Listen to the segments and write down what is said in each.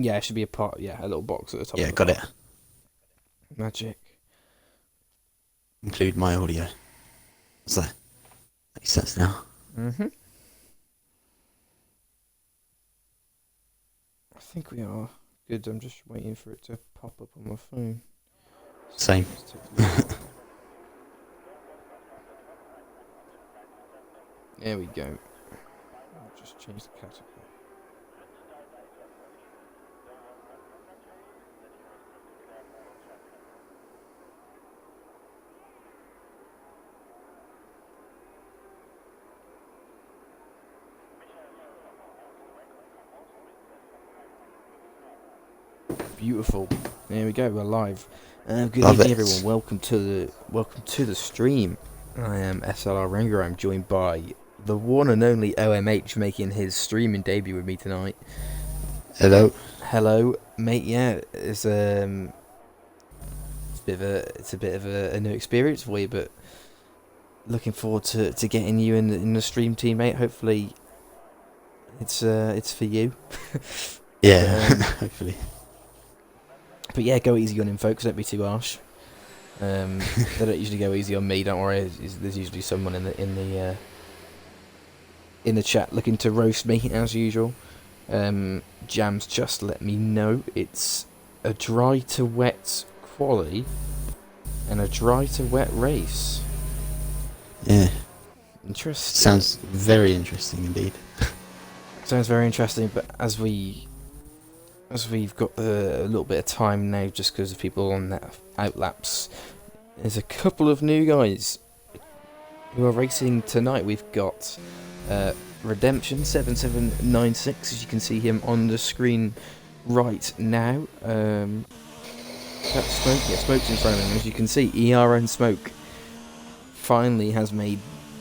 Yeah, it should be a part. Yeah, a little box at the top of Yeah, the got it. bar. Magic. Include my audio. Does that make sense now? Mhm. I think we are good. I'm just waiting for it to pop up on my phone. Same. Sometimes it takes a little while. There we go. I'll just change the category. Beautiful. There we go. We're live. Good Love evening, everyone. it. Welcome to the stream. I am SLR Ranger. I'm joined by the one and only OMH making his streaming debut with me tonight. Hello. Hello, mate. Yeah, it's a bit of a new experience for you, but looking forward to getting you in the stream team, mate. Hopefully, it's for you. Yeah, But, hopefully. but yeah, go easy on him, folks. Don't be too harsh. They don't usually go easy on me. Don't worry. There's usually someone in the chat looking to roast me as usual. Jams just let me know it's a dry to wet quali and a dry to wet race. Yeah. Interesting. Sounds very interesting indeed. Sounds very interesting. But as we've got a little bit of time now, just because of people on that outlaps, there's a couple of new guys who are racing tonight. We've got Redemption 7796, as you can see him on the screen right now. That's Smoke. Yeah, Smoke's in front of him. As you can see, ER and Smoke finally has made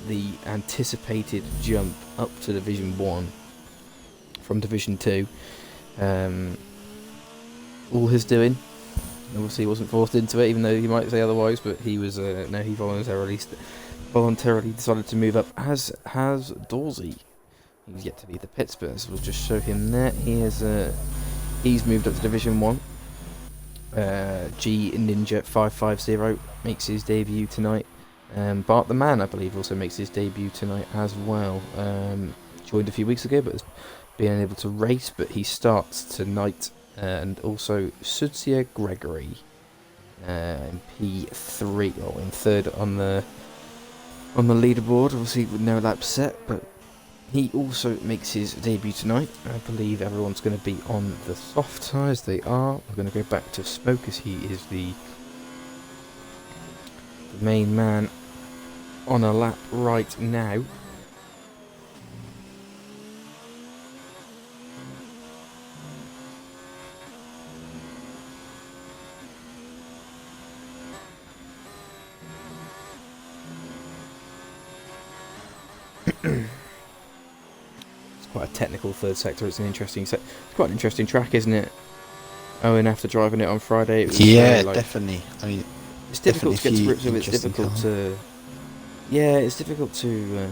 the anticipated jump up to Division 1 from Division 2. All his doing. Obviously, he wasn't forced into it, even though he might say otherwise. But he was no, he voluntarily decided to move up. As has Dorsey. He's yet to leave the pits, but we'll just show him there. He's moved up to Division 1. G Ninja 550 makes his debut tonight. Bart the Man, I believe, also makes his debut tonight as well. Joined a few weeks ago, but has been unable to race, but he starts tonight. And also Sudsia Gregory in P3, or in third on the leaderboard, obviously with no lap set, but he also makes his debut tonight. I believe everyone's going to be on the soft tyres. They are. We're going to go back to Smoke, as he is the main man on a lap right now. Quite a technical third sector. It's it's quite an interesting track, isn't it? Oh, and after driving it on Friday, it was Yeah, definitely. I mean, it's difficult to get to grips with. It's interesting difficult to, yeah, it's difficult to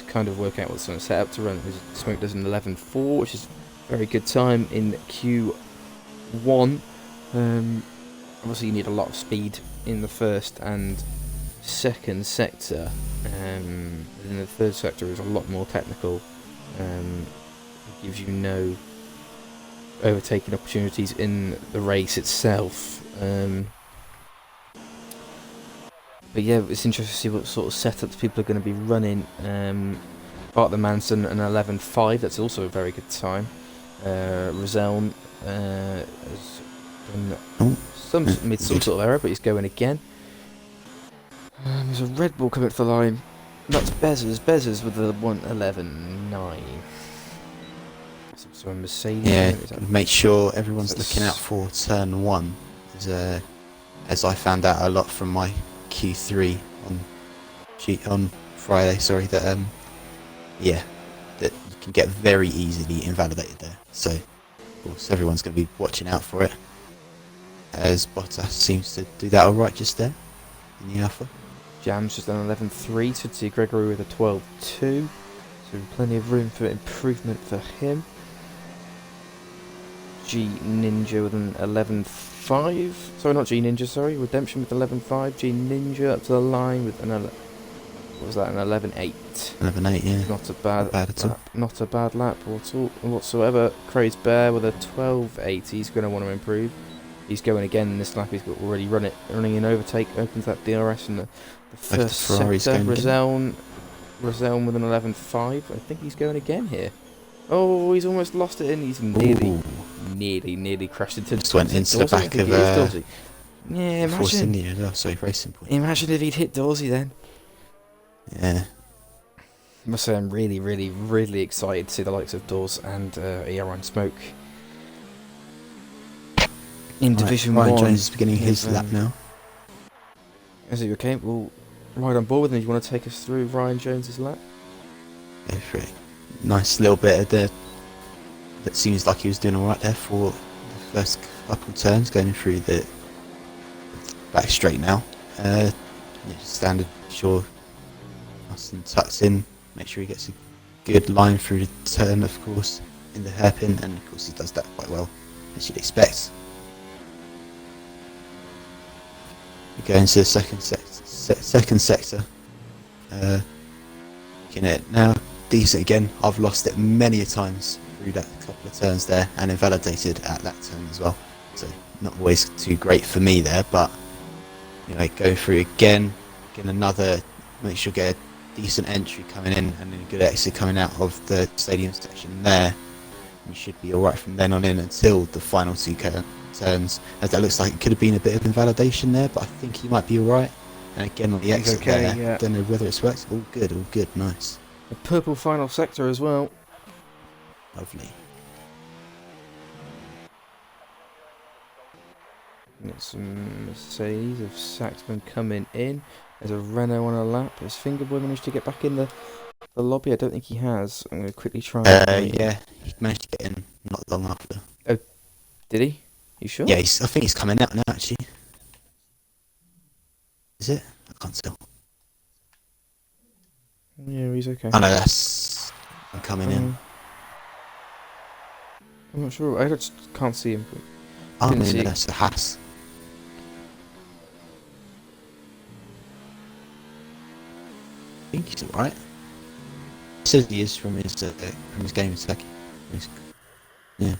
kind of work out what's going to set up to run. Smoke does an 11.4, which is a very good time in Q1. Obviously, you need a lot of speed in the first and second sector. In the third sector is a lot more technical. It gives you no overtaking opportunities in the race itself. But yeah, it's interesting to see what sort of setups people are going to be running. Bart the Manson an 11.5, that's also a very good time. Roselm has done some sort of error, but he's going again. There's a Red Bull coming up the line. That's Bezzers with the 1:11.9. So a Mercedes. Yeah, make sure everyone's looking out for turn 1. As I found out a lot from my Q3 on Friday, sorry, that that you can get very easily invalidated there. So, of course, everyone's going to be watching out for it. As Bottas seems to do that alright just there in the Alpha. Jam's just done 11.3, so to Gregory with a 12.2. So plenty of room for improvement for him. G Ninja with an 11.5. Sorry, not G Ninja, sorry. Redemption with 11.5. G Ninja up to the line with an what was that, an 11.8. 11.8, yeah. Not a bad, Not bad at all. Not a bad lap whatsoever. Craze Bear with a 12.8. He's going to want to improve. He's going again in this lap. He's got already running in overtake. Opens that DRS in the first sector. Roseln with an 11.5. I think he's going again here. Oh, he's almost lost it, and he's nearly crashed into. Just went into the back of Dorsey. Yeah, Force imagine. India as well, sorry, Racing Point. Imagine if he'd hit Dorsey then. Yeah. I must say, I'm really, really, really excited to see the likes of Dawes and ERI Smoke in Division 1. Ryan Jones is beginning his lap now. Is it okay? We'll ride on board with him. You want to take us through Ryan Jones's lap? Go for it. Nice little bit of the. That seems like he was doing alright there for the first couple turns, going through the back straight now. Yeah, standard, sure. Nice and tucks in. Make sure he gets a good line through the turn, of course, in the hairpin, and of course he does that quite well, as you'd expect. We go into the second sector. Looking at it now, decent again. I've lost it many a times through that couple of turns there, and invalidated at that turn as well. So not always too great for me there, but you know, go through again, get another. Make sure you get a decent entry coming in and then a good exit coming out of the stadium section there. You should be alright from then on in until the final two turns, as that looks like it could have been a bit of invalidation there, but I think he might be alright. And again on the exit okay, there, yeah. Don't know whether it's worked. All good, nice. A purple final sector as well. Lovely. Got some Mercedes of Saxman coming in. There's a Renault on a lap. Has Fingerboy managed to get back in the lobby? I don't think he has. I'm going to quickly try. Yeah, he managed to get in not long after. Oh, did he? You sure? Yeah, I think he's coming out now, actually. Is it? I can't tell. Yeah, he's okay. Oh no, I'm coming in. I'm not sure. I just can't see him. Oh, Didn't no, see. that's a Haas. I think he's alright. He says he is from his game attack. Yeah.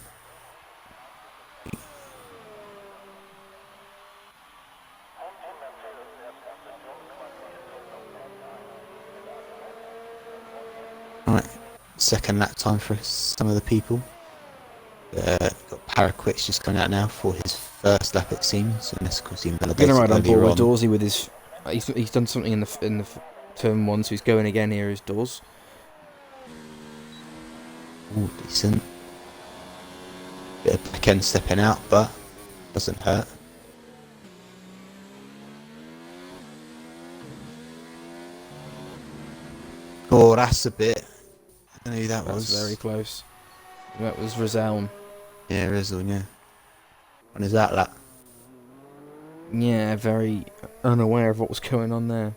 Alright, second lap time for some of the people. Got Paraquix just coming out now for his first lap, it seems, unless of course he invalidated Gonna ride on board earlier with Dorsey with his. He's done something in the turn 1, so he's going again. Here is Dawes. Ooh, decent. Bit of back end stepping out, but doesn't hurt. Oh, that's a bit. I don't know who that was. Very close. That was Roseln. Yeah, Rizal, yeah. On his that lap. Yeah, very unaware of what was going on there.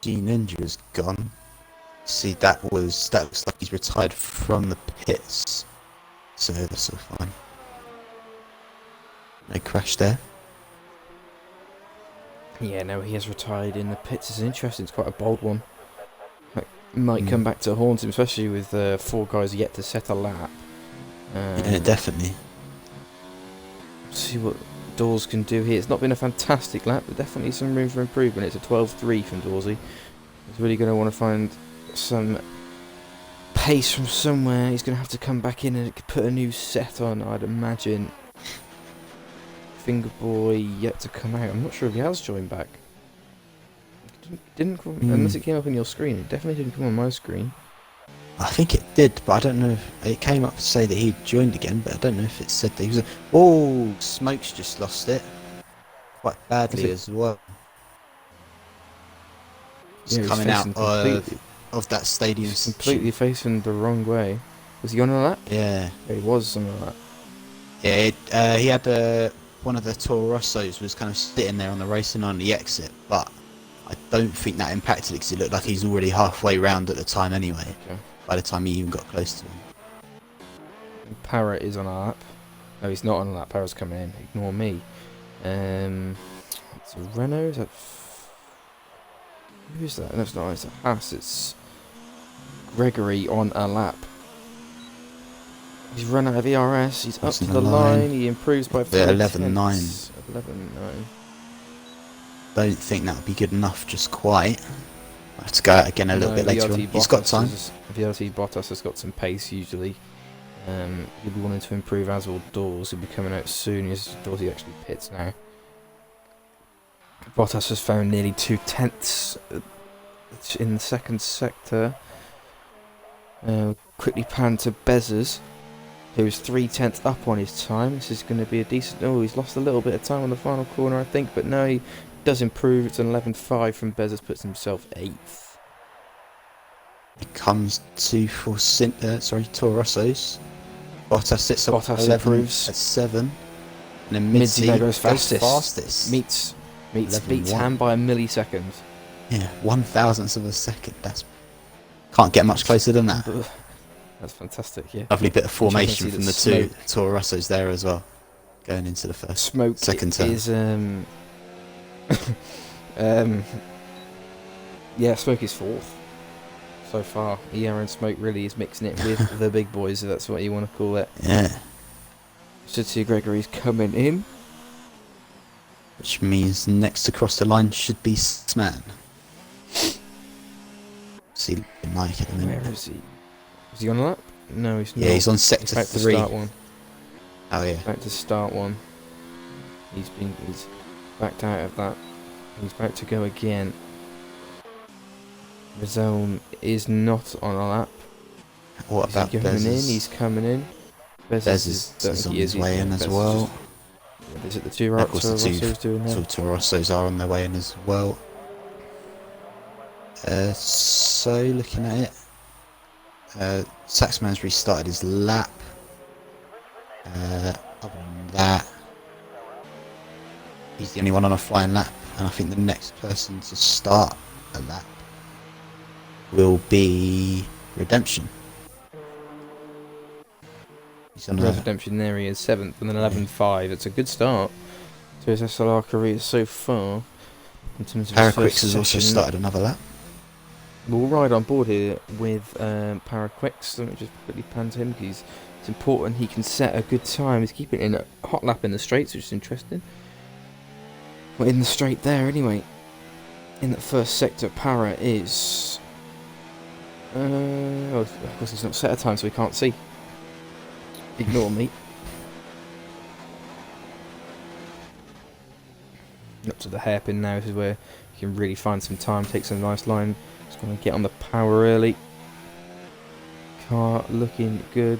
G Ninja is gone. See, that looks like he's retired from the pits. So that's all fine. No crash there. Yeah, no, he has retired in the pits. It's interesting. It's quite a bold one. Might come back to haunt him, especially with 4 guys yet to set a lap. Yeah, definitely. See what Dawes can do here. It's not been a fantastic lap, but definitely some room for improvement. It's a 12.3 from Dorsey. He's really going to want to find some pace from somewhere. He's going to have to come back in and put a new set on, I'd imagine. Fingerboy yet to come out. I'm not sure if he has joined back. Didn't come, unless it came up on your screen. It definitely didn't come on my screen. I think it did, but I don't know if it came up to say that he joined again, but I don't know if it said that he was. Oh, Smoke's just lost it quite badly as well. He's coming out of that stadium. Completely facing the wrong way. Was he on a lap? Yeah. He was on a lap. Yeah, he had one of the Toro Rossos was kind of sitting there on the racing on the exit, but I don't think that impacted it because it looked like he's already halfway round at the time anyway. Okay. By the time he even got close to him. Parrot is on a lap. No, he's not on a lap. Parrot's coming in. Ignore me. It's a Renault. Is that? Who's that? No, it's not. It's a Haas. It's Gregory on a lap. He's run out of ERS. He's up to the line. He improves by 4 11.9. 11.9. Don't think that would be good enough just quite. I have to go out again a little bit later on. He's got time. VLT Bottas has got some pace usually. He'll be wanting to improve as will Dawes. He'll be coming out soon as Dawsey actually pits now. Bottas has found nearly 2/10 in the second sector. Quickly pan to Bezos, who is 3/10 up on his time. This is going to be a decent... Oh, he's lost a little bit of time on the final corner, I think, but no, he does improve. It's an 11.5 from Bezos, puts himself 8th. It comes to for Toro Rossos. Bottas sits up Bottas 11 improves at 7. And then Midzi goes fastest. Beats Ham by a millisecond. Yeah, 1,000th of a second. Can't get much closer than that. That's fantastic, yeah. Lovely bit of formation from the two Toro Rossos there as well. Going into the second turn. Is yeah, Smoke is 4th so far. And Smoke really is mixing it with the big boys, if that's what you want to call it. Yeah. Sotia Gregory's coming in. Which means next across the line should be Sman. See, like at the minute. Where is he? Is he on a lap? No, he's not. Yeah, he's on sector 3. To start one. Oh yeah. Back to start one. He's backed out of that. He's about to go again. Rizome is not on a lap. What about Bez? He's coming in. Bez is on his way in as well. Is it the two Rossos doing that? So Toro Rossos are on their way in as well. So looking at it, Saxman's restarted his lap. Other than that, he's the only one on a flying lap, and I think the next person to start a lap will be Redemption. He's on Redemption there, he is 7th and then 11.5. It's a good start to his SLR career so far. In terms of Paraquix has also started another lap. We'll ride on board here with Paraquix. Let me just quickly pan to him because it's important he can set a good time. He's keeping in a hot lap in the straights, which is interesting. Well, in the straight there anyway. In that first sector, Para is... oh, of course he's not set a time, so we can't see. Ignore me. Up to the hairpin now. This is where you can really find some time, take some nice line. Just going to get on the power early. Car looking good.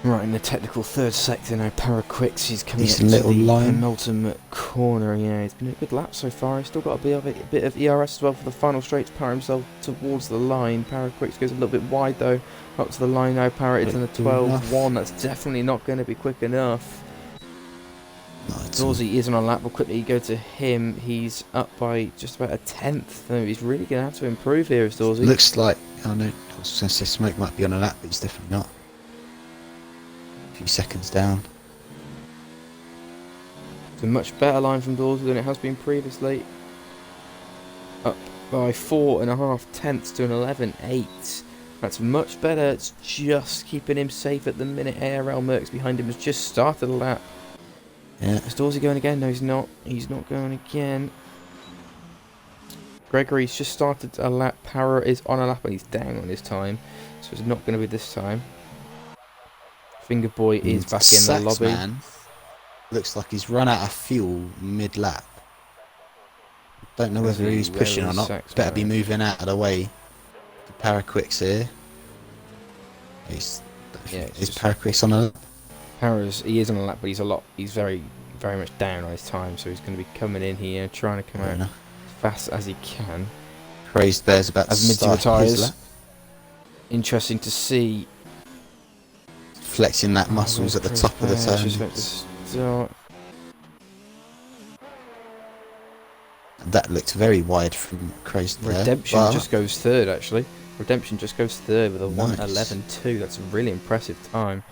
Right, in the technical third sector now, Paraquix, he's coming up to the penultimate corner. Yeah, it's been a good lap so far. He's still got a bit of ERS as well for the final straight to power himself towards the line. Paraquix goes a little bit wide though, up to the line now. Para is in a 12.1. That's definitely not going to be quick enough. Dawsey is on a lap, but quickly go to him. He's up by just about a 10th. So he's really going to have to improve here, is Dawsey. Looks like, I know, I was going to say Smoke might be on a lap, but he's definitely not. Few seconds down. It's a much better line from Dawsey than it has been previously. Up by 4.5 tenths to an 11.8. That's much better. It's just keeping him safe at the minute. ARL Merckx behind him has just started a lap. Yeah. Is Dawsey going again? No, he's not. He's not going again. Gregory's just started a lap. Para is on a lap and he's down on his time. So it's not going to be this time. Finger Boy is back in the lobby. Man looks like he's run out of fuel mid-lap. Don't know whether he's pushing or not. Better be moving out of the way Paraquix here. He's Yeah, it's is just Paraquix on a? Paris. He is on a lap, but he's very much down on his time, so he's going to be coming in here, trying to come Fair out enough. as fast as he can. Crazed Bear's about to As Midzi start his retires, lap. interesting to see. Flexing that muscles at the top of the Just about to turn. start. That looked very wide from Crazed Bear. Redemption but just goes third, actually. Redemption just goes third with a Nice. 1:11.2. That's a really impressive time.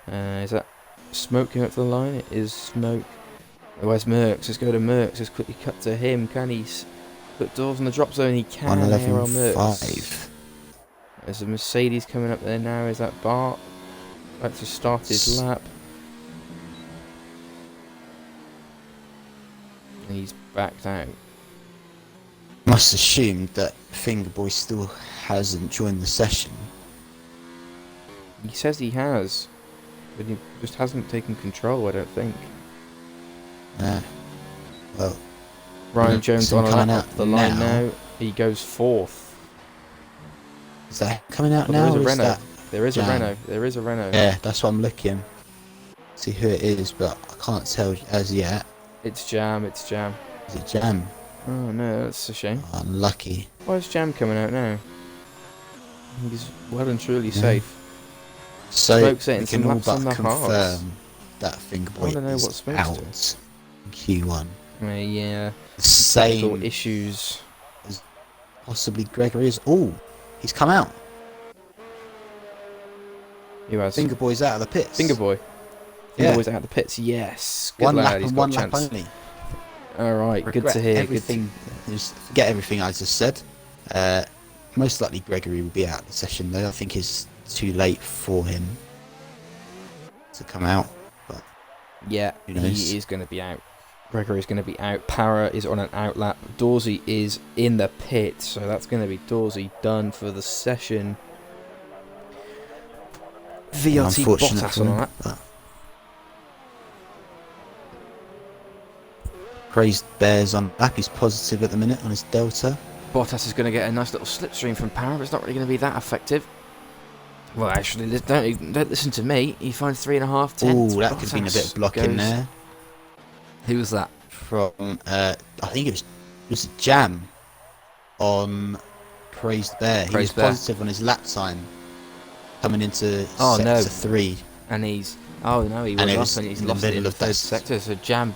Is that Smoke came up to the line? It is Smoke. Where's Merckx? Let's go to Merckx. Let's quickly cut to him. Can he put doors in the drop zone? He can. There on Merckx. 1:11.5. There's a Mercedes coming up there now. Is that Bart? About to start his lap. And he's backed out. Must assume that Fingerboy still hasn't joined the session. He says he has, but he just hasn't taken control, I don't think. Well, Ryan Jones on a coming lap out up the line now. now. He goes fourth. is that coming out Oh, now? there is or a is Renault. that There is a Jam? Renault. There is a Renault. Yeah, that's what I'm looking. See who it is, but I can't tell as yet. It's Jam. It's Jam. Is it Jam? Oh no, that's a shame. Unlucky. Why is Jam coming out now? I think he's well and truly Yeah. safe. So Smoke's hitting we can some all laps on but the hards. confirm that I Fingerboy wanna know is what Smoke's out doing. in Q1. Yeah. Technical Same issues. possibly Gregory is. Oh, he's come out. Who has? Fingerboy's out of the pits. Fingerboy. Yeah. Fingerboy's out of the pits. Yes. Good One lad. lap He's and got one a lap chance. only. All right. Good Regret to hear. everything. Just forget everything I just said. Most likely Gregory will be out of the session though. I think it's too late for him to come out. But Yeah, who knows? he is going to be out. Gregory's going to be out. Para is on an outlap. Dorsey is in the pit, so that's going to be Dorsey done for the session. VRT unfortunate Bottas for on a him, lap. but Crazed Bear's on lap. He's positive at the minute on his Delta. Bottas is going to get a nice little slipstream from Para, but it's not really going to be that effective. Well, actually, don't listen to me. He finds 3.5 tenths. Oh, that could have been a bit of blocking goes- there Who was that? from. I think it was Jam on Crazed Bear. He was Crazed Bear. positive on his lap time coming into Oh, no. sector 3. And he's... Oh, no, he And it was was up and he's in the lost it in middle the of third that sector. So Jam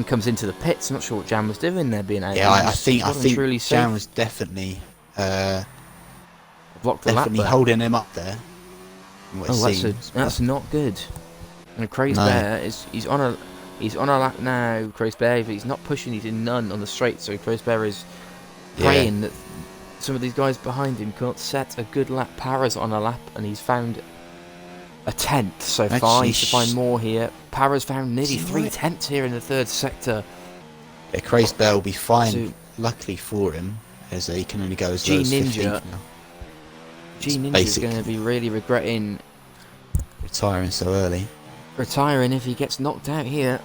comes into the pits. Not sure what Jam was doing there, being out. Yeah, I He's think well and truly Jam safe. was definitely Blocked the lap definitely there. holding him up there. from what it Oh, seems, that's not good. And Crazed No. Bear he's on a lap now. Crazed Bear, but he's not pushing. He's in none on the straight. So Crazed Bear is praying that some of these guys behind him can't set a good lap. Para's on a lap, and he's found a tenth so far. Actually, He's to find more here. Para's found nearly See, 3 tenths here in the third sector. Yeah, Crazed Bear will be fine. So- Luckily for him, as he can only go as G low as Ninja 15th now. G It's Ninja's basically going to be really regretting retiring so early. retiring if he gets knocked out here.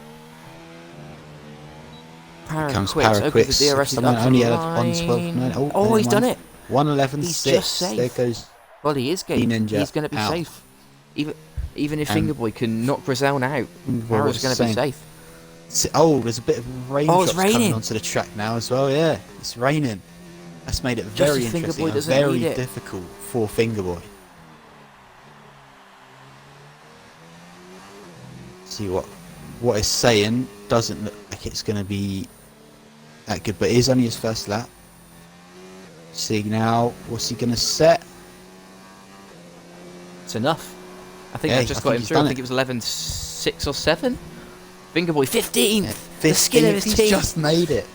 Para Comes quits. Para Okay, quits. the DRS is Someone up only the had line. 1:12.9. Oh, he's done it. 1:11.6. He's just safe. There goes. Well, he is G game. Ninja He's going to be out. safe. Even if And- Fingerboy can knock Griseln out, Well, Para's what's going to be saying? safe. Oh, there's a bit of rain Oh, it's drops coming raining. onto the track now as well. Yeah, it's raining. That's made it Just very as interesting Fingerboy and doesn't very need it. difficult for Fingerboy. See what it's saying doesn't look like it's going to be that good, but it is only his first lap. See now, what's he going to set? It's enough. I think Yeah, I've just I got think him he's through. I done think it. it was 11.6 or 7. Fingerboy 15th. Yeah, The skin of his he's teeth. just made it.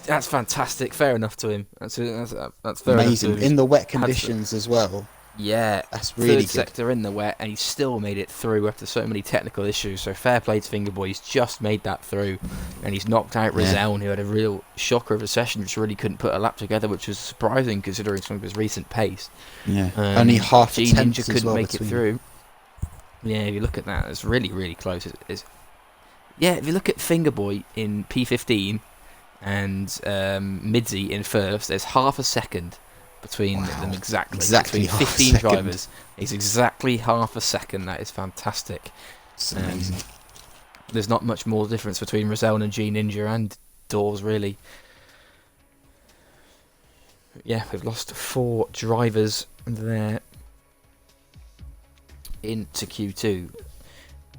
That's fantastic. Fair enough to him. That's fair Amazing enough to him. in the wet Had to- conditions as well. Yeah, That's really third good. sector in the wet, and he still made it through after so many technical issues. So fair play to Fingerboy. He's just made that through, and he's knocked out Yeah. Rizeln, who had a real shocker of a session, which really couldn't put a lap together, which was surprising considering some of his recent pace. Yeah, only half a G tenth Ninja as couldn't well make it between. through. Yeah, if you look at that, it's really, really close. Yeah, if you look at Fingerboy in P15 and Midzi in first, there's half a second between Wow. them exactly. Exactly Between half a 15 second. drivers. It's exactly half a second. That is fantastic. It's amazing. There's not much more difference between Rosell and G Ninja and Dawes, really. Yeah, we've lost 4 drivers there into Q2.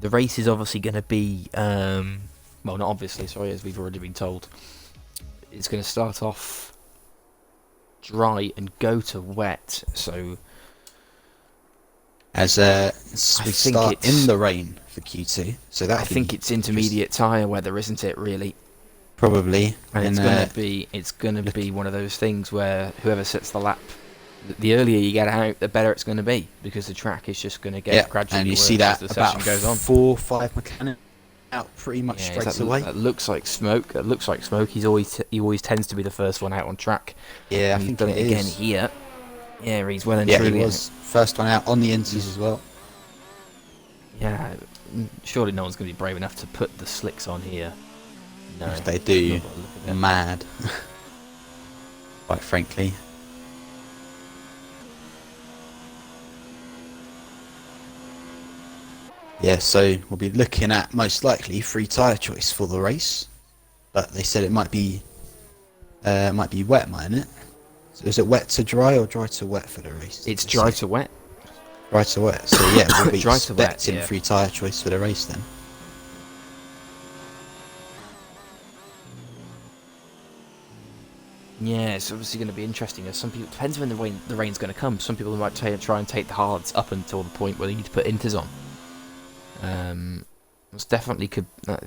The race is obviously going to be, well, not obviously, sorry, as we've already been told. It's going to start off dry and go to wet, so... As we start in the rain for Q2, so that I think it's intermediate tyre weather, isn't it, really? probably. And it's gonna be one of those things where whoever sets the lap, the earlier you get out, the better it's going to be, because the track is just going to get gradually and you worse see that as the session about goes on. 4 or 5 mechanics out pretty much straight away. That looks like smoke. That looks like smoke. He always tends to be the first one out on track. Yeah, and I he's think done it again is. here. Yeah, he's well and Yeah, truly. he was first one out on the Insies as well. Yeah, surely no one's going to be brave enough to put the slicks on here. No, If they do, look at that. mad. Quite frankly. Yeah, so we'll be looking at most likely free tyre choice for the race, but they said it might be wet, mightn't it? So is it wet to dry or dry to wet for the race? It's dry to wet. Dry to wet. So yeah, we'll be Dry to wet, expecting yeah. free tyre choice for the race then. Yeah, it's obviously going to be interesting. As some people, depends when the rain's going to come. Some people might try and take the hards up until the point where they need to put inters on. That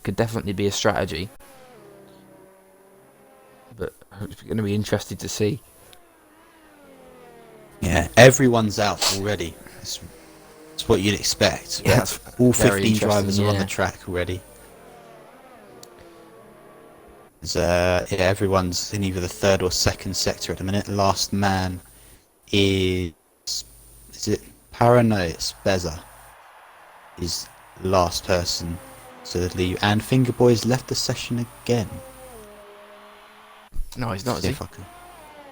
could definitely be a strategy, but it's going to be interesting to see. Yeah, everyone's out already. It's what you'd expect. Yeah, that's all very 15 drivers are on yeah. the track already. Yeah, everyone's in either the third or second sector at the minute. Last man is it Para? No, it's Beza. Is the last person to leave, and Fingerboy's left the session again. No, he's not. See Is if I can.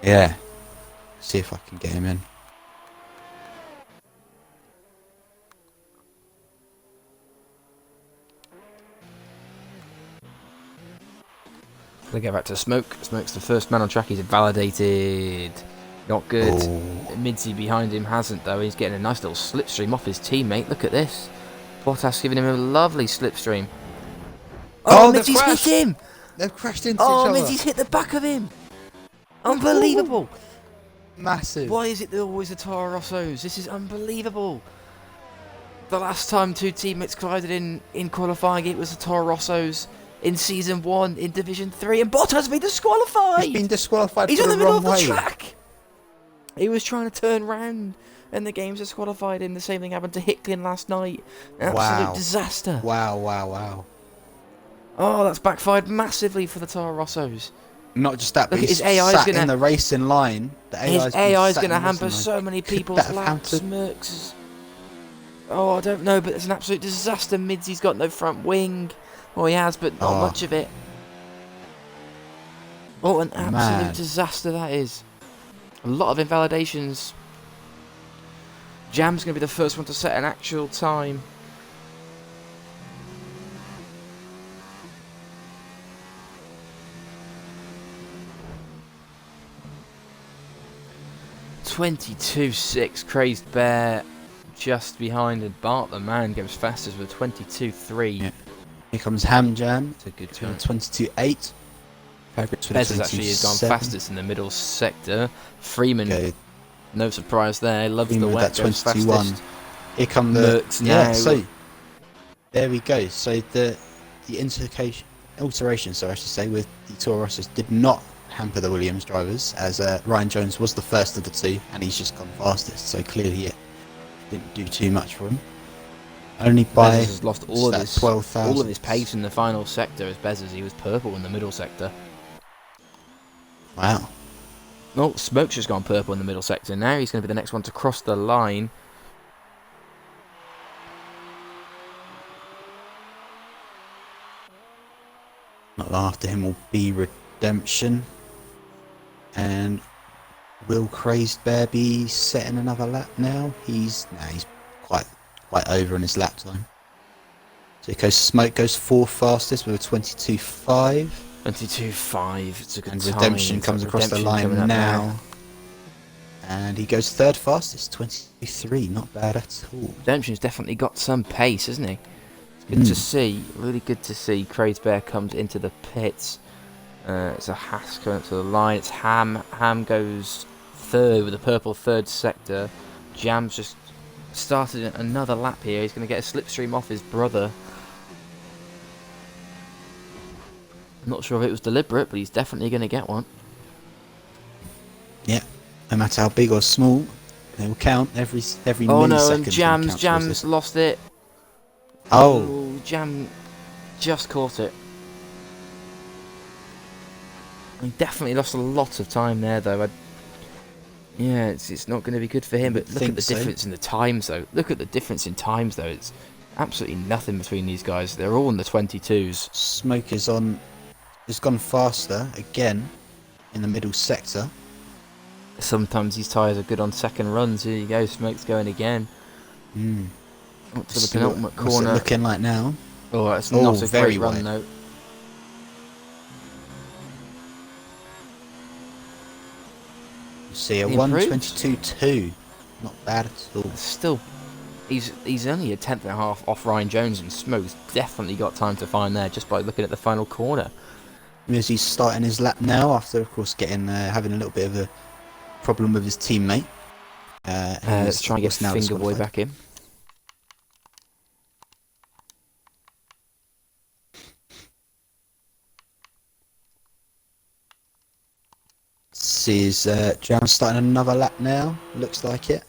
Yeah. See if I can get him in. They go back to Smoke. Smoke's the first man on track. He's invalidated. Not good. Oh. Midzi behind him hasn't, though. He's getting a nice little slipstream off his teammate. Look at this. Bottas giving him a lovely slipstream. Oh, they've Midzi's hit crashed. him! They've crashed into Oh, each other. Midzi's hit the back of him! Unbelievable! Massive. Why is it they're always the Toro Rossos? This is unbelievable. The last time 2 teammates collided in qualifying, it was the Toro Rossos in Season 1 in Division 3, and Bottas has been disqualified! He's been disqualified He's for in the the middle wrong of the way. track! He was trying to turn round, and the game's disqualified him. The same thing happened to Hicklin last night. An absolute disaster. Wow. Oh, that's backfired massively for the Toro Rossos. Not just that, but Look, he's his AI's sat gonna- in the racing line. His AI is going to hamper so many people's that have laps. hampered? Mercs. Oh, I don't know, but it's an absolute disaster. Midsy's got no front wing. Well, he has, but not much of it. What an absolute Man. disaster that is. A lot of invalidations. Jam's going to be the first one to set an actual time. .22.6, Crazed Bear just behind, and Bart the man goes fastest with 22.3. Yeah. Here comes Hamjan. It's a good To time. 22.8. Bez actually has gone fastest in the middle sector. Freeman, Okay. no surprise there, loves Freeman the with wet, that goes 21. fastest. Here come the Mercs now. So there we go. So the alteration, so I should say, with the Toro Rossos did not hamper the Williams drivers, as Ryan Jones was the first of the 2, and he's just gone fastest. So clearly it didn't do too much for him. Only by Bez has lost all of his 12,000. all of his pace in the final sector as Bez, he was purple in the middle sector. Wow. No, Smoke's just gone purple in the middle sector. Now he's going to be the next one to cross the line. Not long after him will be Redemption. And Will Crazed Bear be setting another lap now? He's quite over on his lap time. So it goes, Smoke goes fourth fastest with a 22.5. 22.5. It's a good And time. Redemption It's comes like across the Redemption coming line up now. And he goes third fastest, 23. Not bad at all. Redemption's definitely got some pace, hasn't he? It's good to see. Really good to see. Crazed Bear comes into the pits. It's a Haas going up to the line. It's Ham. Ham goes third with a purple third sector. Jam's just started another lap here. He's going to get a slipstream off his brother. I'm not sure if it was deliberate, but he's definitely going to get one. Yeah, no matter how big or small, they will count every Oh millisecond. no, and Jam's lost it. Oh, Jam just caught it. He definitely lost a lot of time there, though. Yeah, it's not going to be good for him. But look at the difference in the times, though. Look at the difference in times, though. It's absolutely nothing between these guys. They're all in the 22s. Smoke has gone faster again in the middle sector. Sometimes these tyres are good on second runs. Here you go, Smoke's going again. Up to the penultimate corner. What's it looking like now? Oh, that's not a very great run, wide. though. See a 1:22.2, not bad at all. Still, he's only a tenth and a half off Ryan Jones, and Smoke's definitely got time to find there just by looking at the final corner. As he's starting his lap now, after of course having a little bit of a problem with his teammate. Let's try and get Finger Boy back in. Sees Jam starting another lap now. Looks like it.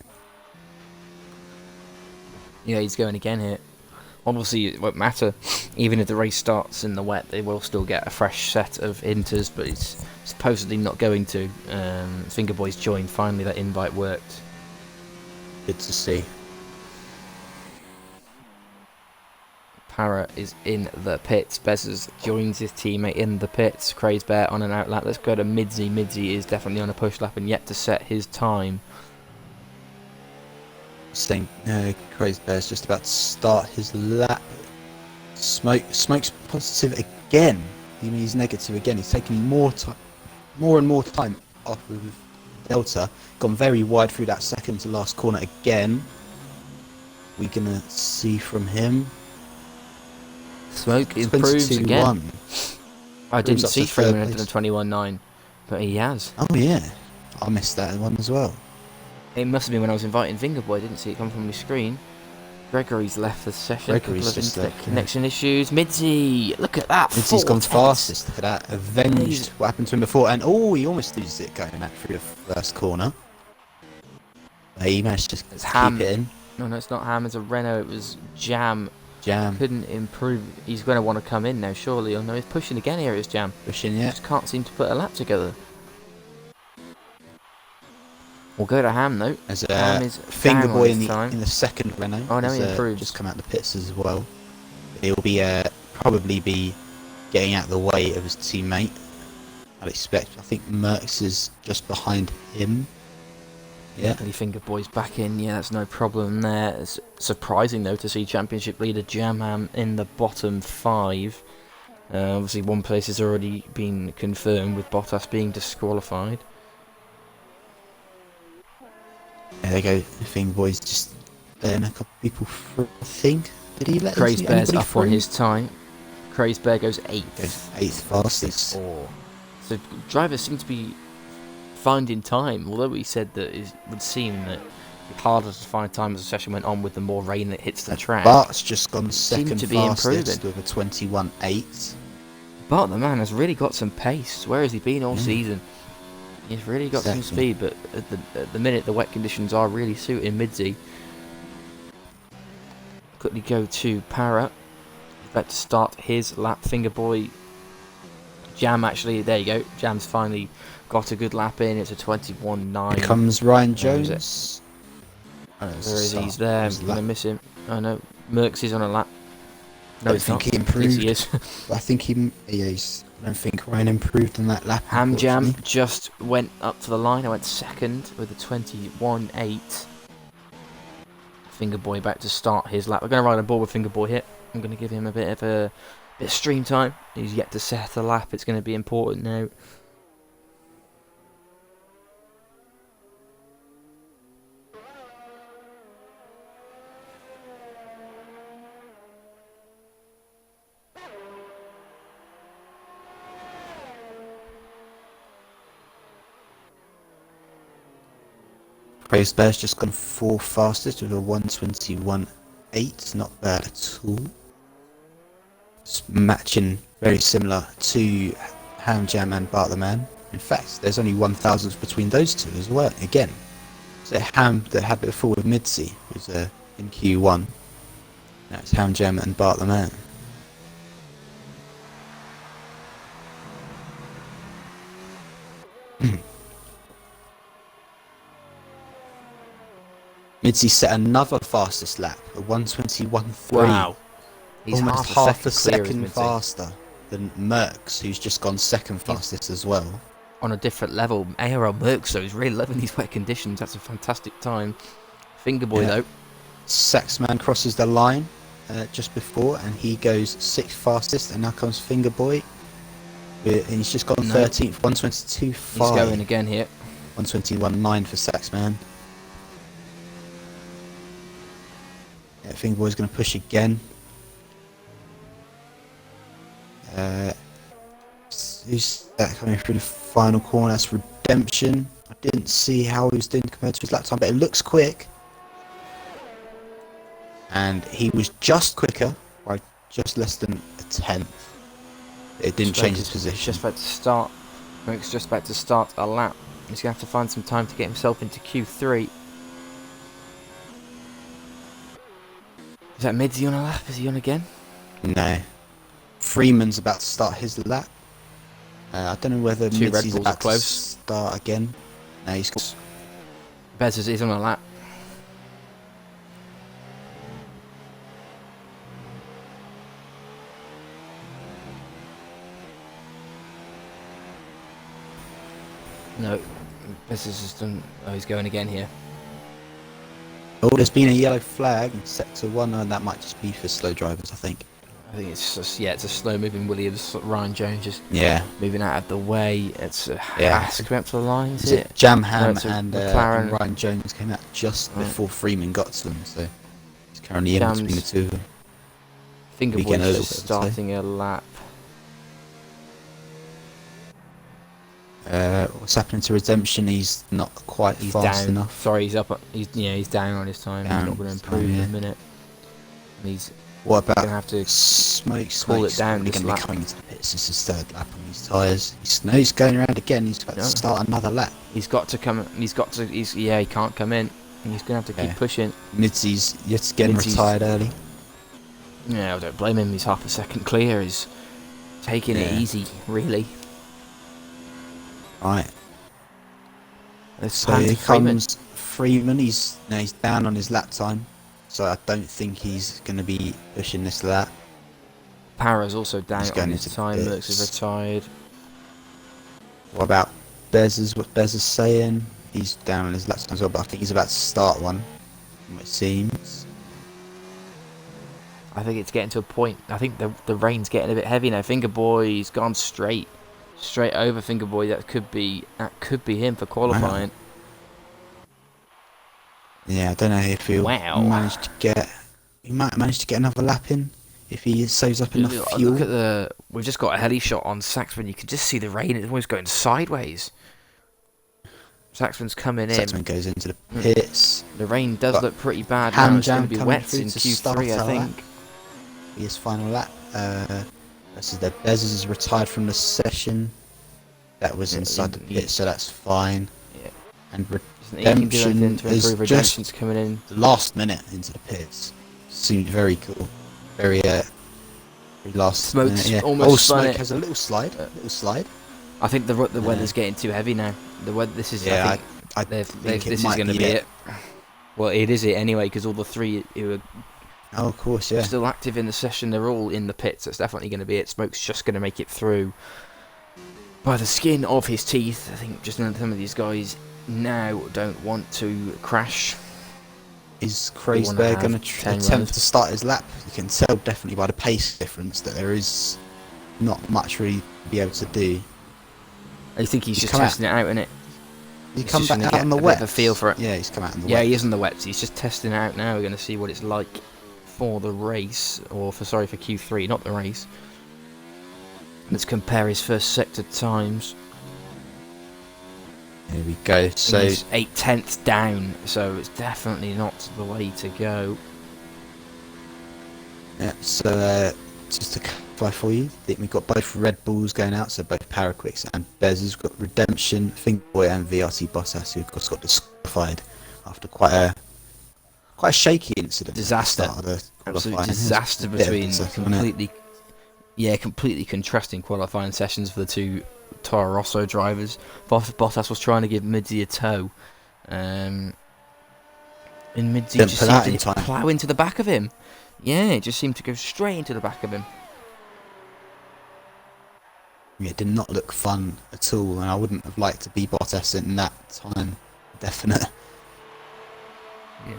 Yeah, he's going again here. Obviously, it won't matter. Even if the race starts in the wet, they will still get a fresh set of inters, but it's supposedly not going to. Finger Boy's joined. Finally, that invite worked. Good to see. Para is in the pits. Bezos joins his teammate in the pits. Crazed Bear on an out lap. Let's go to Midzi. Midzi is definitely on a push lap and yet to set his time. Saying Crazed Bear's just about to start his lap. Smoke's positive again. He's negative again. He's taking more and more time off with Delta. Gone very wide through that second to last corner again. We're gonna see from him. Smoke improves again. I didn't see Freeman into the 21.9, but he has. Oh yeah, I missed that one as well. It must have been when I was inviting Fingerboy. I didn't see it come from my screen. Gregory's left the session. Gregory's just left, connection issues. Midzi, look at that. Midzi's gone fastest. Look at that. Avenged what happened to him before, and he almost loses it going back through the first corner. He managed to keep it in. No, it's not Ham. It's a Renault. It was Jam. Jam couldn't improve. He's going to want to come in now, surely. Oh no, he's pushing again here. It's Jam. Pushing, yeah. Just can't seem to put a lap together. We'll go to Ham though. As Ham is Finger Boy in the second Renault. Oh no, he improved. Just come out the pits as well. He'll be probably be getting out of the way of his teammate. I'd expect. I think Merckx is just behind him. Yeah. Finger Boy's back in. Yeah, that's no problem there. It's surprising though to see championship leader Jam Ham in the bottom 5. Obviously, one place has already been confirmed with Bottas being disqualified. There they go. The Finger Boy's just letting a couple of people through, I think. Did he let Crazed Bear's up through? on his time. Crazed Bear goes 8th. 8th fastest. So drivers seem to be finding time, although we said that it would seem that it's harder to find time as the session went on with the more rain that hits the track. Bart's just gone second to be fastest with a 21.8. Bart the man has really got some pace. Where has he been all season? He's really got some speed, but at the minute the wet conditions are really suiting Midzi. Quickly go to Para. He's about to start his lap. Finger Boy. Jam actually, there you go. Jam's finally got a good lap in. It's a 21.9. Here comes Ryan Jones. Where is he? He's there. I'm going to miss him. Oh no. Merckx is on a lap. No, I he's think not. he improved. Yes, he is. I think I don't think Ryan improved on that lap. Ham Jam unfortunately. just went up to the line. I went second with a 21.8. Finger Boy back to start his lap. We're going to ride on board with Finger Boy here. I'm going to give him a bit of stream time. He's yet to set a lap. It's going to be important now. Praise Bear's just gone 4th fastest with a 1:21.8. Not bad at all. It's matching very similar to Ham Jam and Bart the Man. In fact, there's only 1,000 between those two as well. Again, so Ham that had before with Midzi was in Q1. Now it's Ham Jam and Bart the Man. Midzi set another fastest lap, a 1:21.3. Wow. He's Almost half a a second clear second faster than Merckx, who's just gone second fastest as well. On a different level. ARL Merckx, though, is really loving these wet conditions. That's a fantastic time. Finger Boy, though. Saxman crosses the line just before, and he goes 6th fastest, and now comes Finger Boy. And he's just gone 13th, 1:22.5. He's going again here. 1:21.9 for Saxman. Yeah, Finger Boy's going to push again. Who's that coming through the final corner? That's Redemption. I didn't see how he was doing compared to his lap time, but it looks quick. And he was just quicker by just less than a tenth. It didn't change his position. He's just about to start. Merck's just about to start a lap. He's going to have to find some time to get himself into Q3. Is that Midzi on a lap? Is he on again? No. Freeman's about to start his lap. I don't know whether Two Red Midzi's Bulls about are close. to start again. No, he's Bez is on a lap. No, Bez is just done. Oh, he's going again here. Oh, there's been a yellow flag in sector 1, and that might just be for slow drivers, I think. I think it's just, it's a slow moving Williams. Ryan Jones just moving out of the way. It's Haas coming up to the line, is it? Jam Ham No, and McLaren. Ryan Jones came out just before Freeman got to them, so he's currently in between the two of them. Finger Weekend Boy's a just little bit, I'd say. starting a lap. What's happening to Redemption? He's not quite He's fast down. enough. Sorry, he's down on his time. Down He's not going to his improve time, in yeah. a minute. And he's What about going to have to Smoke? pull it down He's this going to lap. be coming into the pits. This is his 3rd lap on these tyres. He's going around again. He's got to start another lap. He can't come in. And he's going to have to keep pushing. Midzi's yet again retired early. Yeah, I don't blame him. He's half a second clear. He's taking it easy, really. Right. Let's So here comes Freeman. He's down on his lap time, so I don't think he's going to be pushing this lap. Para's also down He's going on his into time. pits. Merckx is retired. What about what Bez is saying? He's down on his lap time as well, but I think he's about to start one, from what it seems. I think it's getting to a point. I think the rain's getting a bit heavy now. Finger Boy's gone straight over Finger Boy. That could be him for qualifying. Wow. Yeah, I don't know if he might manage to get another lap in if he saves up enough fuel. Look at we've just got a heli shot on Saxman. You can just see the rain. It's almost going sideways. Saxman's coming in. Saxman goes into the pits. The rain does look pretty bad Ham now. It's Jam going to be coming wet through in to start Q3, I our think. lap. His final lap. This is Bez is retired from the session. That was inside the pit, so that's fine. Yeah. And He can do anything Redemption to is improve. Redemption's coming in. the last minute into the pits. Seemed very cool. Very last Smoke's minute, yeah. almost spun Smoke it. has a little slide. I think the weather's getting too heavy now. The weather. This is. Yeah, I think this is going to be it. Well, it is it anyway, because all the three who are Oh, of course, yeah. Still active in the session. They're all in the pits. That's definitely going to be it. Smoke's just going to make it through by the skin of his teeth. I think just some of these guys now don't want to crash. Is They wanna Kreisberg have going to 10 attempt runners. to start his lap? You can tell definitely by the pace difference that there is not much really to be able to do. I think he's just come out- testing it out, innit? He He's come just back gonna out get on the a bit wet. of a feel for it. Yeah, he's come out on the Yeah, wet. he is on the wets. He's just testing it out now. We're going to see what it's like for the race, or for Q3, not the race. Let's compare his first sector times. Here we go. So He's 8/10 down, so it's definitely not the way to go. yeah, so just to clarify for you, I think we've got both Red Bulls going out, so both Paraquicks and Bez's got Redemption, Fingerboy and VRT Bottas, who of course got disqualified after quite a shaky incident Disaster. at the start of the Absolute qualifying. disaster Bit of between disaster, wasn't it? completely contrasting qualifying sessions for the two Toro Rosso drivers. Bottas was trying to give Midzi a tow, and Midzi Didn't just put seemed that in to time. plough into the back of him. Yeah, it just seemed to go straight into the back of him. Yeah, it did not look fun at all, and I wouldn't have liked to be Bottas in that time. Definite. Yeah.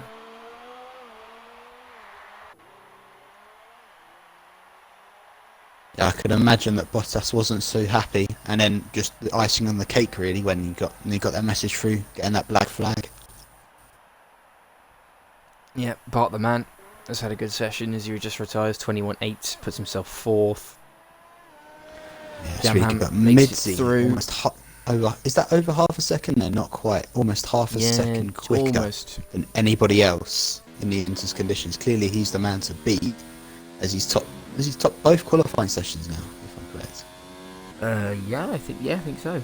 Yeah, I could imagine that Bottas wasn't so happy, and then just the icing on the cake really when he got that message through, getting that black flag. Yeah, Bart the man has had a good session as he just retires 21.8, puts himself fourth. Yeah, it's Damn really Ham good. But makes it Midzi, through. almost over. Is that over half a second? No, not quite. Almost half a second quicker almost. than anybody else in the Inters conditions. Clearly, he's the man to beat, as he's top both qualifying sessions now, if I'm correct. Yeah, I think so.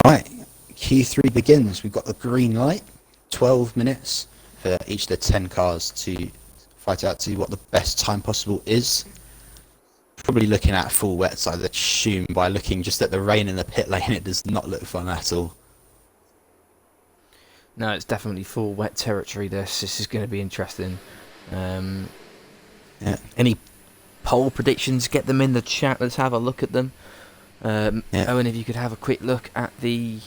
Right, Q3 begins. We've got the green light, 12 minutes for each of the 10 cars to fight out to what the best time possible is. Probably looking at full wets, I'd assume, by looking just at the rain in the pit lane, it does not look fun at all. No, it's definitely full wet territory. This is going to be interesting. Yeah. Any poll predictions? Get them in the chat. Let's have a look at them. Yeah. Owen, if you could have a quick look at the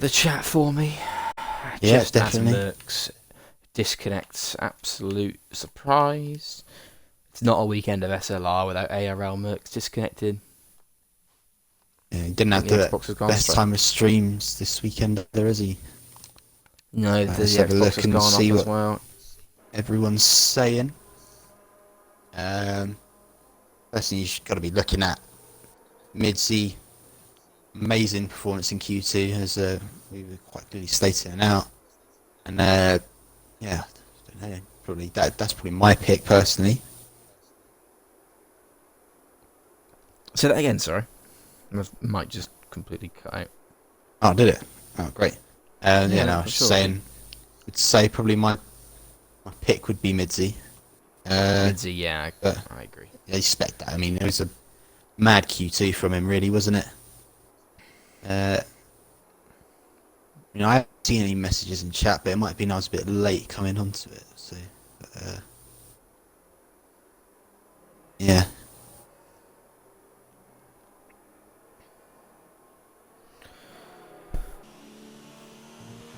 chat for me. Yeah, Just definitely. as Merckx disconnects, absolute surprise. It's not a weekend of SLR without ARL Merckx disconnected. Yeah, he didn't have The the Xbox has gone best straight. time of streams this weekend either, is he? No, the Let's have a Xbox look has and gone see off as what well. everyone's saying. First thing you've got to be looking at, Midzi, amazing performance in Q2, as we were quite clearly stating out. And yeah, I don't know, probably that's probably my pick personally. Say that again, sorry. I might just completely cut out. Oh, did it? Oh, great. Yeah, no, I I'm was just sure. saying, I'd say probably my pick would be Midzi. Midzi, yeah, but I agree. I expect that. I mean, it was a mad Q2 from him, really, wasn't it? I haven't seen any messages in chat, but it might have been I was a bit late coming onto it. So, yeah.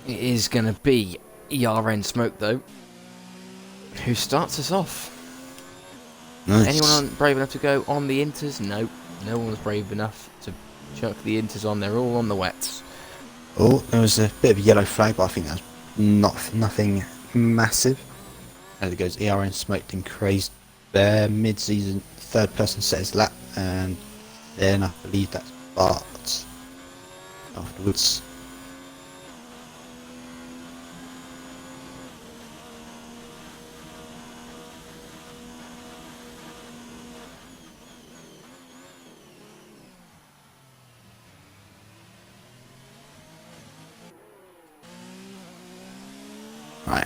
It is going to be ERN Smoke, though. who starts us off? Nice. Anyone brave enough to go on the inters? No, no one was brave enough to chuck the inters on. They're all on the wets. Oh, there was a bit of a yellow flag, but I think that's nothing massive. As it goes, ERN smoked and crazed bear mid-season third person set his lap, and then I believe that's Bart afterwards. Right.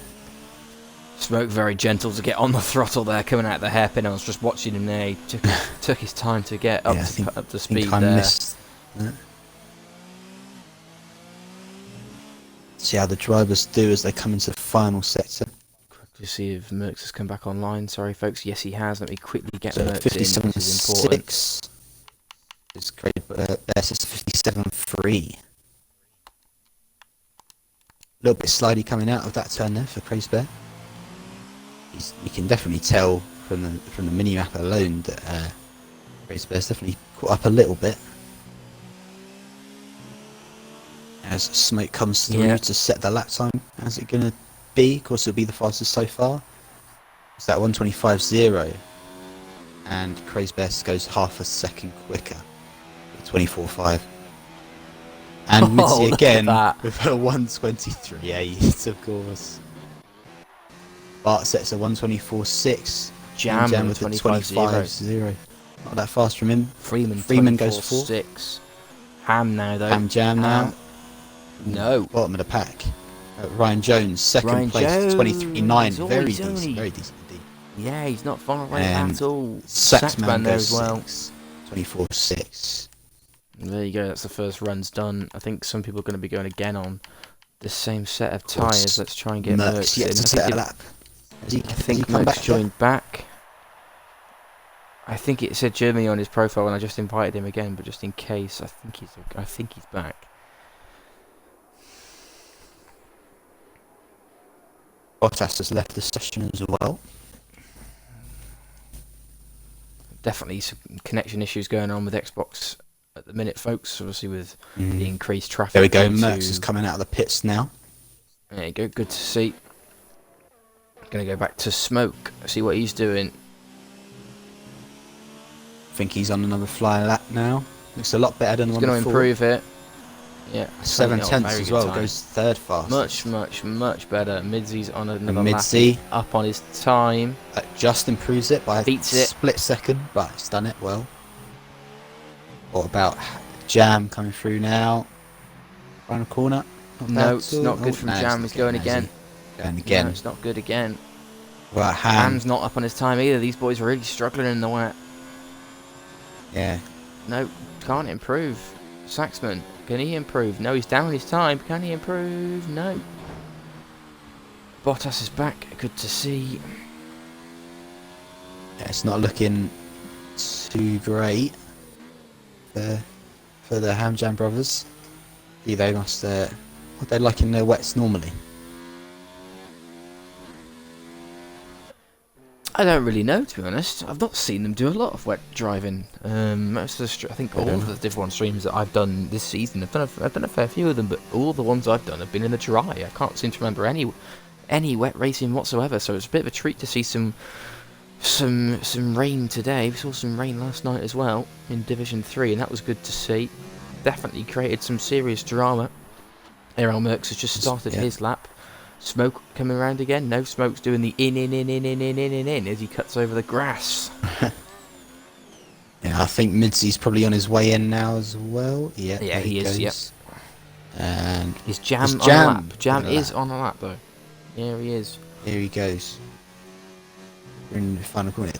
Smoke very gentle to get on the throttle there, coming out the hairpin. I was just watching him there. He took his time to get up, up to speed I there. missed that. See how the drivers do as they come into the final sector. Quickly see if Merckx has come back online. Sorry, folks. Yes, he has. Let me quickly get So Merckx in. This is important. 57.6 is great, but there's 57.3. A little bit slidey coming out of that turn there for Crazy Bear. You can definitely tell from the mini map alone that Crazy Bear's definitely caught up a little bit. As Smoke comes through to set the lap time, how's it going to be? Of course, it'll be the fastest so far. It's that 125.0, and Crazy Bear goes half a second quicker, 24.5. And Mitzi again with a 123.8, of course. Bart sets a 124.6. Jam with a 25.0. Not that fast from him. Freeman goes 4. 6. Ham now though. Jam now. No. Bottom of the pack. Ryan Jones, second place, 23.9. Very decent, very decent indeed. Yeah, he's not far away at all. Saxman there as well. 24.6. There you go, that's the first runs done. I think some people are going to be going again on the same set of tyres. Let's try and get Merckx in. To set a lap. I think Merckx joined back. I think it said Germany on his profile, and I just invited him again, but just in case, I think he's back. Bottas has left the session as well. Definitely some connection issues going on with Xbox at the minute, folks. Obviously, with the increased traffic. There we go. Merckx is coming out of the pits now. There you go. Good to see. Going to go back to Smoke. See what he's doing. I think he's on another fly lap now. Looks a lot better than the one before. He's going to improve it. Yeah. 7/10 as well. Time. Goes third fast. Much better. Midsy's on another Midsy lap. Up on his time. Just improves it by a Beats it. split second, but it's done it well. What about Jam coming through now? Final corner. No, it's not good from Jam. He's going again. Going again. No, it's not good again. Right, Ham's not up on his time either. These boys are really struggling in the wet. Yeah. No, can't improve. Saxman, can he improve? No, he's down on his time. Can he improve? No. Bottas is back. Good to see. Yeah, it's not looking too great for the Ham Jam brothers. They must what they like in their wets normally. I don't really know, to be honest. I've not seen them do a lot of wet driving. Most of the I think all of the different streams that I've done this season, I've done a fair few of them, but all the ones I've done have been in the dry. I can't seem to remember any wet racing whatsoever. So it's a bit of a treat to see some rain today. We saw some rain last night as well in Division 3, and that was good to see. Definitely created some serious drama. Errol Merckx has just started his lap. Smoke coming around again. No, Smoke's doing the in as he cuts over the grass. Yeah, I think Midsy's probably on his way in now as well. Yeah, he is. Yep. And is Jam on a lap? Jam is on a lap though. Here he is. Here he goes. We're in the final corner.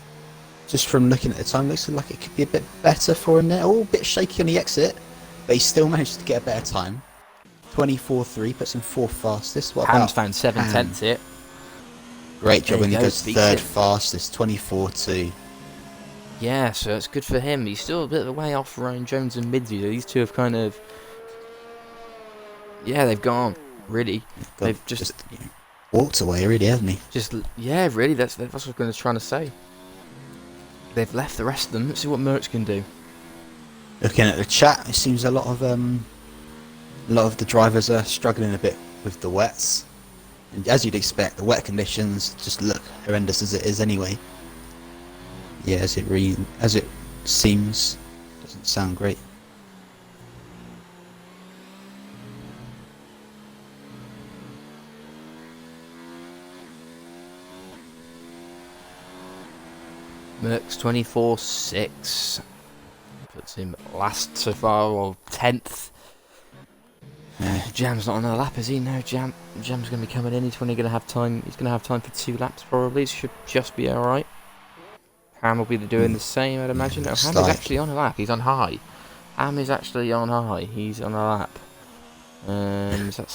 Just from looking at the time, looks like it could be a bit better for him there. Oh, a bit shaky on the exit, but he still managed to get a better time. 24.3, puts him fourth fastest. What Ham's about found 7/10 here. Great job when he goes third fastest, 24.2. Yeah, so it's good for him. He's still a bit of a way off Ryan Jones and Midsy. These two have kind of... Yeah, they've gone, really. They've just walked away, really, hasn't he? Yeah, really, that's what I was trying to say. They've left the rest of them. Let's see what Merckx can do. Looking at the chat, it seems a lot of the drivers are struggling a bit with the wets. And as you'd expect, the wet conditions just look horrendous as it is anyway. Yeah, as it seems, doesn't sound great. Merckx 24.6 puts him last so far, or 10th. Jam's not on a lap, is he? No, Jam's going to be coming in. He's only going to have time. He's going to have time for 2 laps probably. Should just be all right. Ham will be doing the same, I'd imagine. No, Ham is actually on a lap. He's on high. Ham is actually on high. He's on a lap. Is that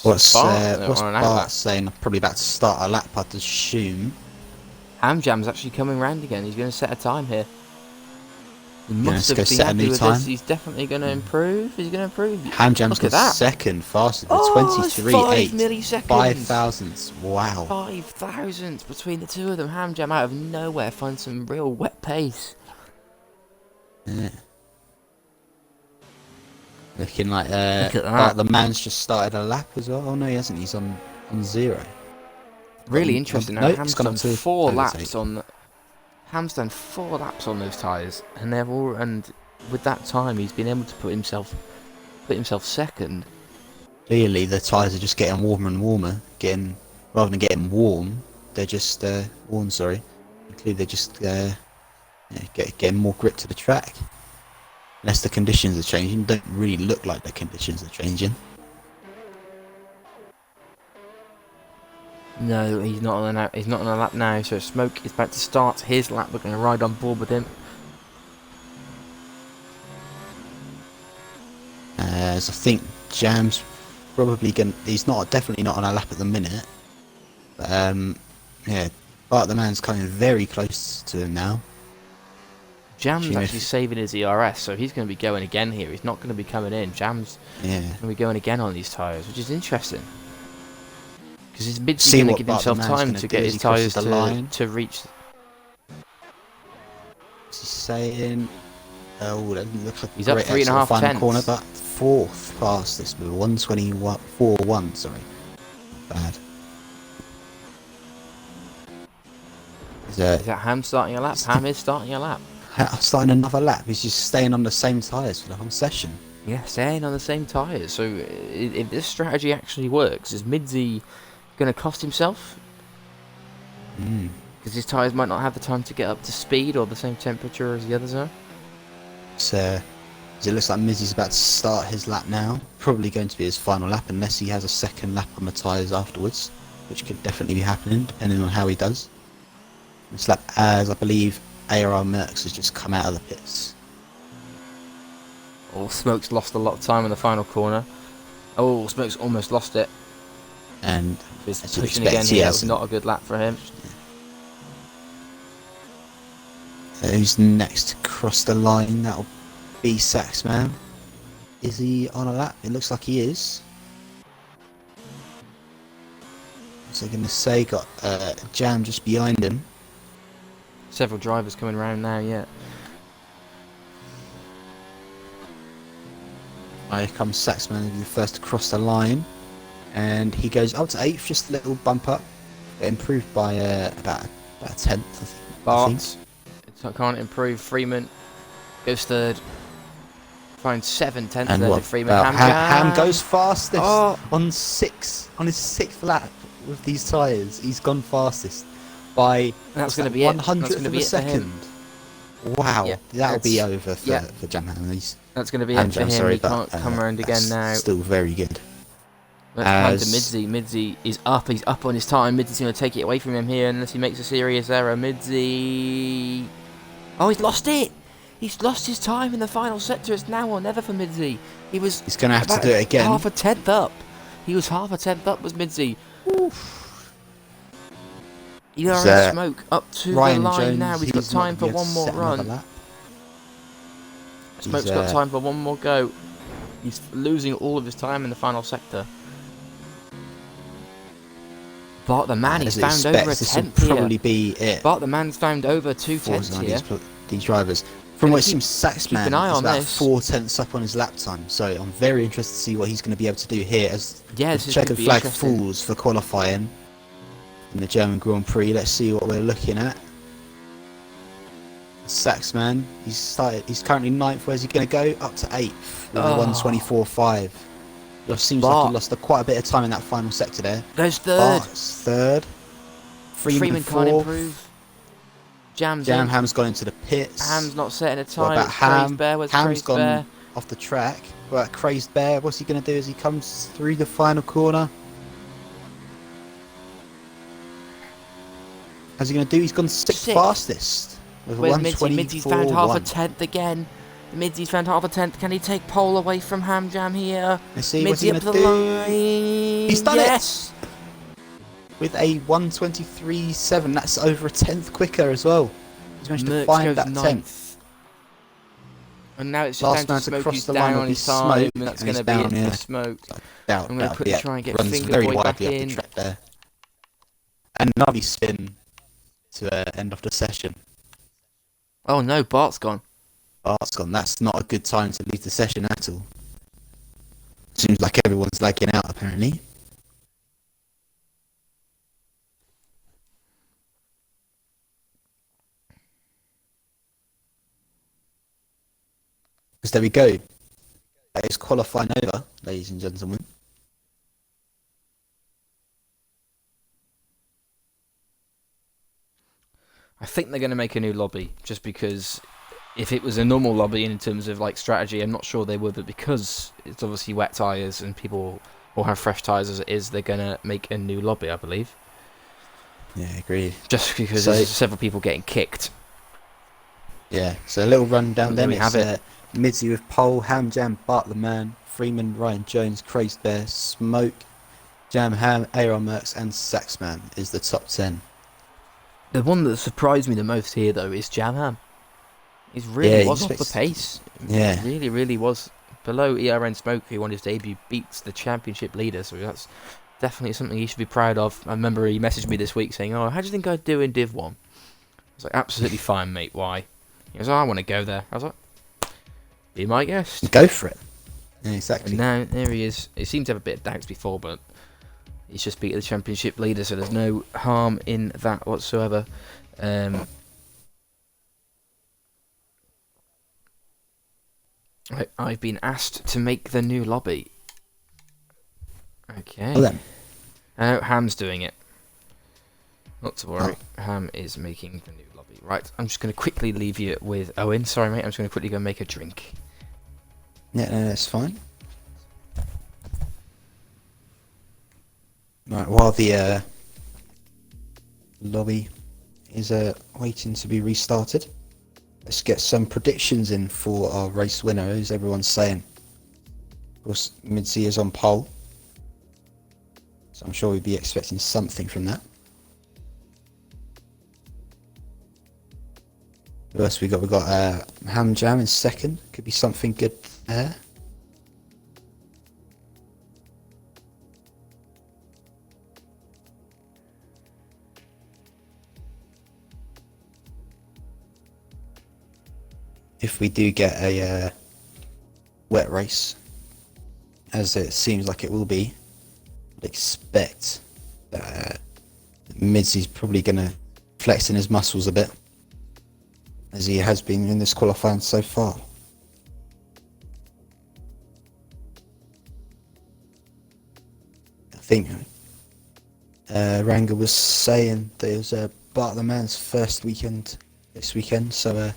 What's on an Bart saying? Probably about to start a lap, I'd assume. Ham Jam's actually coming round again. He's going to set a time here. He must have been set a happy new with time. this. He's definitely going to improve. He's going to improve. Ham Jam's got second, faster than 23.8. 5 milliseconds. 5 thousandths. Wow. 5 thousandths between the two of them. Ham Jam out of nowhere finds some real wet pace. Yeah. Looking like Look at that. the man's just started a lap as well. Oh no, he hasn't. He's on 0. Really interesting. Now, no, Ham's done 4 laps on. Ham's done 4 laps on those tyres, and with that time, he's been able to put himself second. Clearly, the tyres are just getting warmer and warmer. Rather than getting warm, they're just worn. Sorry. Clearly, they're just getting more grip to the track. Unless the conditions are changing, don't really look like the conditions are changing. No, he's not on a lap now. So Smoke is about to start his lap. We're going to ride on board with him. As I think Jam's probably he's definitely not on a lap at the minute. But yeah, Bart the man's coming very close to him now. Jam's actually saving his ERS, so he's going to be going again here. He's not going to be coming in. Jam's going to be going again on these tyres, which is interesting. Because he's going to give himself time to get his tyres to reach. What's he saying? Oh, that doesn't look like he's up 3.5 tenths. Corner, but 4th past this with 1:21.41. Sorry, bad. Is that Ham starting a lap? Ham is starting a lap. Starting another lap. He's just staying on the same tyres for the whole session. Yeah, staying on the same tyres. So if this strategy actually works, is Midzi going to cost himself? Because his tyres might not have the time to get up to speed or the same temperature as the others are. So it looks like Mizzy's about to start his lap now. Probably going to be his final lap unless he has a second lap on the tyres afterwards, which could definitely be happening depending on how he does. This lap, as I believe ARR Merckx has just come out of the pits. Oh, Smoke's lost a lot of time in the final corner. Oh, Smoke's almost lost it. And he's pushing again here. That was not a good lap for him. Who's next to cross the line? That'll be Saxman. Is he on a lap? It looks like he is. What's I going to say? Got Jam just behind him. Several drivers coming around now, yeah. Here comes Saxman, the first to cross the line. And he goes up to 8th, just a little bump up. Improved by about a 10th, I think. Bart can't improve. Freeman goes 3rd. Finds 7/10 and there to Freeman. Ham goes fastest on his 6th lap with these tyres. He's gone fastest by that's going to be 100th of a second. Wow, yeah, that'll be over for Jam Ham. That's going to be it for him. Sorry, he can't come around again now. Still very good. Let's hand to Midzi. Midzi is up. He's up on his time. Midzi's going to take it away from him here unless he makes a serious error. Midzi. Oh, he's lost it. He's lost his time in the final sector. It's now or never for Midzi. He's going to have to do it again. Half a tenth up. He was half a tenth up, was Midzi. ERS Smoke up to Ryan the line Jones, now. He's got time for one more run. Smoke's got time for one more go. He's losing all of his time in the final sector. Bart the man, he's As found over a this will tenth here. probably be it. Bart the man's found over two for tenths here. these drivers. From what it seems, keep an Saxman eye is on about this. 4 tenths up on his lap time. So I'm very interested to see what he's going to be able to do here as Yeah, the this is going to checkered be flag interesting. falls for qualifying in the German Grand Prix. Let's see what we're looking at. Saxman, he's currently 9th. Where's he going to go? Up to 8th with a 1:24.5. It seems like he lost quite a bit of time in that final sector there. Goes third. Bart's third. Freeman can't fourth. improve. Ham's gone into the pits. Ham's not setting a time. What about Ham? Ham's gone off the track. What about Crazed Bear? What's he going to do as he comes through the final corner? How's he going to do? He's gone sixth fastest with a 1:24.1. Midsy's found half a tenth again. Midsy's found half a tenth. Can he take pole away from Ham Jam here? Let's see what's he Midsy going to up the do. line. He's done yes! it! With a 1:23.7. That's over a tenth quicker as well. He's managed to find that 10th. And now it's just Last down man to to Smoke cross who's the down line on will be his time, Smoke, and that's and going to he's be down it here. for Smoke. I'm going to quickly try and get runs Finger very Boy back widely up in. the track there. And another spin to end off the session. Oh no, Bart's gone. Bart's gone. That's not a good time to leave the session at all. Seems like everyone's lagging out apparently. Because there we go. That is qualifying over, ladies and gentlemen. I think they're going to make a new lobby, just because if it was a normal lobby in terms of like strategy, I'm not sure they would, but because it's obviously wet tyres and people will have fresh tyres as it is, they're going to make a new lobby, I believe. Yeah, agreed. Just because there's several people getting kicked. Yeah, so a little rundown There then. we have it. Midsy with pole, Ham Jam, Bart the Man, Freeman, Ryan Jones, Crazed Bear, Smoke, Jam Ham, Aaron Merckx and Saxman is the top 10. The one that surprised me the most here, though, is Jam Ham. He really was off the pace. Yeah. Really, really was. Below ERN Smoke, who on his debut beats the championship leader, so that's definitely something he should be proud of. I remember he messaged me this week saying, "Oh, how do you think I'd do in Div 1? I was like, absolutely fine, mate, why? He goes, "Oh, I want to go there." I was like, be my guest. Go for it. Yeah, exactly. And now, there he is. He seemed to have a bit of doubts before, but he's just beat the championship leader, so there's no harm in that whatsoever. I've been asked to make the new lobby. Okay. Well then. Ham's doing it. Not to worry. Ham is making the new lobby. Right, I'm just going to quickly leave you with Owen. Sorry, mate. I'm just going to quickly go make a drink. Yeah, no, that's fine. Right, while the lobby is waiting to be restarted, let's get some predictions in for our race winner, as everyone's saying. Of course, Midsy is on pole, so I'm sure we'd be expecting something from that. Who else we got? We got Ham Jam in second. Could be something good there. If we do get a wet race, as it seems like it will be, I'd expect that Midsy's probably going to flex in his muscles a bit, as he has been in this qualifying so far. I think Ranga was saying that it was Bart the Man's first weekend this weekend, so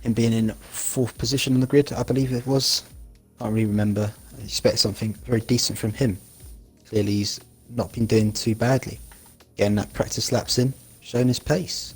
him being in 4th position on the grid, I believe it was. Can't really remember. I expect something very decent from him. Clearly he's not been doing too badly. Getting that practice laps in, showing his pace.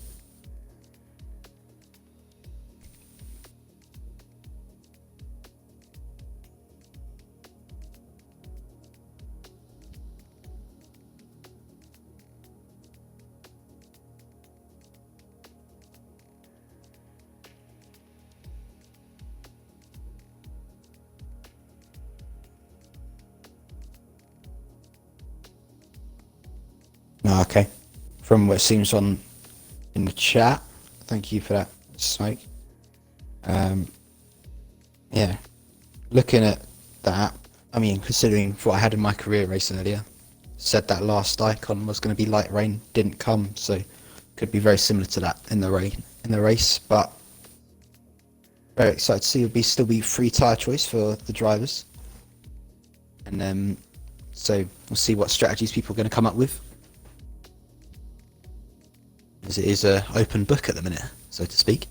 Oh, okay. From what seems on in the chat, thank you for that, Smoke. Yeah, looking at that, I mean, considering what I had in my career race earlier, said that last icon was going to be light rain, didn't come, so could be very similar to that in the race. But very excited to see it'll still be free tyre choice for the drivers, and so we'll see what strategies people are going to come up with, as it is a open book at the minute, so to speak.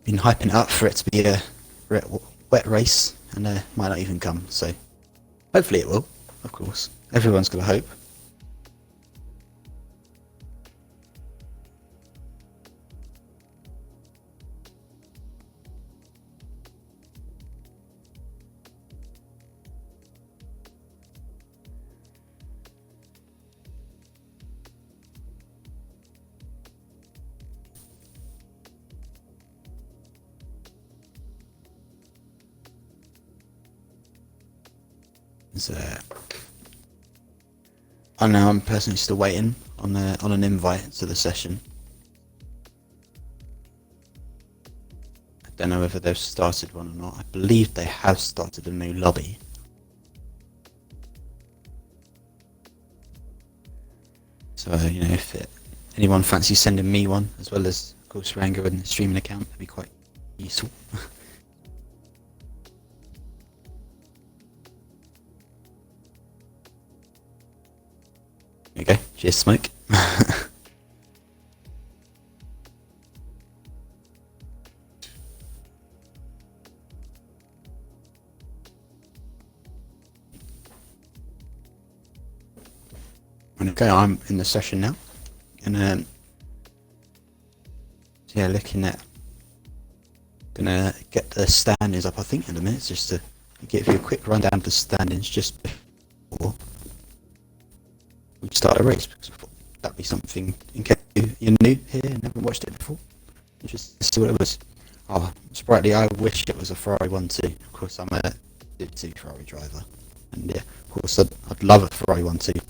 Been hyping it up for it to be a wet race, and might not even come, so hopefully it will, of course. Everyone's got to hope. So, I know I'm personally still waiting on an invite to the session. I don't know whether they've started one or not. I believe they have started a new lobby. So, you know, if anyone fancies sending me one, as well as, of course, Rango and the streaming account, that'd be quite useful. There you go. Cheers, Smoke. Okay, I'm in the session now, and yeah, looking at, gonna get the standings up, I think, in a minute, just to give you a quick rundown of the standings just before we start a race, because I thought that'd be something in case you're new here and haven't watched it before, just see what it was. Oh, sprightly, I wish it was a Ferrari 1-2. Of course, I'm a 2 Ferrari driver, and yeah, of course, I'd love a Ferrari 1-2.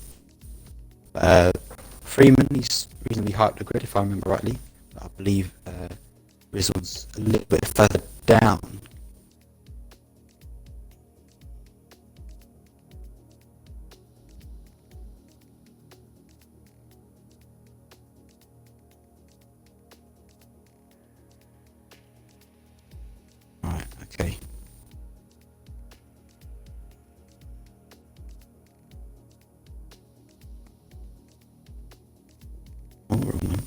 Freeman, he's reasonably high up the grid, if I remember rightly. I believe Rizzle's a little bit further down. Right, okay. Oh, wrong one.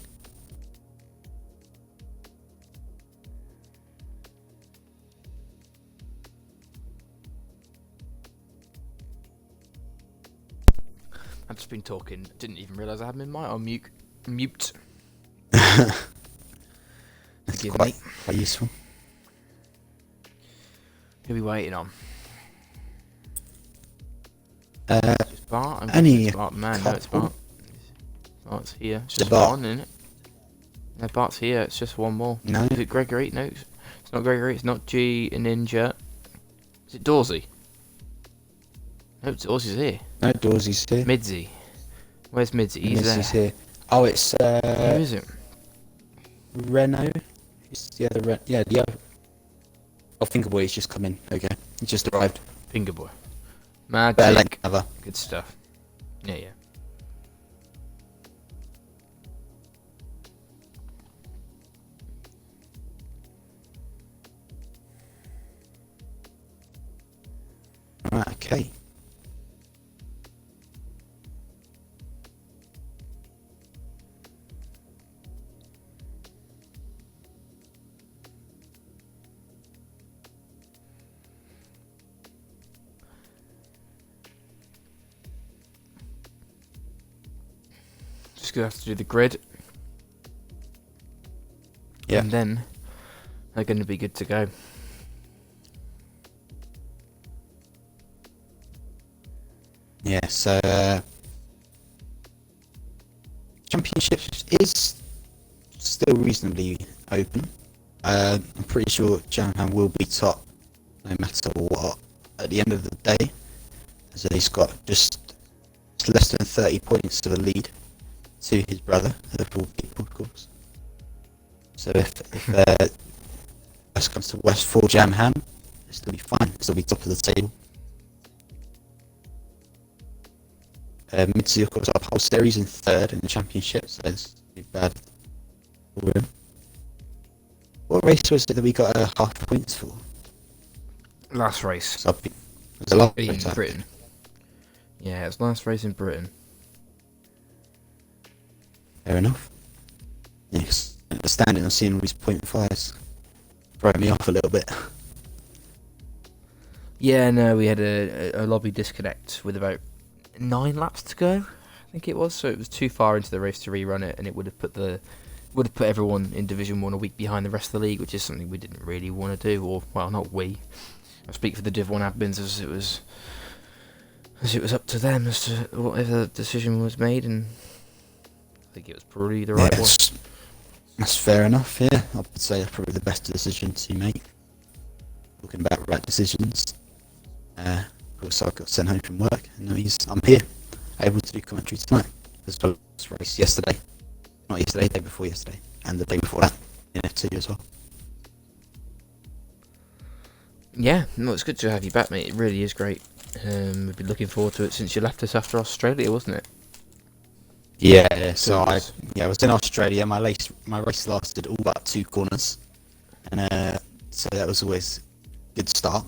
I've just been talking. Didn't even realise I had my mic on mute. That's Forgive quite me. useful. Who are we waiting on? Just Bart? I'm Only guessing it's Bart. Man, no, it's couple. Bart. Bart's here. It's The just Bart. one, isn't it? No, Bart's here. It's just one more. No. Is it Gregory? No, it's not Gregory. It's not G and Ninja. Is it Dorsey? No, Dorsey's here. No, Dawsey's here. Midzy. Where's Midzy? He's there. He's here. Oh, it's Who is it? Renault. It's the other the other. Oh, Fingerboy's just come in. Okay, he just arrived. Finger Boy. Better Magic. late than never. Good stuff. Yeah, yeah. Right, okay. Just gonna have to do the grid. Yeah. And then they're gonna be good to go. Yeah, so championship is still reasonably open. I'm pretty sure Jamham will be top no matter what at the end of the day. So he's got just less than 30 points to the lead to his brother, of all people, of course. So if West comes to West for Jamham, it'll still be fine. It'll still be top of the table. Mitsuya, of course, our whole series in third in the championship, so it's not bad for him. What race was it that we got half points for? Last race. So it was a lot In better. Britain. Yeah, it's last race in Britain. Fair enough. Yes, understanding of seeing all these .5s throwing me off a little bit. Yeah, no, we had a lobby disconnect with about 9 laps to go, I think it was. So it was too far into the race to rerun it, and it would have put everyone in Division 1 a week behind the rest of the league, which is something we didn't really want to do. Or, well, not we. I speak for the Div 1 admins as it was up to them as to whatever decision was made, and I think it was probably the right one. That's fair enough, yeah. I would say that's probably the best decision to make. Talking about right decisions. Of course, I got sent home from work, and I'm here, able to do commentary tonight, as well as race yesterday. Not yesterday, day before yesterday, and the day before that, in F2 as well. Yeah, no, it's good to have you back, mate. It really is great. We've been looking forward to it since you left us after Australia, wasn't it? Yeah, so I was in Australia. My race lasted all but 2 corners, and so that was always a good start.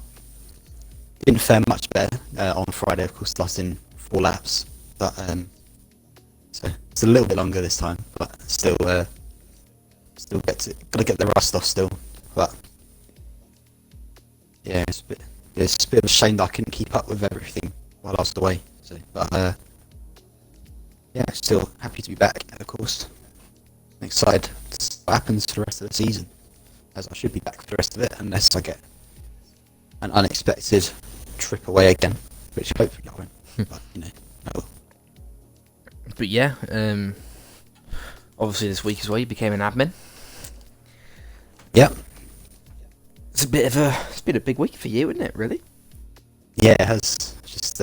Didn't fare much better on Friday, of course, lasting 4 laps, but so it's a little bit longer this time, but still gotta get the rust off still. But yeah, it's a bit of a shame that I couldn't keep up with everything while I was away. So, but yeah, still happy to be back, of course. I'm excited to see what happens for the rest of the season, as I should be back for the rest of it, unless I get an unexpected trip away again, which hopefully I won't. But you know, I will. But yeah, obviously this week as well, you became an admin. Yep. It's been a big week for you, isn't it? Really? Yeah, it has. Just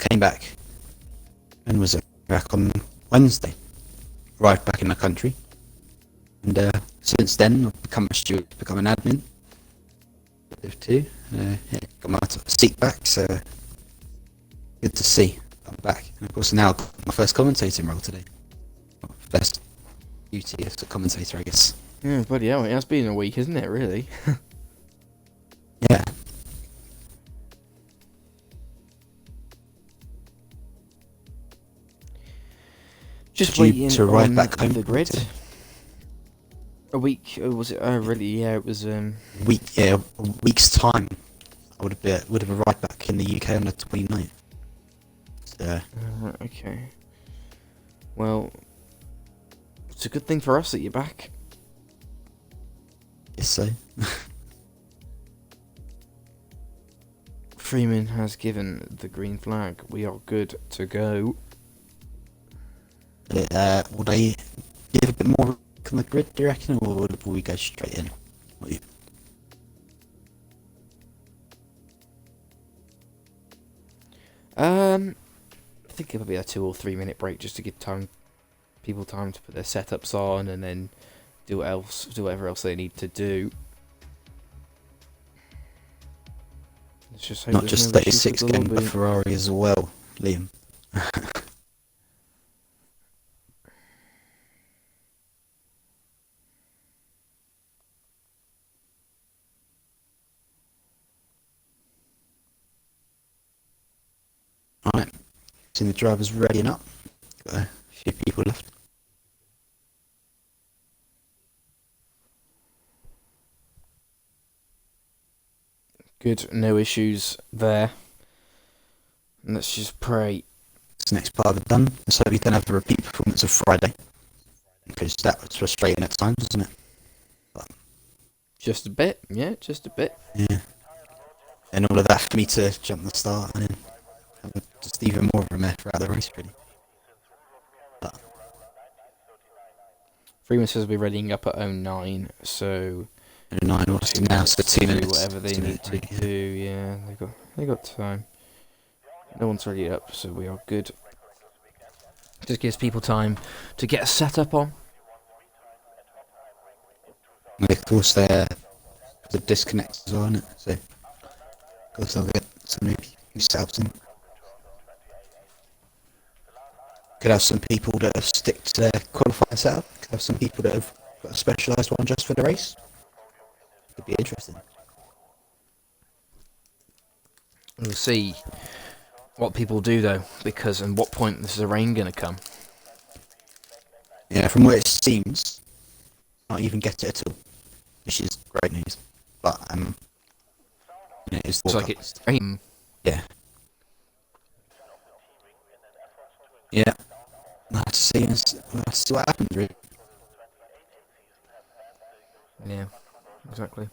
came back, and was back on Wednesday, arrived back in the country, and since then I've become a steward, become an admin. Live too. Yeah, got my seat back, so good to see. I'm back, and of course now I've got my first commentating role today. Best duty as a commentator, I guess. Yeah, bloody hell, it has been a week, isn't it? Really? Yeah. Just Due waiting to arrive on back home the grid. today. A week? Oh, was it? Oh, really? Yeah, it was. A week's time. I would have arrived back in the UK on the 29th. So, Okay. Well, it's a good thing for us that you're back. yes, so. Freeman has given the green flag. We are good to go. Will they give a bit more on the grid, do you reckon, or will we go straight in? What do I think it'll be a 2 or 3 minute break just to give people time to put their setups on and then do whatever else they need to do. Let's just hope Not there's just no issues 36 with the game for lobby. Ferrari as well, Liam. Alright, seeing the drivers readying up. Got a few people left. Good, no issues there. And let's just pray. This next part of it done. So we don't have a repeat performance of Friday, because that was frustrating at times, wasn't it? But, Just a bit, yeah, just a bit. yeah. And all of that for me to jump the start and then have just even more of a mess throughout the race, really. But Freeman says we're readying up at 09, so 9 or so now, so 2 do minutes. whatever they 2 need minutes, to right, do. Yeah, they got time. No one's ready up, so we are good. Just gives people time to get a setup on. And of course, they're the disconnects as well, isn't it? So, of course, I'll get somebody who set them. Could have some people that have stick to their qualifier setup. Could have some people that have got a specialised one just for the race. Could be interesting. We'll see what people do though, because at what point is the rain going to come? Yeah, from what it seems, not even get it at all, which is great news. But it's It's like forecast. it's rain. Yeah. Yeah. Let's see. Let's see what happens, really. Yeah, exactly.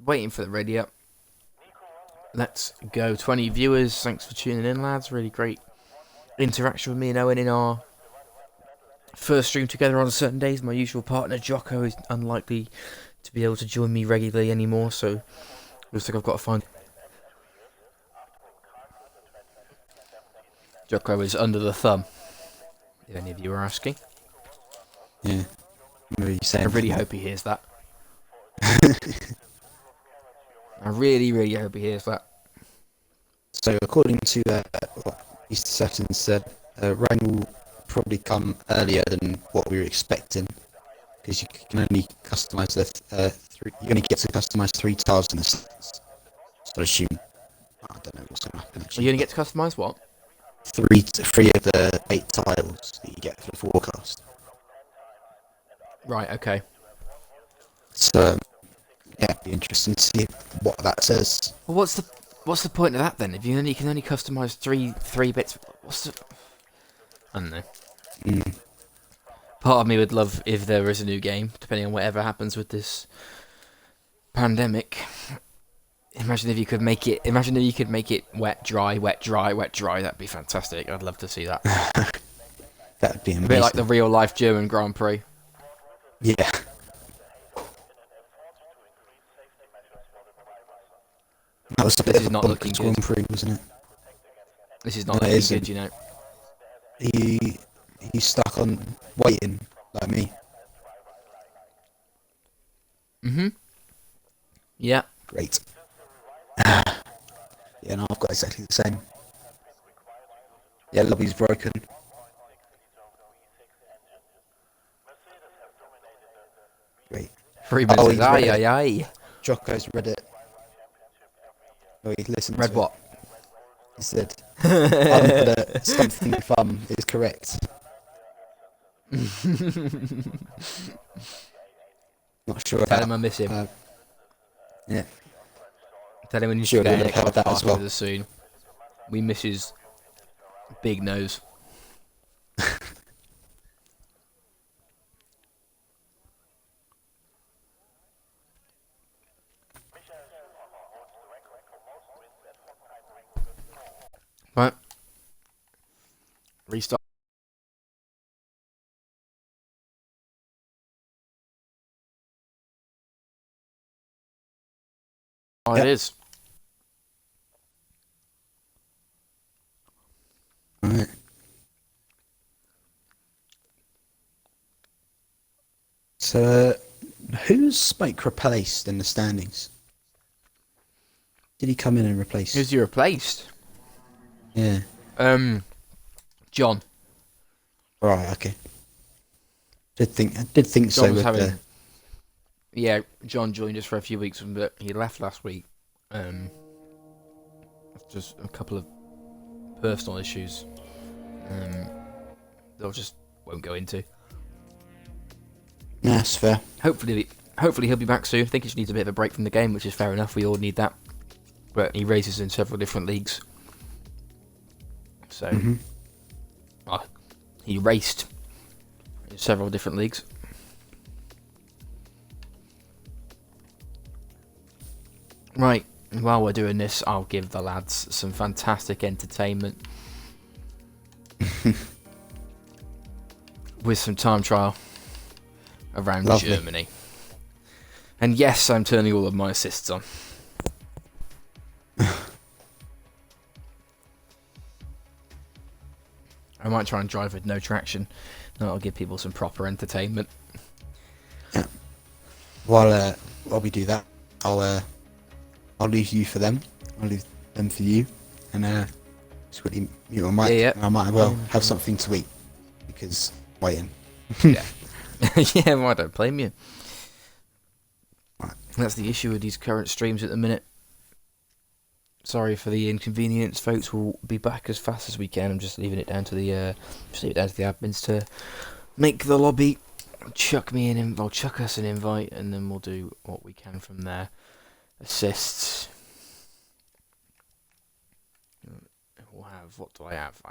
Waiting for the ready up. Let's go. 20 viewers. Thanks for tuning in, lads. Really great interaction with me and Owen in our first stream together on Sundays. My usual partner, Jocko, is unlikely to be able to join me regularly anymore, so looks like I've got to find... Jocko is under the thumb, if any of you are asking. Yeah. Maybe I really hope he hears that. I really, really hope he hears that. So, according to what Mr. Sutton said, rain will probably come earlier than what we were expecting, because you can only customise you only get to customise 3 tiles in the sets. So I assume, I don't know what's going to happen actually. You only get to customise what? Three of the 8 tiles that you get for the forecast. Right, okay. So, yeah, it'd be interesting to see what that says. Well, what's the point of that then? If you can only customise three bits, what's the... I don't know. Part of me would love if there is a new game, depending on whatever happens with this pandemic. Imagine if you could make it. Imagine if you could make it wet, dry, wet, dry, wet, dry. That'd be fantastic. I'd love to see that. That would be amazing. A bit like the real life German Grand Prix. Yeah. That was a bit This of is a not bonkers looking Grand good. Prix, wasn't it? This is not No, it looking isn't. good, you know. He's stuck on waiting like me. Yeah. Great. Yeah, no, I've got exactly the same. Yeah, lobby's broken. Great. Freeman Oh, says, he's aye, read it. aye, aye. Jocko's read it. Oh, he listened Read to what? it. He said, that something fun is correct. Not sure Tell about... him I miss him. yeah. Tell him when he's Sure, getting he'll a have cup of that as pasta well. with us soon. We miss his big nose. Right. Restart. Oh, Yep. it is. Alright. So, who's Spike replaced in the standings? Did he come in and replace? Who's you replaced? Yeah. John. Right. Okay. I did think so. John was With having... the... Yeah, John joined us for a few weeks, but he left last week. Just a couple of personal issues. They'll just won't go into. Yeah, that's fair. Hopefully he'll be back soon. I think he just needs a bit of a break from the game, which is fair enough. We all need that. But he races in several different leagues. So, he raced in several different leagues. Right, while we're doing this, I'll give the lads some fantastic entertainment. with some time trial around Lovely. Germany. And yes, I'm turning all of my assists on. I might try and drive with no traction. That'll give people some proper entertainment. Yeah. While we do that, I'll leave you for them. I'll leave them for you, and just quickly mute my mic. Yeah. And I might as well have something to eat because I'm waiting. Yeah. Yeah, well, I don't blame you. Right. That's the issue with these current streams at the minute. Sorry for the inconvenience, folks. We'll be back as fast as we can. I'm just leaving it down to the admins to make the lobby. Chuck us an invite, and then we'll do what we can from there. Assists. We'll have. What do I have?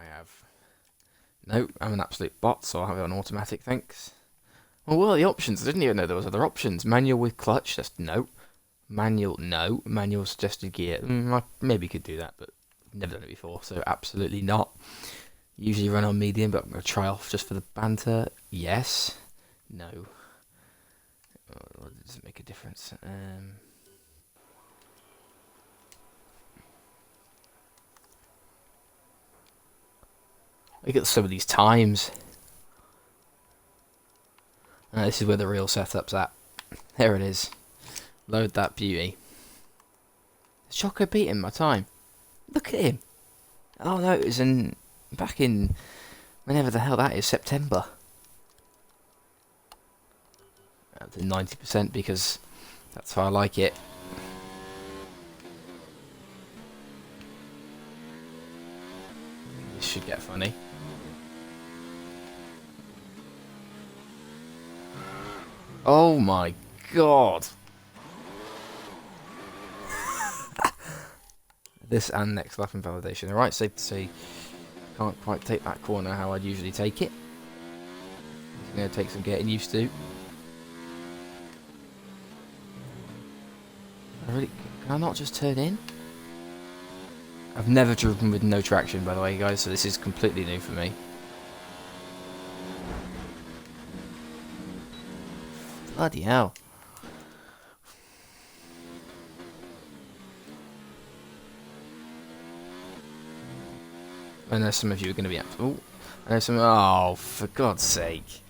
No, I'm an absolute bot, so I'll have it on automatic. Thanks. Well, what are the options? I didn't even know there was other options. Manual with clutch. That's no. Manual, no. Manual suggested gear. I maybe could do that, but I've never done it before, so absolutely not. Usually run on medium, but I'm going to try off just for the banter. Yes. No. It doesn't make a difference. Look at some of these times. This is where the real setup's at. There it is. Load that beauty. Is Choco beating my time? Look at him. Oh no, it was back in whenever the hell that is, September. Up to 90% because that's how I like it. This should get funny. Oh my god. This and next lap invalidation. Alright, safe to say, can't quite take that corner how I'd usually take it. It's going to take some getting used to. Can I not just turn in? I've never driven with no traction, by the way, guys, so this is completely new for me. Bloody hell. I know some of you are going to be... Oh, for God's sake.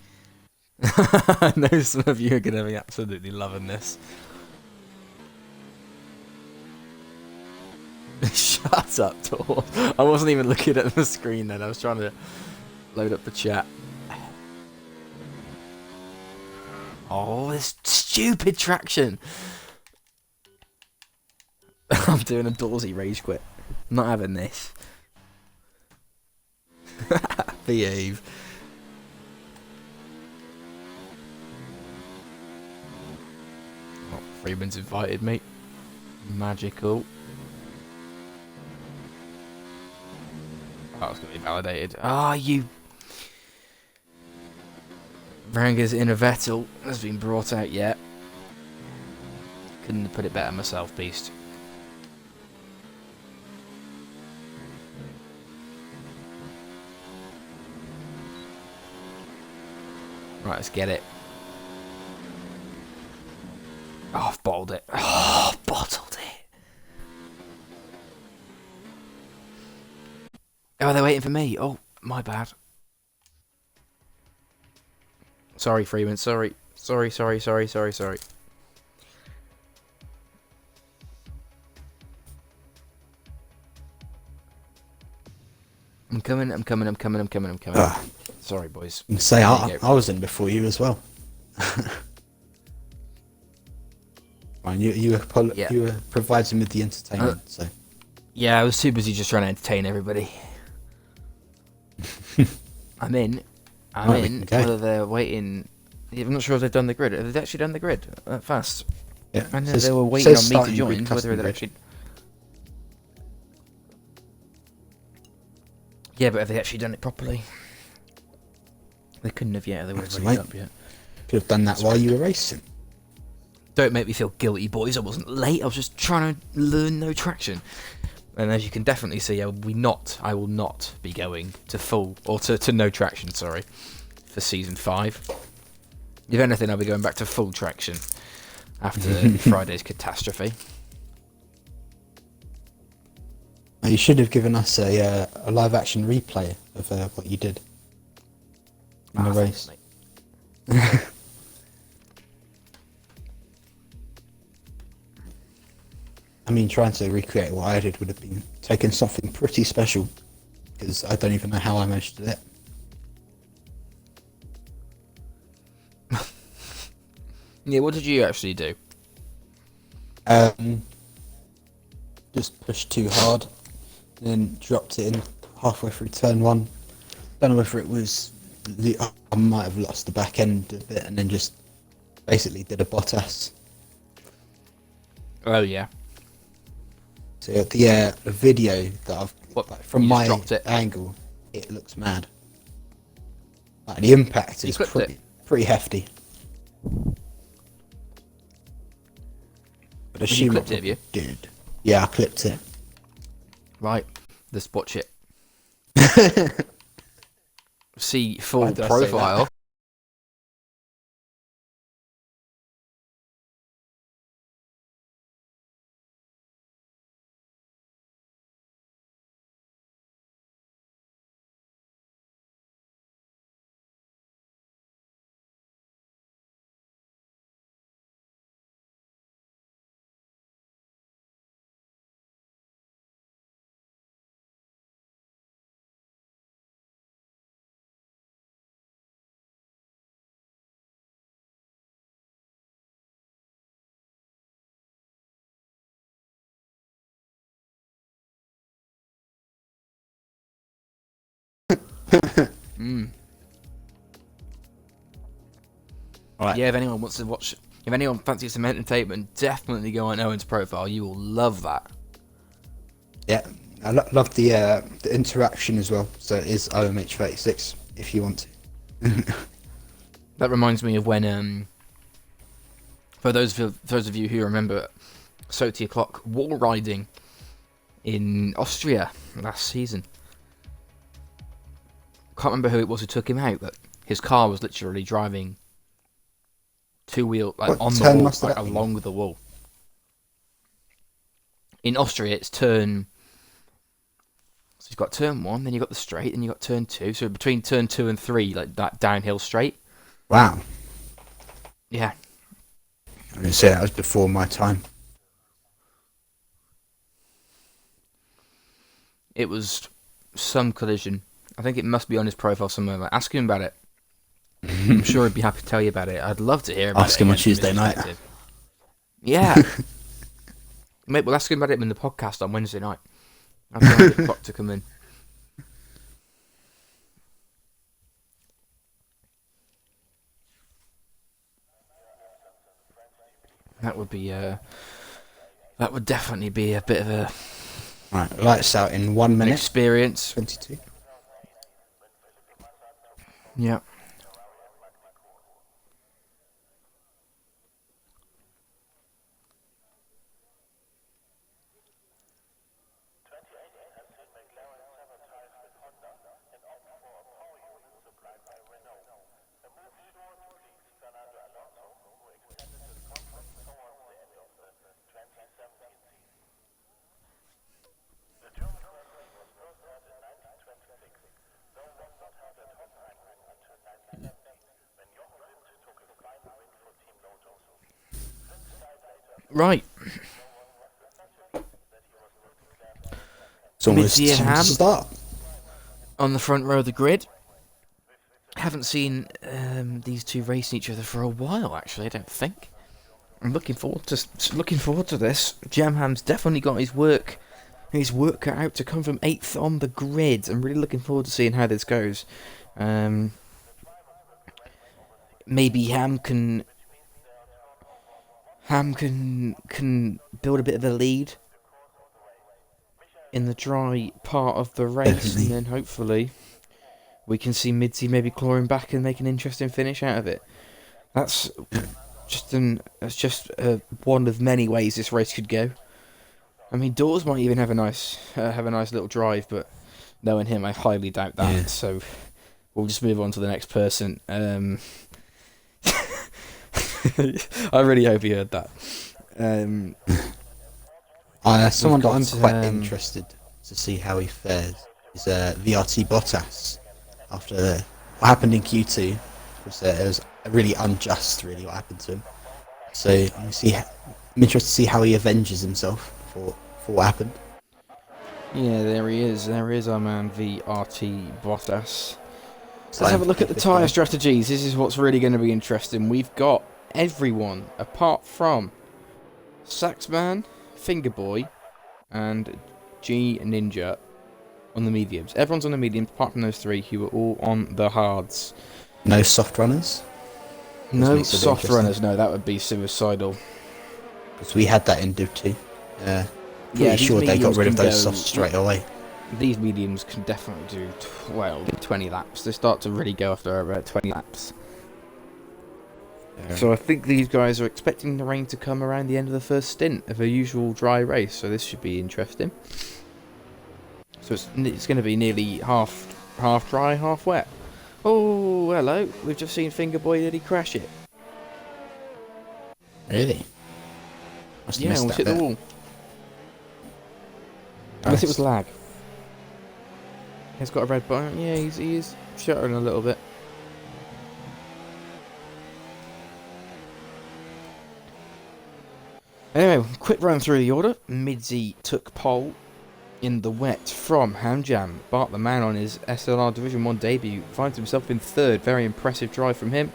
I know some of you are going to be absolutely loving this. Shut up, Tor. I wasn't even looking at the screen then. I was trying to load up the chat. Oh, this stupid traction. I'm doing a Dawsey rage quit. I'm not having this. Behave. Oh, Freeman's invited me. Magical. That was going to be validated. Ah, you... Ranger's inner Vettel has been brought out yet. Couldn't have put it better myself, Beast. Right, let's get it. Oh, I've bottled it. Oh, bottled it. Oh, they're waiting for me. Oh, my bad. Sorry, Freeman. Sorry. Sorry. I'm coming. Sorry, boys. Say I was in before you as well. Fine, you were providing with the entertainment, so. Yeah, I was too busy just trying to entertain everybody. I'm in. Okay. Whether they're waiting... I'm not sure if they've done the grid. Have they actually done the grid that fast? Yeah. I know they were waiting on me to starting join. grid, Whether custom they're grid. actually... Yeah, but have they actually done it properly? They couldn't have yet. They weren't That's ready right. up yet. Could have done that while you were racing. Don't make me feel guilty, boys. I wasn't late. I was just trying to learn no traction. And as you can definitely see, I will not be going to full, or to no traction, sorry, for Season 5. If anything, I'll be going back to full traction after Friday's catastrophe. You should have given us a live action replay of what you did in the race. I mean, trying to recreate what I did would have been taking something pretty special, because I don't even know how I managed to do it. Yeah, what did you actually do? Just pushed too hard, then dropped it in halfway through turn 1. Don't know whether it was I might have lost the back end a bit, and then just basically did a Bottas. Oh yeah. So the video that I've from my angle, it looks mad. Like, the impact is pretty hefty. But you clipped it, have you? Dude. Yeah, I clipped it. Right, let's watch it. See full profile. Right. Yeah, if anyone wants to watch, if anyone fancies some entertainment, definitely go on Owen's profile. You will love that. Yeah, I love the interaction as well. So it is OMH36 if you want to. That reminds me of when, for those of you who remember, Soti O'Clock wall riding in Austria last season. Can't remember who it was who took him out, but his car was literally driving two-wheel, like on the wall, like along with the wall. In Austria, it's turn. So you've got turn 1, then you've got the straight, then you've got turn 2. So between turn 2 and 3, like that downhill straight. Wow. Yeah. I was gonna say that was before my time. It was some collision. I think it must be on his profile somewhere. Like, ask him about it. I'm sure he'd be happy to tell you about it. I'd love to hear about it. Ask him on Tuesday night. Yeah. Mate, we'll ask him about it in the podcast on Wednesday night. I'll try and get Clock to come in. That would definitely be a bit of a... Right, lights out in 1 minute. Experience. 22. Yeah. Right. It's almost Mid-year time to start. On the front row of the grid. Haven't seen these two racing each other for a while, actually, I don't think. I'm looking forward to this. Jamham's definitely got his work cut out to come from 8th on the grid. I'm really looking forward to seeing how this goes. Maybe Ham can build a bit of a lead in the dry part of the race, Definitely. and then hopefully we can see Midzi maybe clawing back and make an interesting finish out of it. That's just one of many ways this race could go. I mean, Dawes might even have a nice little drive, but knowing him, I highly doubt that. Yeah. So we'll just move on to the next person. I really hope you heard that. Someone that I'm got, quite interested to see how he fares is VRT Bottas. After what happened in Q2, because it was really unjust, really, what happened to him. So I'm interested to see how he avenges himself for what happened. Yeah, there he is. There is our man VRT Bottas. So Let's have a look at the tyre time. strategies. This is what's really going to be interesting. We've got everyone apart from Saxman, Fingerboy, and G Ninja on the mediums. Everyone's on the mediums apart from those three who are all on the hards. No soft runners. No soft runners. No, that would be suicidal. Because we had that in Div 2. Yeah, Pretty sure they got mediums rid of can those go- softs straight away. These mediums can definitely do 20 laps. They start to really go after about 20 laps. Yeah. So I think these guys are expecting the rain to come around the end of the first stint of a usual dry race, so this should be interesting. So it's going to be nearly half dry, half wet. Oh, hello. We've just seen Fingerboy. Did he crash it? Really? Must have Yeah, missed almost that hit the bit. wall. Unless it was lag. He's got a red button. Yeah, he is shuttering a little bit. Anyway, quick run through the order. Midzi took pole in the wet from Hamjam. Bart the man on his SLR Division 1 debut finds himself in third. Very impressive drive from him.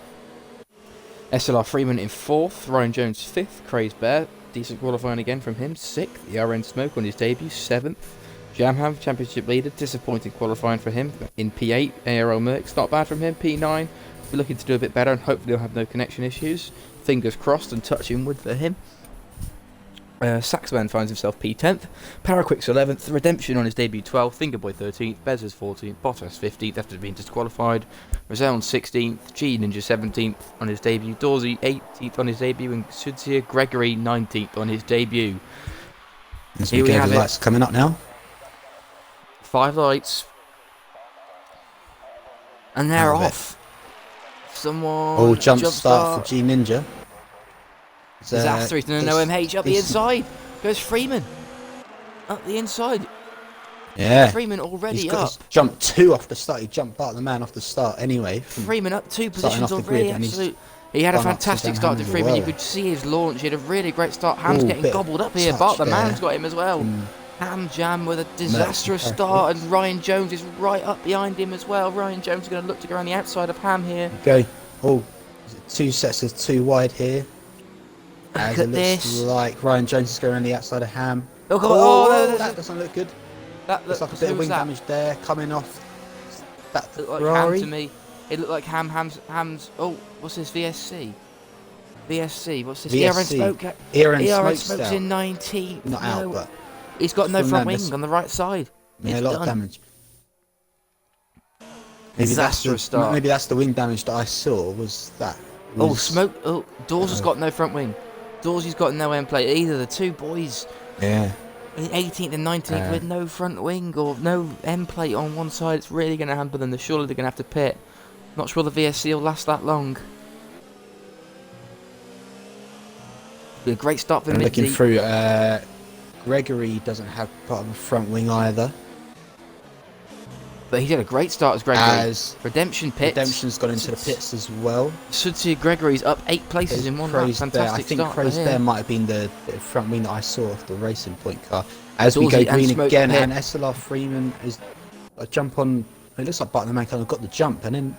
SLR Freeman in fourth. Ryan Jones fifth. Crazed Bear. Decent qualifying again from him. Sixth. The RN Smoke on his debut. Seventh. Jamham, championship leader. Disappointing qualifying for him in P8. ARL Mercs, not bad from him. P9. We're looking to do a bit better and hopefully he'll have no connection issues. Fingers crossed and touching wood for him. Saxman finds himself P10th, Paraquix 11th, Redemption on his debut 12th, Fingerboy 13th, Bezos 14th, Bottas 15th after being disqualified, Rosell 16th, G Ninja 17th on his debut, Dorsey 18th on his debut, and Sudsia Gregory 19th on his debut. As Here we we go, have the it. lights coming up now. 5 lights. And they're Love it. off. Someone. Oh, jump start for G Ninja. Disaster, he's done an OMH up the inside. Goes Freeman. Up the inside. Yeah. Freeman already He's got up. his jump 2 off the start. He jumped Bart the man off the start anyway. Freeman up 2 starting positions off the already. grid, and he's Absolute. He had a gone up to fantastic Sam start to Ham as Freeman. You well. could see his launch. He had a really great start. Ham's Ooh, getting bit gobbled of up here. touch Bart the there. man's got him as well. Ham Jam with a disastrous Mercy, start, and Ryan Jones is right up behind him as well. Ryan Jones is going to look to go around the outside of Ham here. Go. Oh, 2 sets of 2 wide here. As Look it at looks this. like Ryan Jones is going around the outside of Ham. Oh, God. Oh, no, that doesn't look good. that Looks like a who bit of was wing that? damage there coming off. That Looked like Ferrari. Ham to me. It looked like Ham's. Oh, what's this? VSC. VSC. What's this? ERN VSC. Smoke. ERN ERN Smoke's Smoke's out. in 19th. Not out, but he's got no from front them, wing it's- on the right side. yeah, It's a lot done. of damage. Disastrous start. Maybe that's the wing damage that I saw. Was that? Oh, was- Smoke. Oh, Dawes has got no front wing. Dawes got no end plate. Either the two boys, Yeah. in 18th and 19th, with no front wing or no end plate on one side. It's really going to hamper them. Surely they're going to have to pit. Not sure the VSC will last that long. Be a great start for I'm looking Midzi. through. Gregory doesn't have part of a front wing either. But he did a great start as Gregory. As Redemption pits. Redemption's gone into the pits as well. Should see Gregory's up 8 places in one lap. Crazed Bear. I Fantastic think start for Crazed him. Bear might have been the front wing that I saw off the Racing Point car. As we Dorsey go and green Smoke again, pit. and SLR Freeman is a jump on. It looks like Bart the man kind of got the jump, and then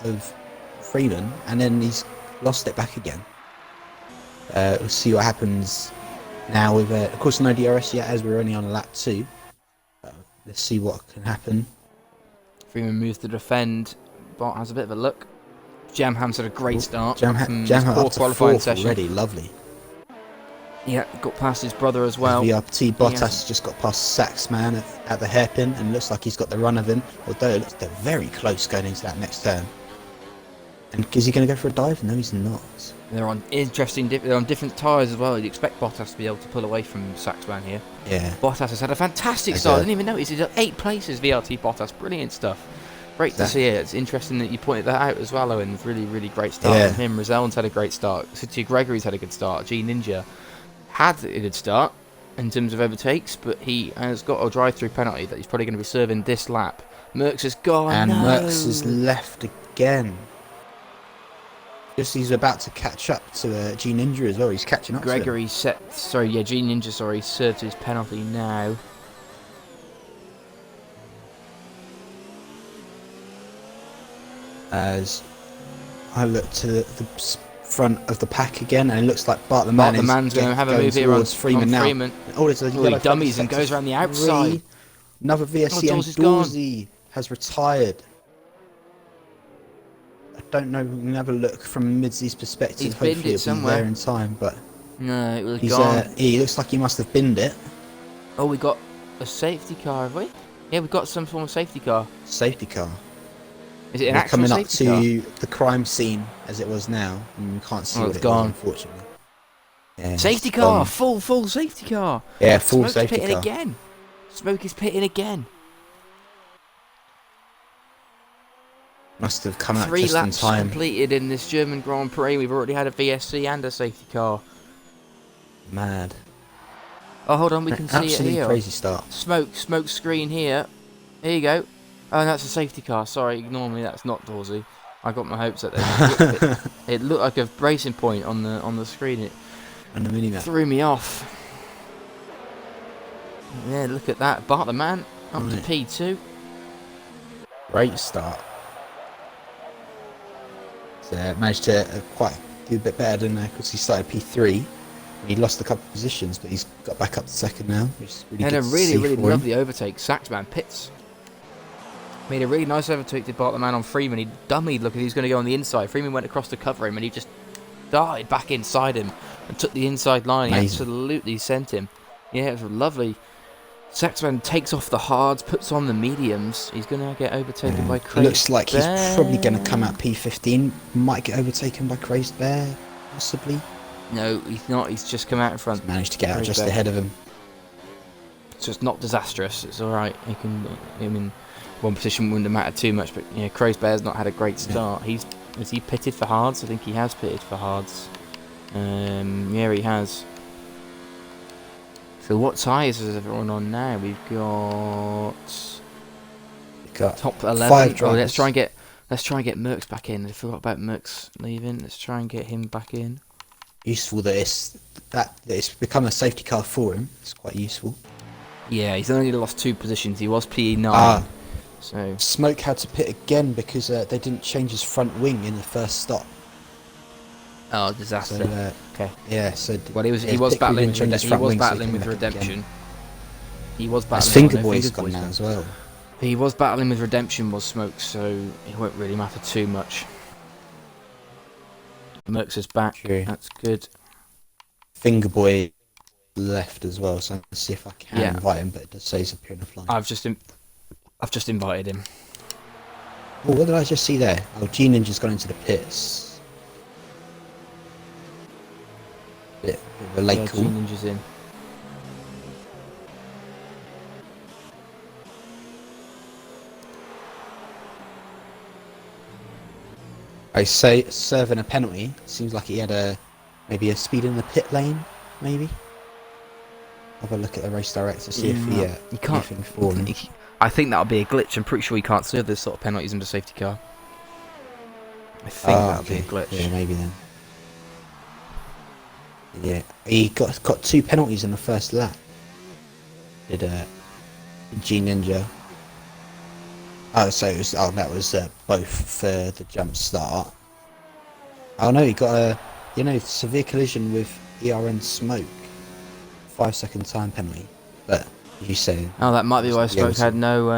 of Freeman, and then he's lost it back again. We'll see what happens now with, of course, no DRS yet, as we're only on lap 2. Let's see what can happen. Freeman moves to defend. Bart has a bit of a look. Jamham's had a great start. Jam his up poor to qualifying 4th session. already, lovely. Yeah, got past his brother as well. VRT Bottas has- just got past Saxman at the hairpin, and looks like he's got the run of him. Although it looks they're very close going into that next turn. And is he going to go for a dive? No, he's not. They're on they're on different tyres as well. You'd expect Bottas to be able to pull away from Saxman here. Yeah. Bottas has had a fantastic start. I didn't even notice he's at 8 places. VRT Bottas, brilliant stuff. Great to see it. It's interesting that you pointed that out as well, Owen. Really great start from him. Rosellen's had a great start. Sergio Gregory's had a good start. G Ninja had a good start in terms of overtakes, but he has got a drive-through penalty that he's probably going to be serving this lap. Merckx has gone. And no. Merckx is left again. Just he's about to catch up to G Ninja as well. He's catching up. Gregory G Ninja serves his penalty now. As I look to the front of the pack again, and it looks like Bart the Man's going to have a move here on Freeman now. Oh, he dummies and goes around the outside. Another VSC, and Dorsey has retired. I don't know. We can have a look from Midsy's perspective. He's Hopefully binned it somewhere. Be there in time, but no, it was gone. He looks like he must have binned it. Oh, we got a safety car, have we? Yeah, we got some form of safety car. Safety car. Is it an actual coming up safety to the crime scene as it was now, and you can't see what it's it gone. was, unfortunately. Yeah, safety car, full safety car. Yeah, full Smoke's safety pitting car. again. Smoke is pitting again. Must have come out 3 just in laps time. completed in this German Grand Prix. We've already had a VSC and a safety car. Mad. Oh, hold on, we can see it Absolutely here. crazy start. Smoke screen here. Here you go. Oh, that's a safety car. Sorry, ignore me. That's not Dorsey. I got my hopes up there. It looked like a bracing point on the screen. It And the mini-map. threw me off. Yeah, look at that. Bart the Man up to P2. Great start. So managed to quite do a bit better than because he started P3. He lost a couple of positions, but he's got back up to second now, which is really Had good a to really see for him. lovely overtake. Saxman pits. Made a really nice overtake to Bart the Man on Freeman. He dummied looking he was going to go on the inside. Freeman went across to cover him and he just darted back inside him and took the inside line. He absolutely sent him. Yeah, it was lovely. Saxman takes off the hards, puts on the mediums. He's going to get overtaken by Crazed Looks like he's probably going to come out P15. Might get overtaken by Crazed Bear, possibly. No, he's not. He's just come out in front. He's managed to get out Crazed just Bear. Ahead of him. So it's not disastrous. It's all right. He can. I mean, one position wouldn't have mattered too much, but yeah, Crazed Bear's not had a great start. Has he pitted for hards? I think he has pitted for hards. Yeah, he has. So what tyres is everyone on now? We've got top 11. 5 drivers. Oh, let's try and get Merckx back in. I forgot about Merckx leaving. Let's try and get him back in. Useful that it's become a safety car for him. It's quite useful. Yeah, he's only lost 2 positions. He was PE9. So Smoke had to pit again because they didn't change his front wing in the first stop. oh, disaster. So, okay. Yeah, so Well, he was battling with Redemption. He was battling. His finger boy's gone now as well. He was battling with Redemption, was Smoke, so it won't really matter too much. Merckx is back. True. That's good. Finger boy left as well, so let's see if I can invite him, but it does say he's appearing offline. I've just invited him. Oh, what did I just see there? Oh, G Ninja's gone into the pits. Bit of a late call. Ninja's in. I say serving a penalty. Seems like he had maybe a speed in the pit lane, maybe. Have a look at the race director, see if he you can't. anything for him. I think that'll be a glitch. I'm pretty sure you can't serve this sort of penalties in the safety car. I think that'll be a glitch. Yeah, maybe then. Yeah, he got 2 penalties in the first lap. Did G Ninja? Oh, so it was, that was both for the jump start. Oh no, he got a severe collision with ERN Smoke. 5-second time penalty, but you say. Oh, that might be why Smoke had no.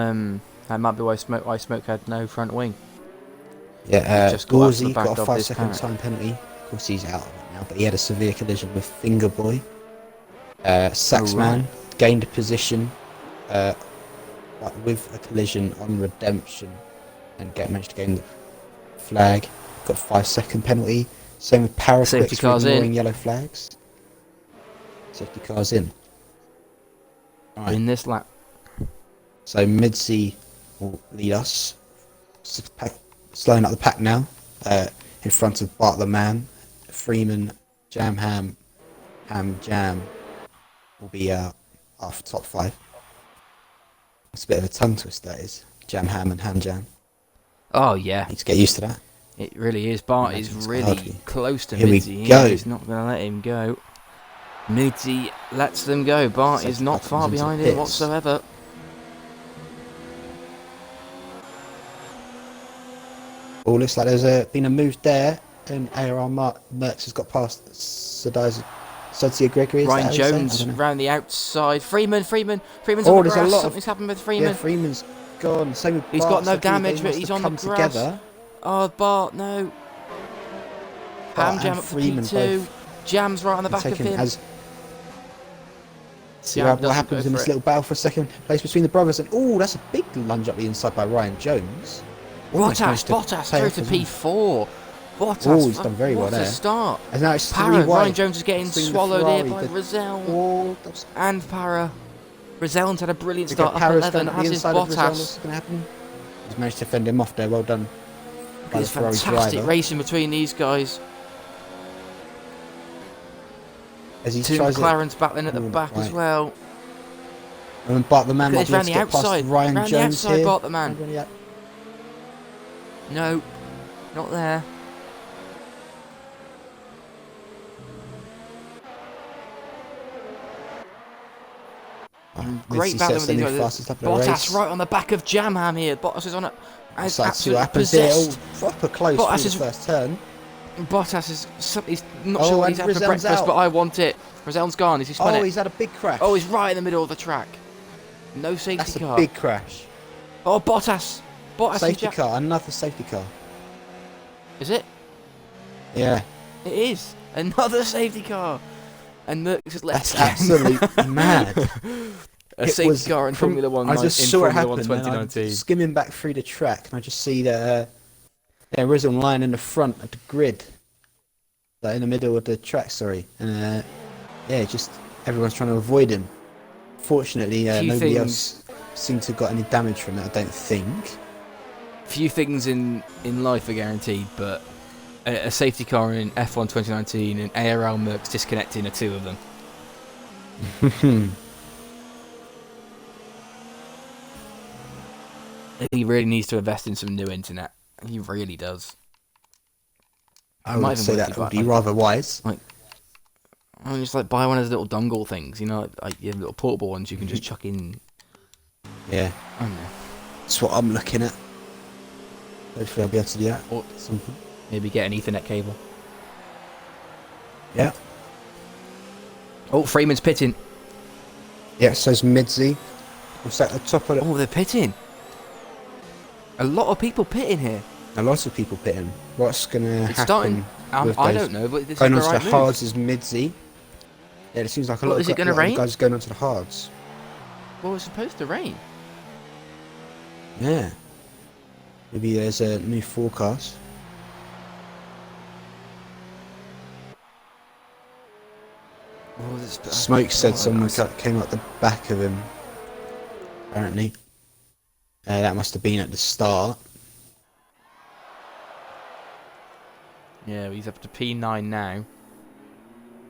That might be why Smoke had no front wing. Yeah, Just got Gauzy got a 5-second time penalty. Of course, he's out right now, but he had a severe collision with Finger Boy. Saxman gained a position with a collision on Redemption and managed to gain the flag. got 5-second penalty. Same with Paraquix Safety for car's ignoring in. yellow flags. Safety car's in. Alright, In this lap. so Midzi will lead us. Slowing up the pack now. In front of Bart the Man. Freeman, Jam Ham, Ham Jam will be after top 5. It's a bit of a tongue twist, that is. Jam Ham and Ham Jam. Oh, yeah. Need to get used to that. It really is. Bart is It's really hardly. close to Here we Midzi. go. He's not going to let him go. Midzi lets them go. Bart is not far behind him whatsoever. Oh, looks like there's been a move there, and ARR Merckx has got past Sudzia Gregory. Ryan Jones round the outside. Freeman's Oh, on the there's grass. a lot Something's happened with Freeman. Yeah, Freeman's gone. Same with He's Bart, got no so damage, they but must he's have on the come grass. together. Oh, Bart, no. Bart Ham Jam and up to Freeman P2. both Jam's right on the back of him. See Jam what doesn't happens go in for this it. little battle for second place between the brothers. And oh, that's a big lunge up the inside by Ryan Jones. Bottas through to P4. Bottas, Oh, he's done very well what there. a start. And now it's Para, 3 wide. Ryan Jones is getting Between the swallowed here Ferrari, by the- Rizal Oh, that's and Para. Rizal's had a brilliant Start start up Para's 11, going up the as is inside of Rizal. Bottas. What's going to happen? He's managed to fend him off there. Well done. By the It's Ferrari fantastic driver. racing between these guys. As he Two tries it. McLaren's battling at the back as right. well. And Bart the Man might It's be able round to the get past outside. Ryan Round the Jones outside, here. Bart the Man. No, not there. Great Missy battling sets with the these new guys. fastest lap of the Bottas race. right on the back of Jamham here. Bottas is on it. So let's see what happens here. Possessed. Oh, proper close Bottas through is- the first turn. Bottas is he's not Oh, sure what and he's had for Rizal's breakfast, out. but I want it. Rizal's gone. Is he spun Oh, it? he's had a big crash. Oh, he's right in the middle of the track. No That's safety a car. big crash. Oh, Bottas. Bottas Safety and car, another safety car. Is it? Yeah, It is. Another safety car. And Merckx has left. that's again. absolutely mad. A It safety was car in from- Formula 1 I just in saw it Formula 1 happen. And 2019. I'm skimming back through the track, and I just see that Rizal lying in the front of the grid, like in the middle of the track. Sorry, and yeah, just everyone's trying to avoid him. Fortunately, Few nobody things- else seemed to have got any damage from it. I don't think. Few things in life are guaranteed, but a safety car in F1 2019 and ARL Merckx disconnecting are two of them. He really needs to invest in some new internet. He really does. I Might would even say worth that it, would but be I- rather wise. I mean, just like buy one of those little dongle things, you know, like your little portable ones you can just chuck in. Yeah, I don't know. that's what I'm looking at. Hopefully, I'll be able to do that. Or at some point. maybe get an Ethernet cable. Yeah. Oh, Freeman's pitting. Yeah, so it's Midzi. What's at the top of it? Oh, they're pitting. A lot of people pitting here. A lot of people pitting. What's going to happen? It's starting. with I those- don't know, but this Going is on the to right the move. hards is Midzi. Yeah, it seems like a What, lot is it of gonna lot of rain? guys going on to the hards. Well, it's supposed to rain. Yeah. Maybe there's a new forecast. Oh, this, Smoke said someone I- came up the back of him. Apparently. That must have been at the start. Yeah, he's up to P9 now.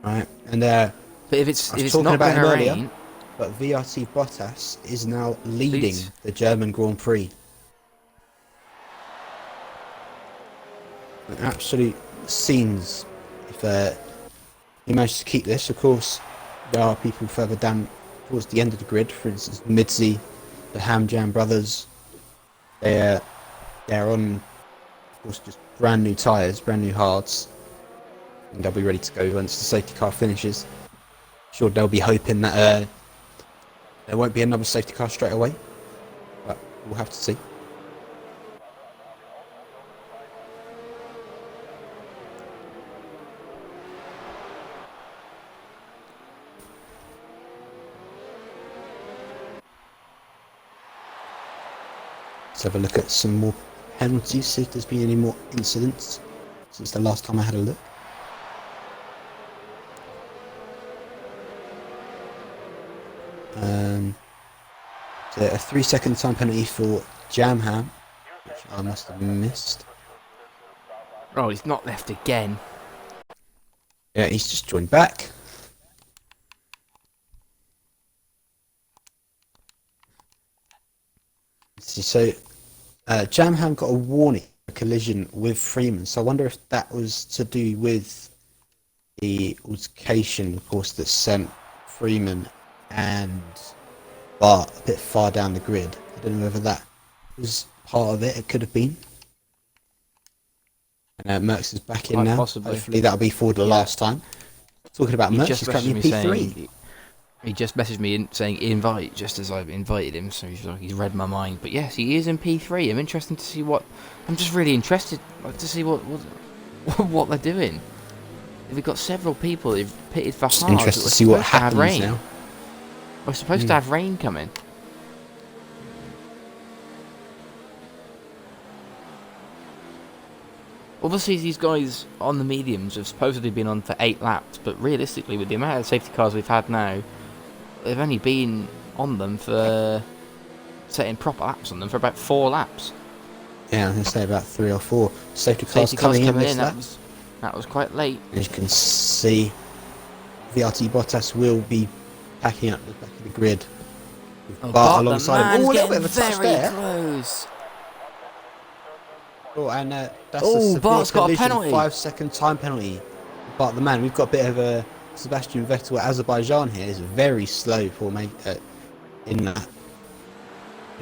Right. And But if it's I was if it's talking not about going to him earlier. rain, but VRT Bottas is now leading Leads. the German Grand Prix. Absolute scenes. If he managed to keep this, of course, there are people further down towards the end of the grid. For instance, Midzi, the Ham Jam brothers. They're on, of course, just brand new tyres, brand new hards, and they'll be ready to go once the safety car finishes. Sure, they'll be hoping that there won't be another safety car straight away, but we'll have to see. Let's have a look at some more penalties, see if there's been any more incidents. since the last time I had a look. So a 3-second time penalty for Jamham, which I must have missed. Oh, he's not left again. Yeah, he's just joined back. So Jamham got a warning, a collision with Freeman. So I wonder if that was to do with the altercation, of course, that sent Freeman and Bart a bit far down the grid. I don't know whether that was part of it. It could have been. And Merckx is back in Quite now. possibly. Hopefully that'll be for the last time. Talking about Merckx, he's currently in P3. He just messaged me saying invite just as I've invited him, so he's read my mind. But yes, he is in P3. I'm interested to see what. I'm just really interested to see what they're doing. We've got several people who've pitted for Just hard. interested to see what happens now. We're supposed to have rain coming. Obviously, these guys on the mediums have supposedly been on for 8 laps, but realistically, with the amount of safety cars we've had now, they've only been on them for setting proper laps on them for about 4 laps. Yeah, I was going to say about 3 or 4 safety cars coming in this lap. That was quite late. As you can see, VRT Bottas will be packing up the back of the grid. With Bart alongside him. Oh, a little bit of a touch there. Close. Oh, and that's Bart's got a penalty. 5-second time penalty. Bart the man. We've got a bit of a Sebastian Vettel at Azerbaijan here. Is very slow for me in that.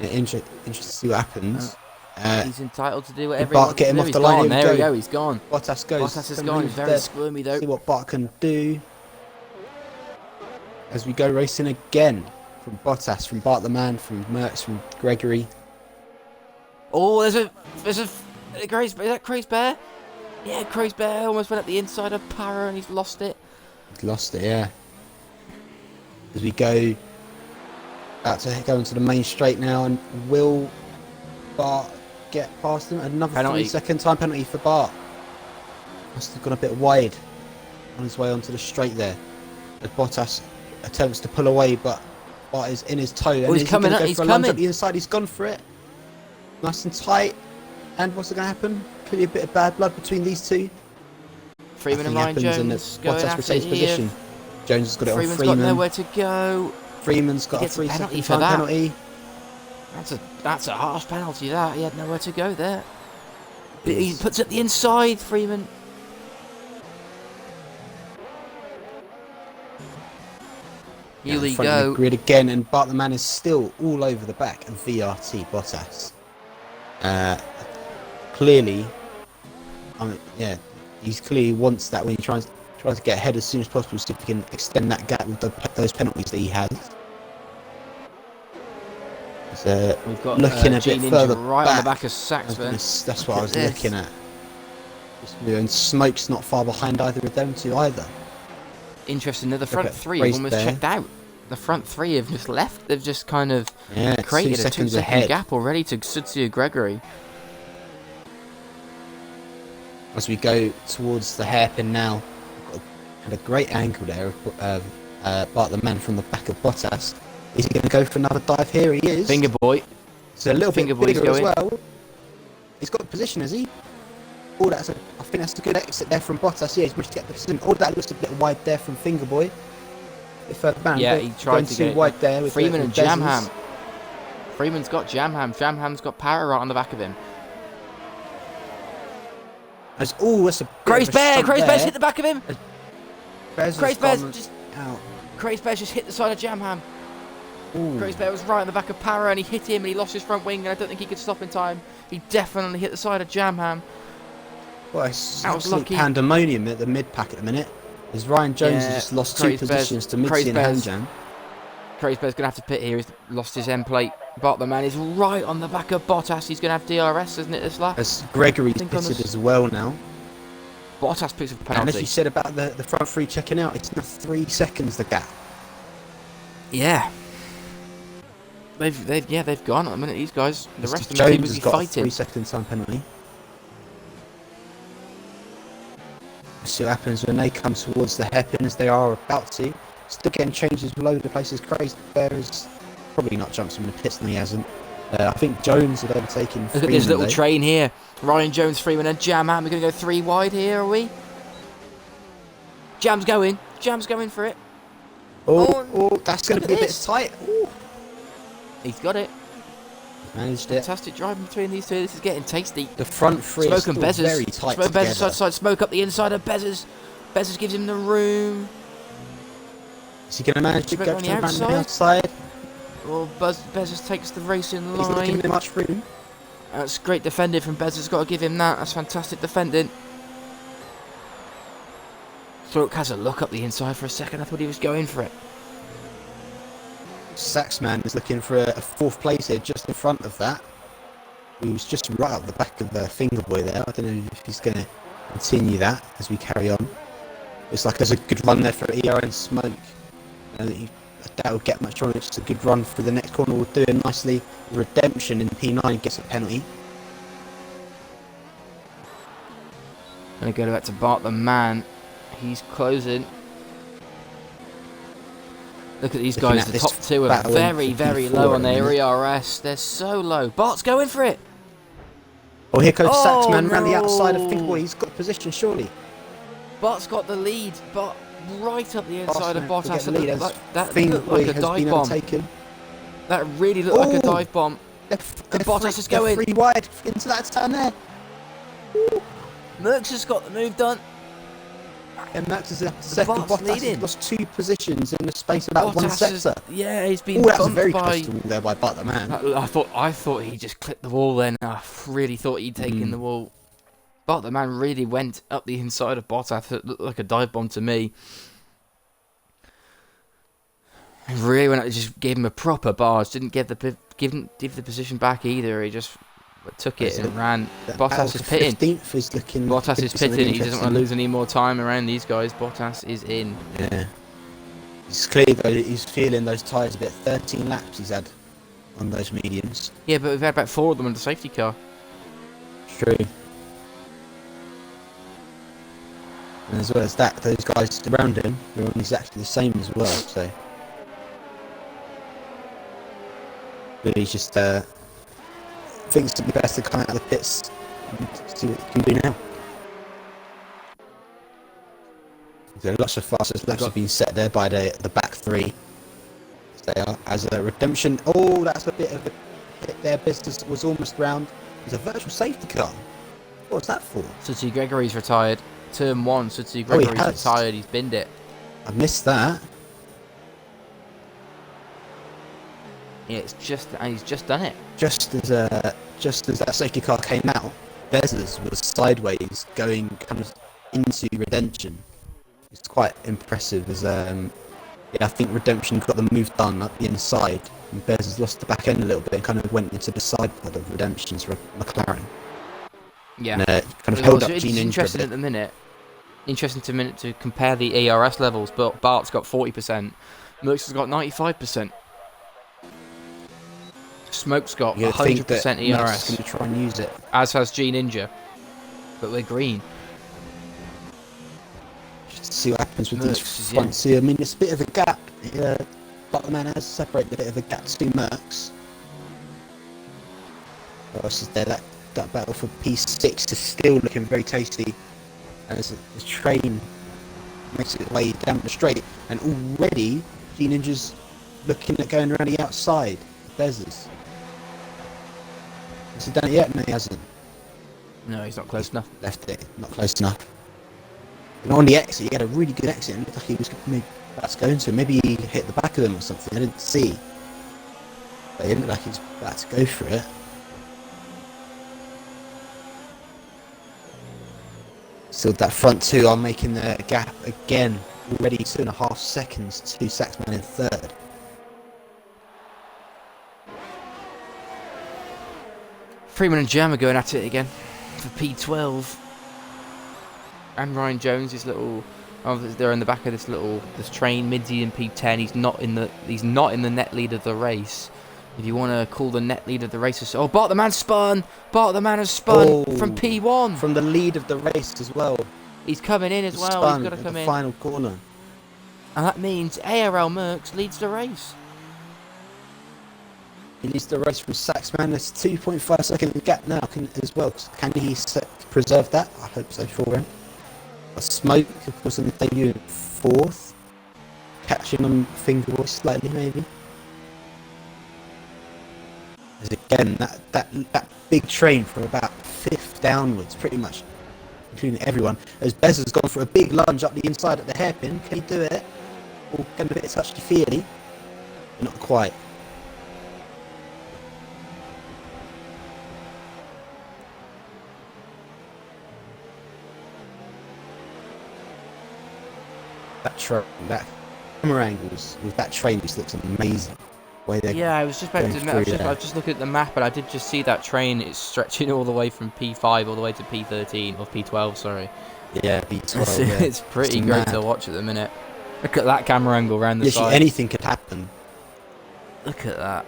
Interesting to see what happens. He's entitled to do whatever Bart get him off the line. There we go. He's gone. Bottas goes. Bottas is gone. He's very squirmy though. See what Bart can do. As we go racing again from Bottas, from Bart the man, from Merckx, from Gregory. Oh, there's a is that Craze Bear? Yeah, Craze Bear almost went at the inside of Para and he's lost it. He's lost it, yeah. As we go about to go into the main straight now, and will Bart get past him? Another 3-second time penalty for Bart. Must have gone a bit wide on his way onto the straight there. As Bottas attempts to pull away, but Bart is in his toe. Oh, he's coming up, he's coming. Up the inside, he's gone for it. Nice and tight. And what's going to happen? Could be a bit of bad blood between these two. Freeman and Ryan Jones going Bottas after retains it position. Jones has got it on Freeman's Freeman. got nowhere to go. Freeman's got a 3-second time penalty. That's a harsh penalty. That he had nowhere to go there. He puts it the inside. Freeman. Here we go. Grid again, and Bart the man is still all over the back of VRT Bottas. Clearly, yeah, he clearly wants that when he tries to get ahead as soon as possible, so if he can extend that gap with those penalties that he has. We've got looking a bit further right back on the back of Saxburn. That's what I was looking at. And Smoke's not far behind either of them two either. Interesting. The front three have almost checked out. The front three have just left. They've just kind of created a 2-second gap already to Sudsia Gregory. As we go towards the hairpin now, had a great angle there of Bart the man from the back of Bottas. Is he going to go for another dive here? He is. Finger boy. It's a little bit bigger as well. He's got the position, has he? Oh, I think that's a good exit there from Bottas. Yeah, he's managed to get the position. Oh, that looks a bit wide there from Fingerboy. Yeah, he tried to get wide there with Freeman and Jamham. Freeman's got Jamham. Jamham's got Para right on the back of him. That's a Craze Bear's hit the back of him. Craze Bear's just out. Craze Bear's just hit the side of Jamham. Craze Bear was right on the back of Para and he hit him and he lost his front wing and I don't think he could stop in time. He definitely hit the side of Jamham. Well, it's absolute pandemonium at the mid-pack at the minute. As Ryan Jones has just lost 2 positions to Mitzi and Hanjan. Craze Bear's going to have to pit here. He's lost his end plate. Bart the man is right on the back of Bottas. He's going to have DRS, isn't it, this lap? As Gregory's pitted as well now. Bottas picks up a penalty. And as you said about the front three checking out, it's now 3 seconds the gap. Yeah. They've gone at the minute, these guys. The rest of them seem to be fighting. A 3-second time penalty. see what happens when they come towards the hairpins. They are about to. Still getting changes all over the place. It's crazy. Bear is probably not jumped from the pits, and he hasn't. I think Jones had overtaken Look Freeman, at this little though. train here. Ryan Jones, Freeman, and Jam out. We're going to go 3 wide here, are we? Jam's going. Jam's going for it. Oh, that's going to be a bit tight. Ooh. He's got it. Managed it. Fantastic driving between these two. This is getting tasty. The front three Smoke is and still Bezzers. very tight Smoke together. Bezzers side to side. Smoke up the inside of Bezzers. Bezzers gives him the room. Is he going to manage to Smoke go on to the the outside? Well, Bezzers takes the racing He's not giving line. him much room. That's great defending from Bezzers. Got to give him that. That's fantastic defending. Throat has a look up the inside for a second. I thought he was going for it. Saxman is looking for a fourth place here, just in front of that. He was just right up the back of the Fingerboy there. I don't know if he's going to continue that as we carry on. Looks like there's a good run there for ER and Smoke. I doubt he'll get much on it. Just a good run for the next corner. We'll do it nicely. Redemption in P9 gets a penalty. Gonna go back to Bart the man. He's closing. Look at these Looking guys. at The this top two are battle very, for very P4 low on at the their minute. ERS. They're so low. Bart's going for it. Oh, here goes Oh, Saxman around the no. outside of Fingerboy. He's got position, surely. Bart's got the lead. Bart right up the inside of Saxman will get Bottas. the lead as That looked Fingerboy like a has dive been bomb. overtaken. That really looked like a Oh. dive bomb. They're Bottas is going. 3 wide into that turn there. Merckx has got the move done. And Max is second. Bart's Bottas leading. has lost 2 positions in the space of about 1 Bottas sector. yeah, he's been Oh, that's bumped very by. close to the wall there by Bart the man. I thought he just clipped the wall then. I really thought he'd taken the wall. But the man really went up the inside of Bottas. It looked like a dive bomb to me. He really went up, just gave him a proper barge. Didn't give the position back either. He just took it and ran. Bottas is pitting. 15th is looking. Bottas is could be something pitting. He doesn't want to interesting. lose any more time around these guys. Bottas is in. Yeah. It's clear though that he's feeling those tyres a bit. 13 laps he's had on those mediums. Yeah, but we've had about 4 of them on the safety car. True. And as well as that, those guys around him are on exactly the same as well, so. But he's just thinks it'd be best to come out of the pits and see what he can do now. So lots of fastest laps have been set there by the back 3. They are as a redemption. Oh, that's a bit of a hit there. Business was almost round. It's a virtual safety car. What's that for? Sutsy Gregory's retired. Turn 1, Sutsy Oh, he Gregory's has. retired. He's binned it. I missed that. Yeah, he's just done it. Just as that safety car came out, Bezzers was sideways going kind of into Redemption. It's quite impressive as I think Redemption got the move done up the inside and Bezzers lost the back end a little bit and kind of went into the side pod of Redemption's McLaren. Yeah. And kind of Well, held up it's Gene Ninja a interesting bit. at the minute. Interesting to compare the ERS levels, but Bart's got 40%. Merckx has got 95%. Smoke's got You think 100% that Merckx is ERS, going to try and use it. as has G Ninja. But we're green. Just to see what happens with Merckx these is fronts here. I mean, it's a bit of a gap. Botman has separated a bit of a gap to Merckx. What else is there? That battle for P6 is still looking very tasty as the train makes its way down the straight, and already G Ninja's looking at going around the outside. Bezzers. Has he done it yet? No, he hasn't. No, he's not close enough. Left it, not close enough. And on the exit, he had a really good exit. It looked like he was about to go into it. Maybe he hit the back of them or something. I didn't see. But it looked like he was about to go for it. Still, that front 2 are making the gap again. Already 2.5 seconds to Saxman in 3rd. Freeman and Jam are going at it again for P12. And Ryan Jones, his little, they're in the back of this train. Midsy in P10. He's not in the net lead of the race. If you want to call the net lead of the race, Bart the man spun. Bart the man has spun from P1. From the lead of the race as well. He's coming in as well. He's Spun got to at come the in. final corner. And that means ARL Merckx leads the race. He leads the race from Saxman. There's 2.5 second gap now as well. Can he preserve that? I hope so for him. A Smoke, of course, on the debut in 4th. Catching on Fingerboy slightly, maybe. As again, that big train from about 5th downwards, pretty much, including everyone. As Bez has gone for a big lunge up the inside at the hairpin. Can he do it? Or getting a bit touchy-feely? Not quite. That camera angles with that train just looks amazing. Yeah, I was just about to. I was just looking at the map, and I did just see that train. It's stretching all the way from P5 all the way to P13 or P12. Sorry. Yeah, P12. Yeah. It's pretty great to watch at the minute. Look at that camera angle around the side. Anything could happen. Look at that.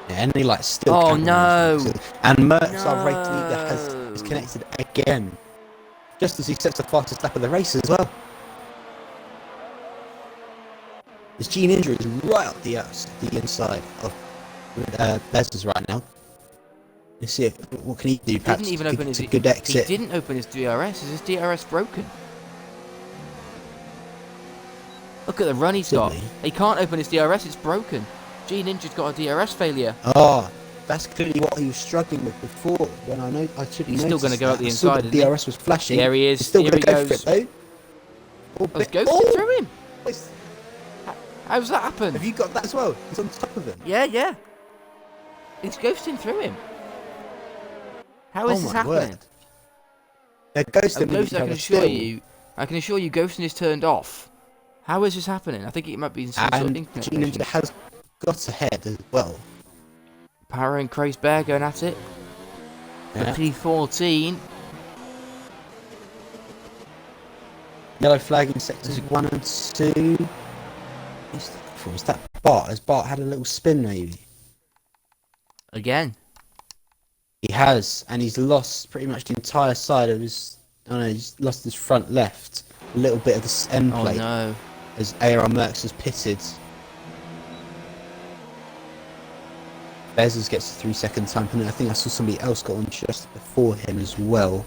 Yeah, any like still. Oh no! And Merckx, our race leader, is connected again, just as he sets the fastest lap of the race as well. His Gene injury is right up the inside of Bezos right now. Let's see what can he do. He didn't even open his good exit. He didn't open his DRS. Is his DRS broken? Look at the run he's got. He can't open his DRS. It's broken. Gene Ninja's got a DRS failure. Oh, that's clearly what he was struggling with before. When I should. He's still going to go up the inside. The DRS was flashing. There he is. He's still going to go for it though. He's ghosted through him. It's, How's that happen? have you got that as well? He's on top of him. Yeah. It's ghosting through him. How is this happening? Word. They're ghosting with each other still. I can assure you ghosting is turned off. How is this happening? I think it might be some sort of internet Gene Ninja has got ahead as well. Power and Crazed Bear going at it. Yeah. P14. Yellow flag in sectors 1 and 2. Was that Bart? Has Bart had a little spin maybe? Again. He has, and he's lost pretty much the entire side of his. Oh no, he's lost his front left. A little bit of the end plate. Oh no. As AR Merckx has pitted. Bezos gets a 3-second time penalty. I think I saw somebody else got on just before him as well.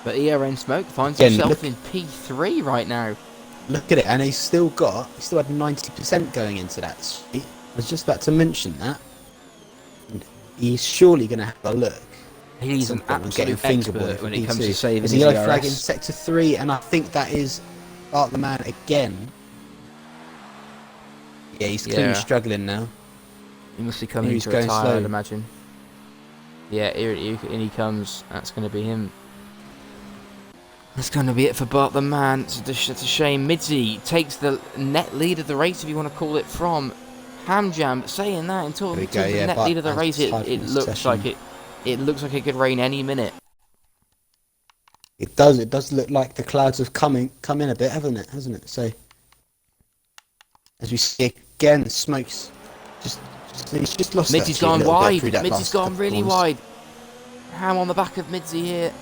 But ERN Smoke finds Again, himself in P3 right now. Look at it, and he still had 90% going into that street. I was just about to mention that. He's surely going to have a look. He's an absolute expert when it comes to saving his There's a yellow flag in DRS. sector 3, and I think that is Bart the Man again. Yeah, he's clearly struggling now. He must be coming He's to going retire, slow. I'd imagine. Yeah, here in he comes. That's going to be him. That's going to be it for Bart the Man. It's a shame. Midzi takes the net lead of the race, if you want to call it, from Hamjam. Saying that, until the net lead of the race, it looks like it looks like it could rain any minute. It does. It does look like the clouds have come in a bit, hasn't it? So, as we see again, Smokes he's just lost. Midzi's gone wide. Midzi's gone really wide. Ham on the back of Midzi here.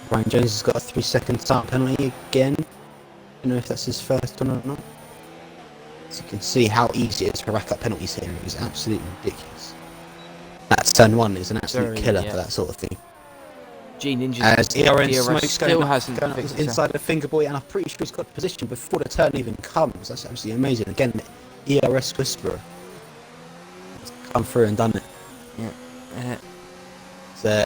Ryan Jones has got a 3-second time penalty again. I don't know if that's his first one or not. So you can see how easy it is to rack up penalties here. It was absolutely ridiculous. That turn 1 is an absolute killer for that sort of thing. Gene Ninja As ERN Smoke's still going hasn't up fixed inside the Fingerboy, and I'm pretty sure he's got position before the turn even comes. That's absolutely amazing. Again, the ERS Whisperer has come through and done it. Yeah. So,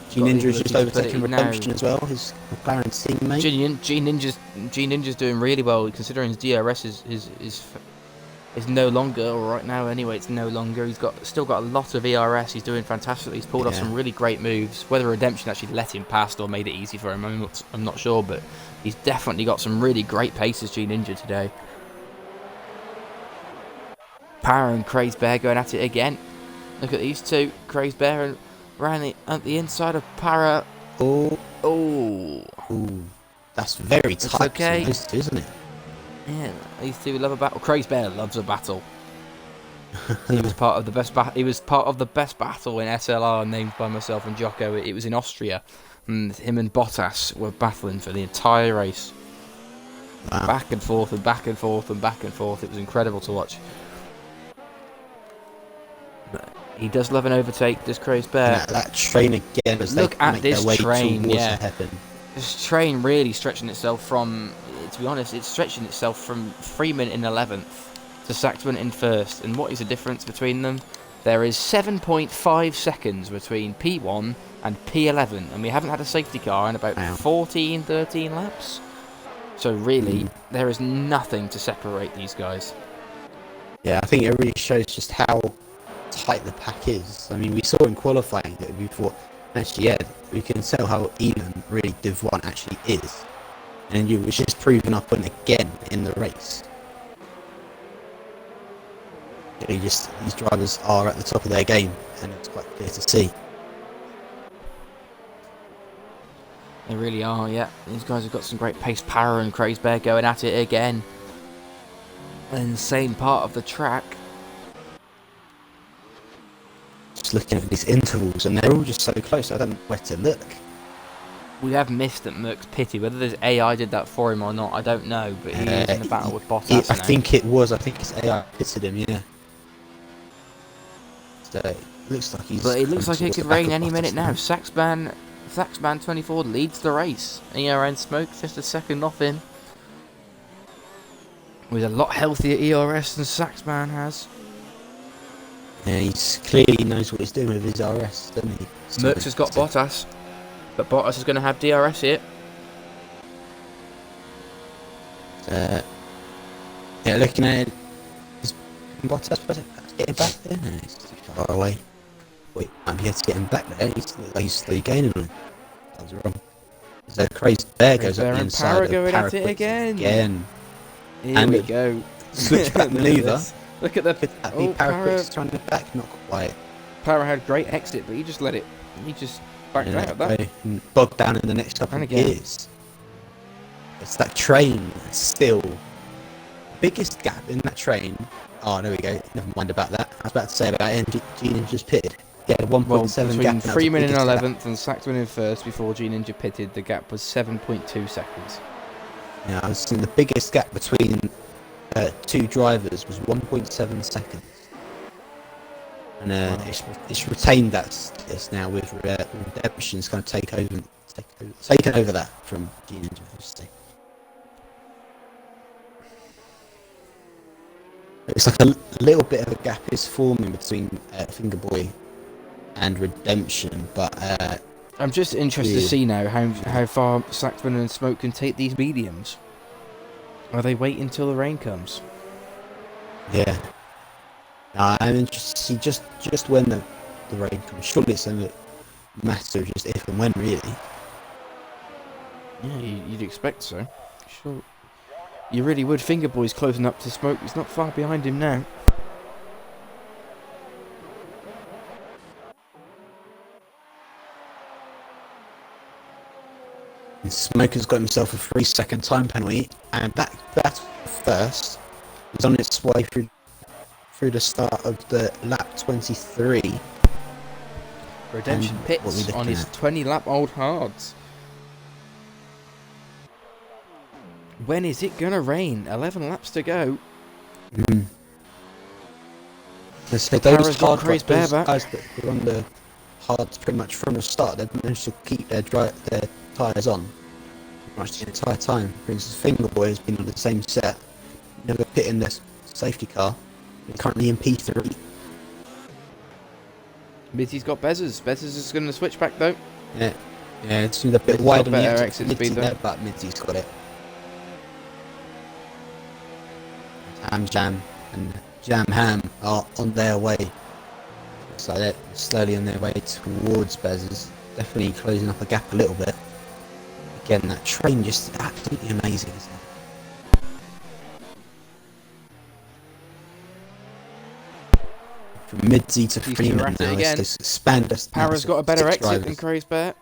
Gene Ninja is just overtaking Redemption as well, his McLaren teammate. Gene Ninja's doing really well, considering his DRS is no longer, or right now anyway, it's no longer. He's still got a lot of ERS. He's doing fantastically. He's pulled off some really great moves. Whether Redemption actually let him past or made it easy for him, I'm not sure, but he's definitely got some really great paces, Gene Ninja, today. Power and Crazed Bear going at it again. Look at these two, Crazed Bear and Randy at the inside of Para. Oh, that's very tight, okay. isn't it? Yeah, these two love a battle. Crazy Bear loves a battle. He was part of the best. He was part of the best battle in SLR, named by myself and Jocko. It was in Austria, and him and Bottas were battling for the entire race. Wow. Back and forth and back and forth and back and forth. It was incredible to watch. But he does love an overtake, does Crazy Bear. That train again as Look they at make this their way train, towards yeah. the heaven. This train really stretching itself from, to be honest, it's stretching itself from Freeman in 11th to Saxman in 1st. And what is the difference between them? There is 7.5 seconds between P1 and P11. And we haven't had a safety car in about 13 laps. So really, there is nothing to separate these guys. Yeah, I think it really shows just how tight the pack is. I mean, we saw in qualifying that we thought, actually, yeah, we can tell how even really Div 1 actually is. And you was just proving our point again in the race. These drivers are at the top of their game, and it's quite clear to see. They really are, yeah. These guys have got some great pace, power, and Crazy Bear going at it again. An insane part of the track. Just looking at these intervals, and they're all just so close, I don't know where to look. We have missed that Merck's pity. Whether there's AI did that for him or not, I don't know. But he is in the battle with Bottas I now. think it was. I think it's AI pitted him, yeah. So it looks like he's. But it looks like it towards could the back rain of any Bottas minute now. now. Saxman 24 leads the race. ERN Smoke just a second off him. With a lot healthier ERS than Saxman has. Yeah, he's clearly knows what he's doing with his RS, doesn't he? Merckx has got Bottas. But Bottas is going to have DRS here. Yeah, looking at it, is Bottas getting back there? No, he's too far away. Wait, might be able to get him back there. He's still gaining on him. That was wrong. So Crazy Bear goes up the inside. Power of going at it Paraquat again. Here And we go. Switchback manoeuvre. Look at the. Could that be Oh, Paraquat's trying to back? Not quite. Power had great exit, but he just let it. He just backed out of that. And bogged down in the next couple And of again. years. It's that train still. Biggest gap in that train. Oh, there we go. Never mind about that. I was about to say about Gene just pitted. Yeah, 1.7 Well, gap. between and that was the Freeman in biggest gap. 11th and Saxman in 1st before G Ninja pitted, the gap was 7.2 seconds. Yeah, I was saying the biggest gap between two drivers was 1.7 seconds. And it's retained that status now with Redemption's going to taken over that from G Ninja, obviously. It's like a little bit of a gap is forming between Fingerboy and Redemption, but I'm just interested to see now how far Saxman and Smoke can take these mediums. Are they waiting until the rain comes? yeah. I'm interested to see just when the rain comes. Surely it's a matter of just if and when, really. Yeah, you'd expect so. Sure. You really would. Fingerboy's closing up to Smoke. He's not far behind him now. And Smoker's got himself a 3-second time penalty, and that first is on its way through the start of the lap 23. Redemption And what we pits looking on his at? 20-lap old hards. When is it gonna rain? 11 laps to go. Let's say Tara's those got hard Crazy drivers, Bear back. guys that were on the hards pretty much from the start, they've managed to keep their tyres on pretty much the entire time. For instance, Fingerboy has been on the same set, never pit in this safety car. They're currently in P3. Mitty's got Bezzers. Bezzers is gonna switch back though. Yeah, it seems a bit Mitty's wide got on the better exit exit speed there, though. but Mitty's got it. Jam and Jam Ham are on their way. So they're slowly on their way towards Bezzers. Definitely closing up a gap a little bit. Again, that train just absolutely amazing, isn't it? From Midzy to He's Freeman at it now, again. it's expand us. Para's got a better six exit than drivers. Crazy Bear.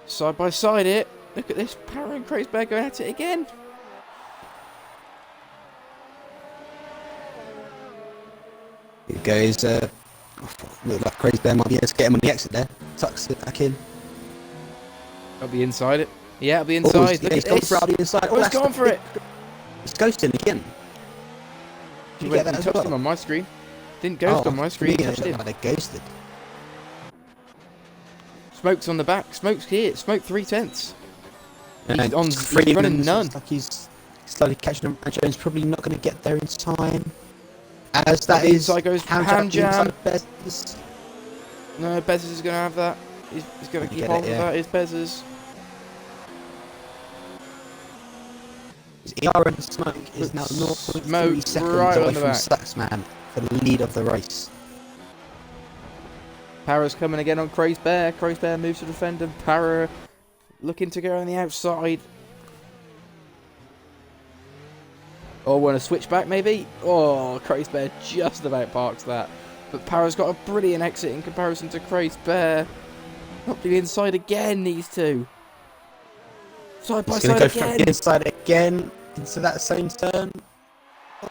Side by side it. Look at this. Power and Kreisberg going at it again. It goes, look like Crazy Bear might be able to get him on the exit there. Tucks it back in. I'll be inside it. Yeah, I'll be Oh, inside. Look he's at gone this. for out the inside. Oh, he's that's gone for it. He's ghosting again. Did you get that as touched well? him on my screen. Didn't ghost on my screen. Yeah, Touched him. they ghosted. Smoke's on the back. Smoke's here. Smoke 3/10. And He's running none. Looks like he's slowly catching him. And Jones probably not going to get there in time. As that is, inside goes hand jam. Bez. No, Bezos is going to have that. He's going to keep Get hold it, of yeah. that. Is Bezos. ER and Smoke is now 0.3 Smoke seconds right away on the from back. Saxman for the lead of the race. Para's coming again on Crazy Bear. Crazy Bear moves to defend him. Para looking to go on the outside. Oh, want to switch back maybe? Oh, Crazy Bear just about parks that. But Para's got a brilliant exit in comparison to Crazy Bear. Not the inside again, these two. Side by He's side going to go from again. the inside again into that same turn.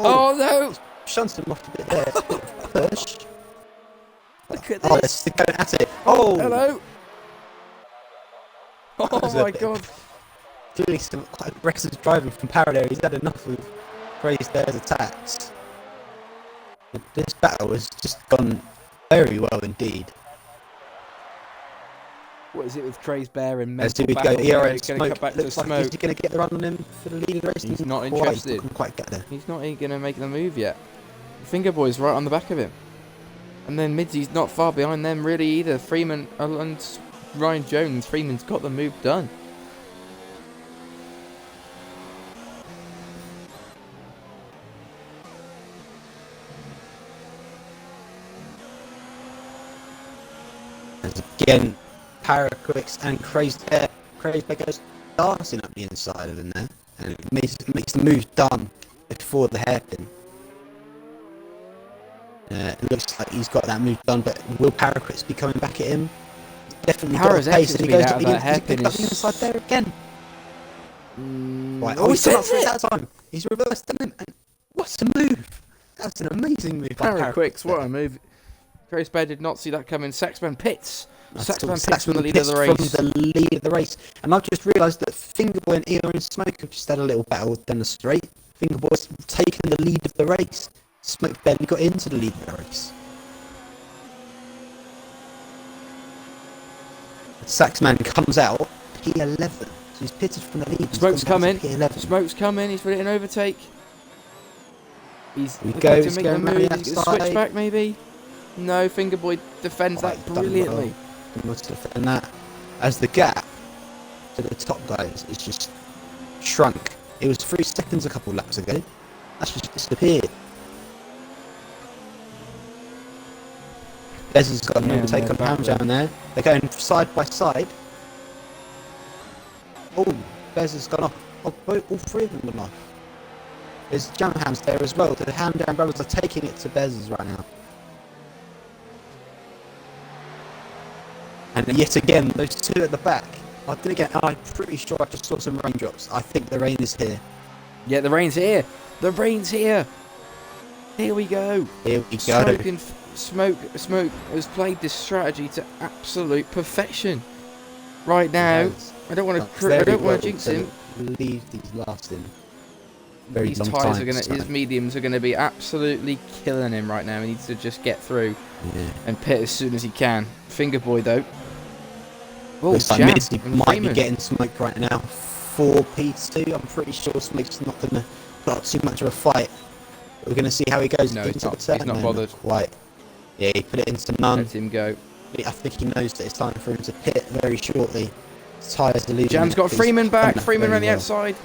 Oh no! Shunts him off a bit there. It's a bit of a push. Look at Oh, this. they're going at it. Oh, Hello! That was Oh a my bit- god. Clearly some quite aggressive driving from Para there. He's had enough of Crazy Bear's attacks. But this battle has just gone very well indeed. What is it with Crazy Bear and As mental we go, battle? ERA He's going to cut back to looks like Smoke. he's going to get the run on him for the lead of the race. He's not Quite, interested. Couldn't quite get there. He's not even going to make the move yet. Finger Boy's right on the back of him. And then Midsy's not far behind them really either. Freeman and Ryan Jones. Freeman's got the move done. As again, Paraquix and Crazy Bear. Crazy Bear goes dancing up the inside of him there. And it makes the move done before the hairpin. It looks like he's got that move done, but will Paraquix be coming back at him? He's definitely Para's got a pace, exit and he speed goes out up of the, that he's hairpin picked up the is- inside there again. Right, Oh, oh, he's gone up sends for it it! that time. He's reversed him, and what a move! That's an amazing move by Paraquix, what there. a move. Crazy Bear did not see that coming. Saxman pits. That's Saxman all pits from the lead of the pits race. From the lead of the race. And I've just realised that Fingerboy and Eeyore and Smoke have just had a little battle down the straight. Fingerboy's taken the lead of the race. Smoke barely got into the lead of the race. Saxman comes out P11. So he's pitted from the lead. He's Smoke's gone down coming. to P11. Smoke's coming. He's ready to overtake. He's We looking go, to he's make going the round move. the He's going to switch outside. back maybe. No, Fingerboy defends that Right, done brilliantly. well. Must defend that. As the gap to the top guys is just shrunk. It was 3 seconds a couple laps ago. That's just disappeared. Bez has got an Yeah, overtake they're on back Hamjam there. They're going side by side. Oh, Bez has gone off. Oh, all 3 of them gone off. There's Jam Hams there as well. The Hamjam brothers are taking it to Bez's right now. And yet again, those 2 at the back. I'm pretty sure I just saw some raindrops. I think the rain is here. Yeah, the rain's here. The rain's here. Here we go. Here we go. Smoke and Smoke has played this strategy to absolute perfection. Right now, I don't want to jinx him. Leave these last in. Very These long tyres time are gonna, this time. his mediums are gonna be absolutely killing him right now. He needs to just get through Yeah. and pit as soon as he can. Finger Boy though. Oh, Looks like Jam Mitzi and might be Freeman. getting Smoke right now. 4 P2. I'm pretty sure Smoke's not going to put up too much of a fight. But we're going to see how he goes. No, into he's the not- turn. he's not No, bothered. Quite. Yeah, he put it into none. Let him go. I think he knows that it's time for him to pit very shortly. His tyres are losing. Jam's got He's Freeman done back. that Freeman very around the well. outside.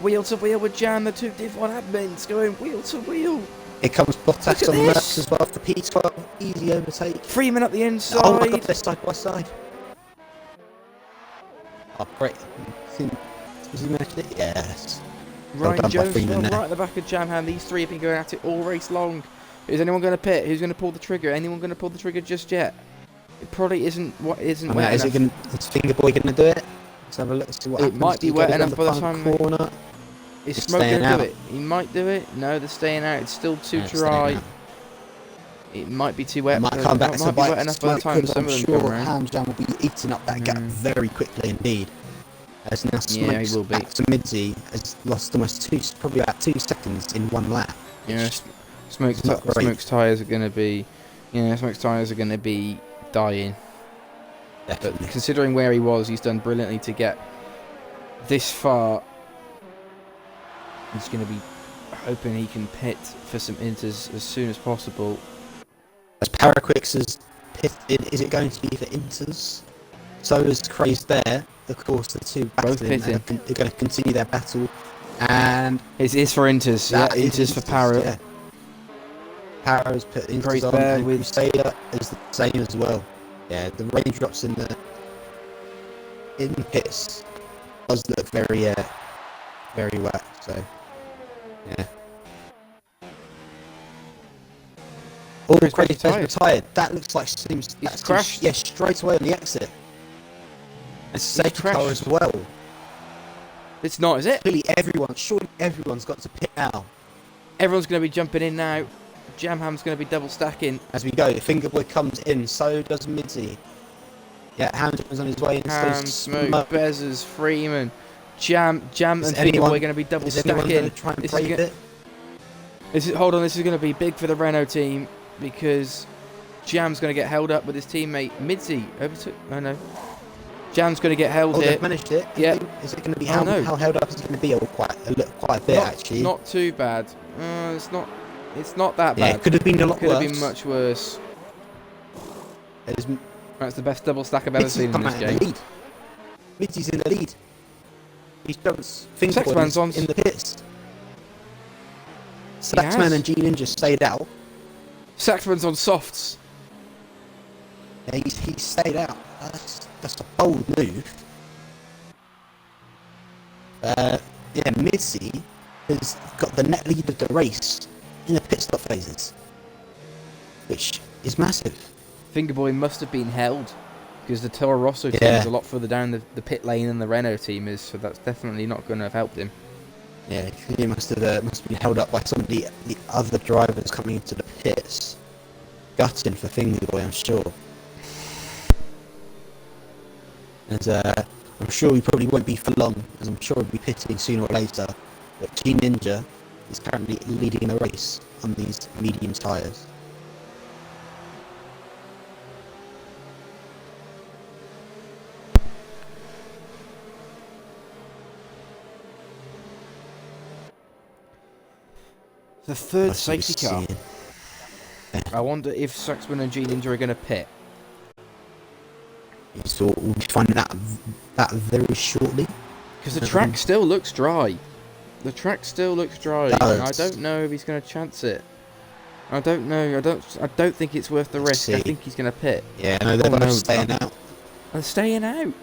Wheel to wheel with Jam. The 2 div 1 admins going wheel to wheel. Here comes Look Bottas at on this. Mercs as well for P12. Easy overtake. Freeman up the inside. Oh my god, they're side by side. Oh, great. Has he managed it? Yes. Well Ryan done by Jones as Freeman well, there. right at the back of Jamham. These 3 have been going at it all race long. Is anyone going to pit? Who's going to pull the trigger? Anyone going to pull the trigger just yet? It probably isn't. What isn't? I mean, wet is enough. Fingerboy going to do it? Let's have a look. See what It happens. might be He wet goes enough round by the front time corner. Is It's Smoke staying going to out. do it? He might do it. No, they're staying out. It's still too No, it's staying dry. out. It might be too It wet. might come back It to might be bite wet enough by the Smoke, time because some I'm of them sure come around. Hamjam will be eating up that gap very quickly indeed. As now Yeah, he Smoke's will be. back to Midzi has lost almost probably about 2 seconds in one lap. Yeah, which is not great. Smoke's tyres are going to be... Yeah, Smoke's tyres are going to be dying. But Definitely. considering where he was, he's done brilliantly to get this far. He's going to be hoping he can pit for some inters as soon as possible. As Paraquix has pitted, is it going to be for Inters? So is Craze there. Of course, the two Both battling. pitting. They're going to continue their battle. And It is for inters. Yeah, that is inters for Para. Yeah. Para's put Craze Inters on, there and with- Crusader is the same as well. Yeah, the raindrops in pits does look very wet. So, yeah. All the Craze Craze retired. has retired. That looks like seems He's that's crashed. Yeah, straight away on the exit. And safety car crashed. as well. It's not, is it? Surely everyone's got to pit now. Everyone's going to be jumping in now. Jamham's going to be double stacking. As we go, Fingerboy comes in, so does Midzi. Yeah, Hamden's on his way in. Ham, Smoke, Bezzers, Freeman, Jam Is and Fingerboy anyone- are going to be double Is anyone going stacking. to try and This is brave go- it? Hold on, this is going to be big for the Renault team because Jam's going to get held up with his teammate Midzi. Oh no. Jam's going to get held Oh, here. they've managed it. Yeah. Is it going to be Oh, no. how held up is it going to be? Oh, quite a bit actually. Not too bad. It's not that Yeah, bad. it could have been a lot Could worse. have been much worse. There's That's the best double stack I've ever Midzi's seen in come this out in the game. lead. Midzi's in the lead. He's jumps Fingerboy Saxman's on- in the pits. has. Saxman and G Ninja stayed out. Saxman's on softs. Yeah, he stayed out. That's a bold move. Yeah, Midzi has got the net lead of the race in the pit stop phases, which is massive. Fingerboy must have been held because the Toro Rosso team Yeah. is a lot further down the pit lane than the Renault team is, so that's definitely not going to have helped him. Yeah, he must have been held up by some of the other drivers coming into the pits. Gutting for Fingerboy, I'm sure. As I'm sure he probably won't be for long, as I'm sure he'll be pitting sooner or later. But G Ninja is currently leading the race on these medium tyres. The third That's what safety we're car. seeing. I wonder if Saxman and G Ninja are going to pit. So we'll be finding out that very shortly. Because the track still looks dry. The track still looks dry. It And I does. don't know if he's going to chance it. I don't know. I don't think it's worth the Let's risk. I see. think he's going to pit. Yeah, no, they're Oh, both no, staying out. They're staying out.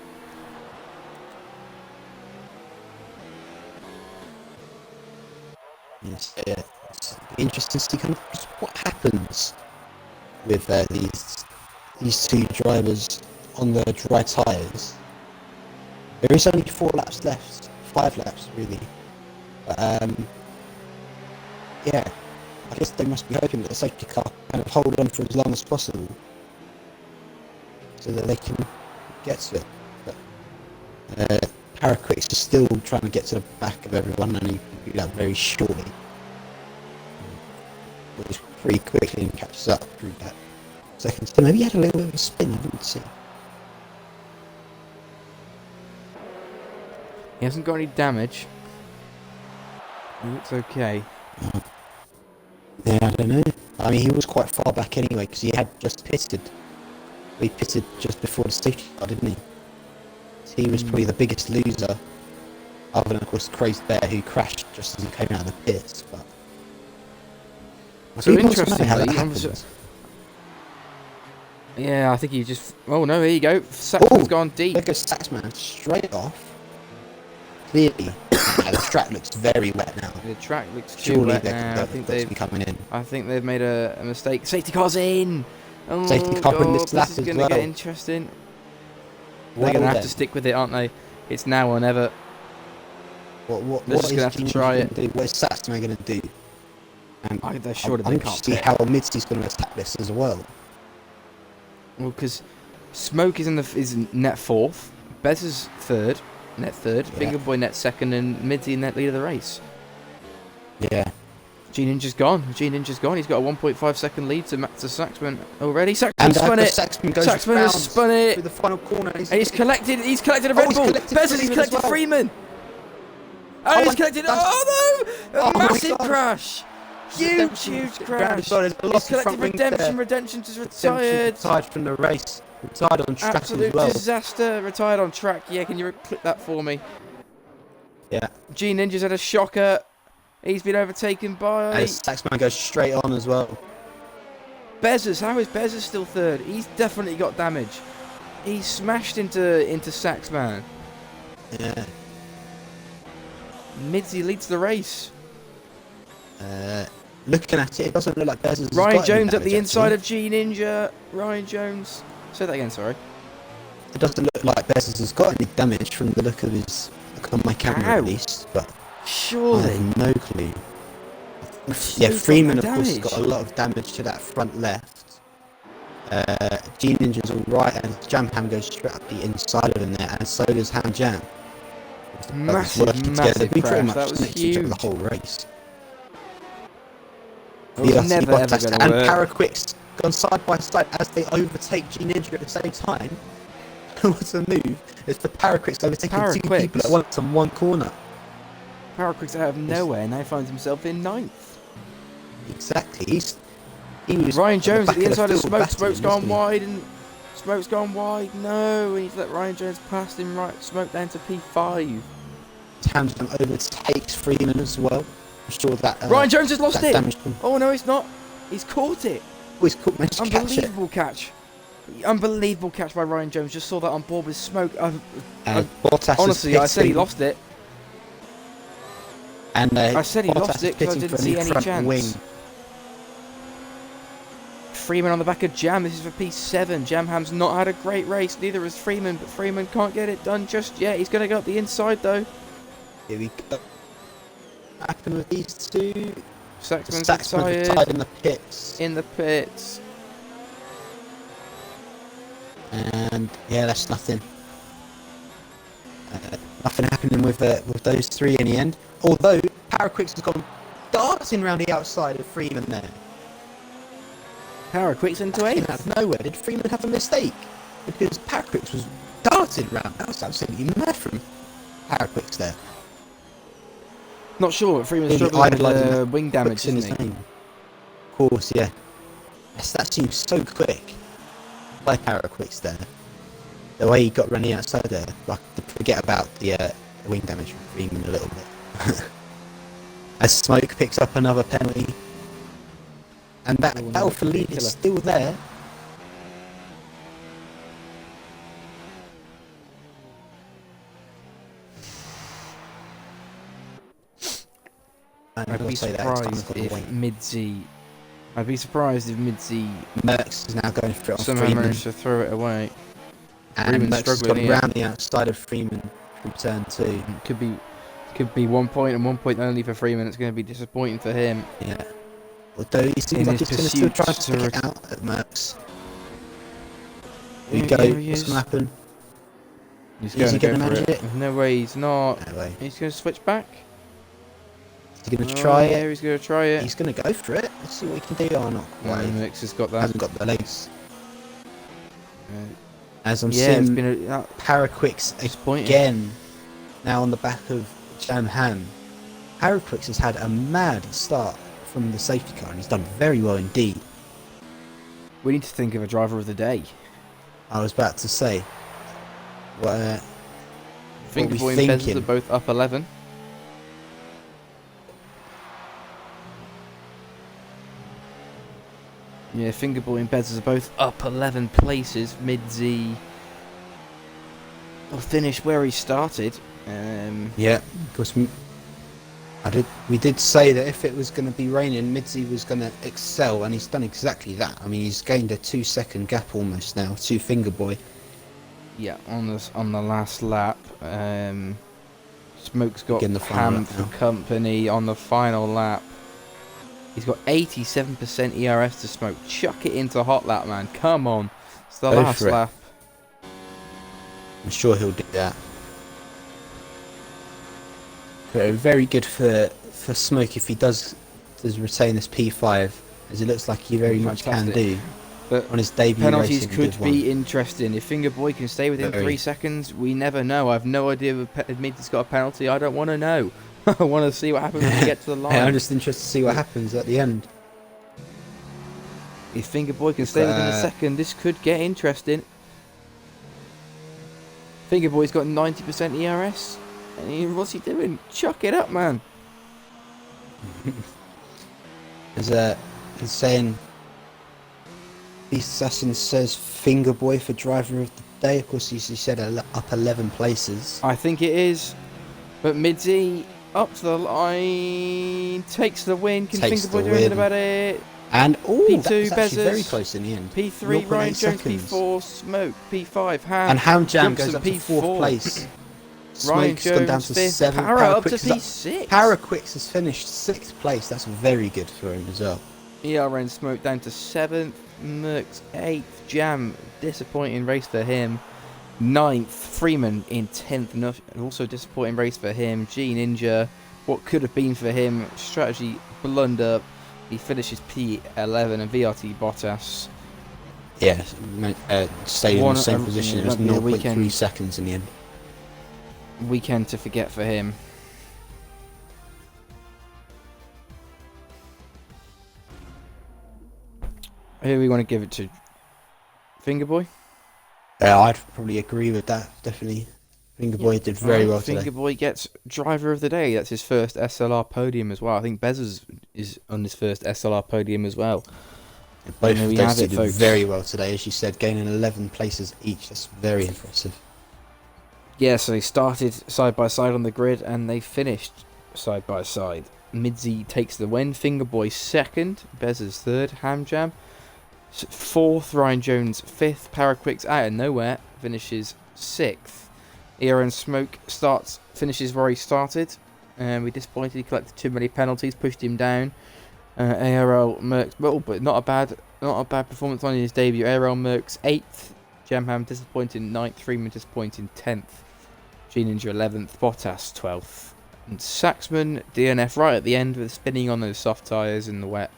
Yes, it's interesting to see kind of just what happens with these two drivers on the dry tyres. There is only 4 laps left, 5 laps really. But yeah, I guess they must be hoping that the safety car kind of hold on for as long as possible, so that they can get to it. But Paraquix is still trying to get to the back of everyone, and he can do that very shortly. Goes pretty quickly and catches up through that second. So maybe he had a little bit of a spin, I didn't see. He hasn't got any damage. He looks okay. Yeah, I don't know. I mean, he was quite far back anyway, because he had just pitted. He pitted just before the safety car, didn't he? So he was probably the biggest loser, other than, of course, Crazed Bear, who crashed just as he came out of the pits. But So People must know how that interestingly, happens. Yeah, I think he just... Oh no, here you go. Saxman's Oh, gone deep. There goes Saxman straight off. Clearly, the track looks very wet now. The track looks too Surely wet they're now. I think to be they've... coming in. I think they've made a mistake. Safety car's in. Oh, Safety car in this God, lap this is as going to well. get interesting. They're Well going to have then. to stick with it, aren't they? It's now or never. What They're just is gonna have to Gene try gonna do? What is Saxman going to do? And They're sure I they need to can't see pit. how Mitzi's going to attack this as well. Well, because Smoke is net fourth, Bez is third, net third, Yeah. Finger Boy net second, and Midzy net lead of the race. Yeah. G-Ninja's gone. He's got a 1.5 second lead to Saxman already. Saxman And spun after it. Saxman goes Saxman has round spun it. through the final corner. And he's collected a Red he's Bull. collected Bez has Freeman collected as well. Freeman. Oh, Oh, he's and collected. that's- Oh no! A Oh my massive God. crash. Huge crash. Well, there's a lot He's of collected front wing Redemption. there. Redemption's just Redemption retired. retired from the race. Retired on track Absolute as well. disaster. Retired on track. Yeah, can you clip that for me? Yeah. G-Ninja's had a shocker. He's been overtaken by And Saxman goes straight on as well. Bezos. How is Bezos still third? He's definitely got damage. He's smashed into Saxman. Yeah. Midzy leads the race. Looking at it, it doesn't look like Bez has Ryan got any Jones at the damage, inside actually. of G-Ninja. Ryan Jones. Say that again, sorry. It doesn't look like Bez has got any damage from the look of his... Look on my camera How? at least, but I Surely. have no clue. So Yeah, he's got Freeman, no of course, has damage. got a lot of damage to that front left. G-Ninja's alright, and Jam Ham goes straight up the inside of him there, and so does Ham Jam. Massive, Working massive together. We pretty crash. much That was next to each other huge. the whole race. It was Viasi, never ever Bottas, going to and work. Paraquix gone side by side as they overtake G-Ninja at the same time. What's a move? It's for Paraquix overtaking two Paraquix. people at once on one corner. Paraquix out of nowhere now finds himself in ninth. Exactly. He was Ryan Jones back at the of inside of field Smoke. battling, Smoke's gone wasn't he? wide and Smoke's gone wide. No, and he's let Ryan Jones past him. Right, Smoke down to P5. Hamilton overtakes Freeman as well. I'm sure that Ryan Jones has lost that it. damaged him. Oh no, he's not. He's caught it. Oh, he's caught, managed to catch it. Unbelievable catch. Unbelievable catch by Ryan Jones. Just saw that on board with Smoke. Bottas is Honestly, I said he pitting, lost it. And I said he Bottas lost is it 'cause I pitting didn't for a see new any front chance. Wing. Freeman on the back of Jam. This is for P7. Jam Ham's not had a great race. Neither has Freeman, but Freeman can't get it done just yet. He's going to go up the inside though. Here we go. What happened with these two? Saxman's Saxman retired. retired in the pits. In the pits. And yeah, that's nothing. Nothing happening with those three in the end. Although Paraquix has gone dancing around the outside of Freeman there. Paraquix into Came 8th. out of nowhere. Did Freeman have a mistake? Because Paraquix was darting around. That was absolutely mad from Paraquix there. Not sure, but Freeman's Really struggling with idolising that wing damage, Quicks in isn't his he? name. Of course, yeah. Yes, that seems so quick by Paraquix there. The way he got running outside there, like to forget about the wing damage from Freeman a little bit. As Smoke picks up another penalty, and that Oh, no, battle for lead killer. is still there. And I'd I'll be say that it's time surprised for the if wing. Midzy. I'd be surprised if Midzy Merckx is now going for it on somehow Freeman, managed to throw it away. and Freeman's Merckx has struggling gone here. round the outside of Freeman from turn 2. Could be 1 point and 1 point only for Freeman. It's going to be disappointing for him. Yeah. Although he seems In like his he's going to still try to pursuit stick to it out at Merckx. Here we Yeah, go. here he What's is. going to happen? He's Is he going gonna to go for manage it. it? No way, he's not. No way. He's going to switch back. Is he going to try Yeah, it? he's going to try it. He's going to go for it. Let's see what he can do. Oh, not quite. Mix has got that. Hasn't got the legs. Uh, As I'm yeah, it's seeing been Paraquix disappointing. again, now on the back of Jam Ham. Paraquix has had a mad start from the safety car, and he's done very well indeed. We need to think of a driver of the day. I was about to say, what Finger we Boy and Bezos thinking? are both up 11. Yeah, Finger Boy and Bezos are both up 11 places. Midzy will finish where he started. Yeah, because we did say that if it was going to be raining, Midzy was going to excel, and he's done exactly that. I mean, he's gained a 2-second gap almost now to Finger Boy. Yeah, on the last lap. Smoke's got Begin the final Ham lap for now. company on the final lap. He's got 87% ERS to Smoke. Chuck it into hot lap, man. Come on. It's the Go last for it. lap. I'm sure he'll do that. But very good for Smoke if he does retain this P5, as it looks like he very much can Fantastic. do But on his debut penalties racing. could be interesting. If Fingerboy can stay within Very. 3 seconds, we never know. I have no idea if Midsy's got a penalty. I don't want to know. I want to see what happens when we get to the line. I'm just interested to see what happens at the end. If Fingerboy can stay within a second, this could get interesting. Fingerboy's got 90% ERS. What's he doing? Chuck it up, man. He's saying Beast Assassin says Fingerboy for driver of the day. Of course, he said up 11 places. I think it is. But Midsy up to the line, takes the win. Can Takes Fingerboy the do anything win. about it? And P2 that was actually very Bezzers. close in the end. P3 0.8 Ryan Jones, seconds. P4 Smoke, P5 Ham. And Ham Jam Jumps goes to up to P4. 4th place. Ryan Smoke's gone down Jones to 5th. 7th. Para up to Quicks is P6. Paraquix has finished 6th place. That's very good for him as well. ERN Smoke down to 7th. Merckx 8th. Jam, disappointing race for him. 9th. Freeman in 10th. Also disappointing race for him. G Ninja, what could have been for him. Strategy blunder. He finishes P11 and VRT Bottas. Yeah, stayed in the same position. It was might be a 0.3 weekend. seconds in the end. Weekend to forget for him. Who we want to give it to? Fingerboy? Yeah, I'd probably agree with that. Definitely, Fingerboy did very well today. Fingerboy gets driver of the day. That's his first SLR podium as well. I think Bezzers is on his first SLR podium as well. Both there of we those have two it, did folks. very well today, as you said, gaining 11 places each. That's very impressive. Yeah, so they started side by side on the grid and they finished side by side. Midsy takes the win. Fingerboy second. Bezzers third. Ham Jam fourth. Ryan Jones fifth. Paraquix out of nowhere finishes sixth. ERN Smoke finishes where he started. We disappointed. He collected too many penalties, pushed him down. ARL Merckx, well, but not a bad performance on his debut. ARL Merckx 8th, Jamham disappointing 9th, Freeman disappointing 10th, G Ninja 11th, Bottas 12th, and Saxman DNF right at the end with spinning on those soft tyres in the wet.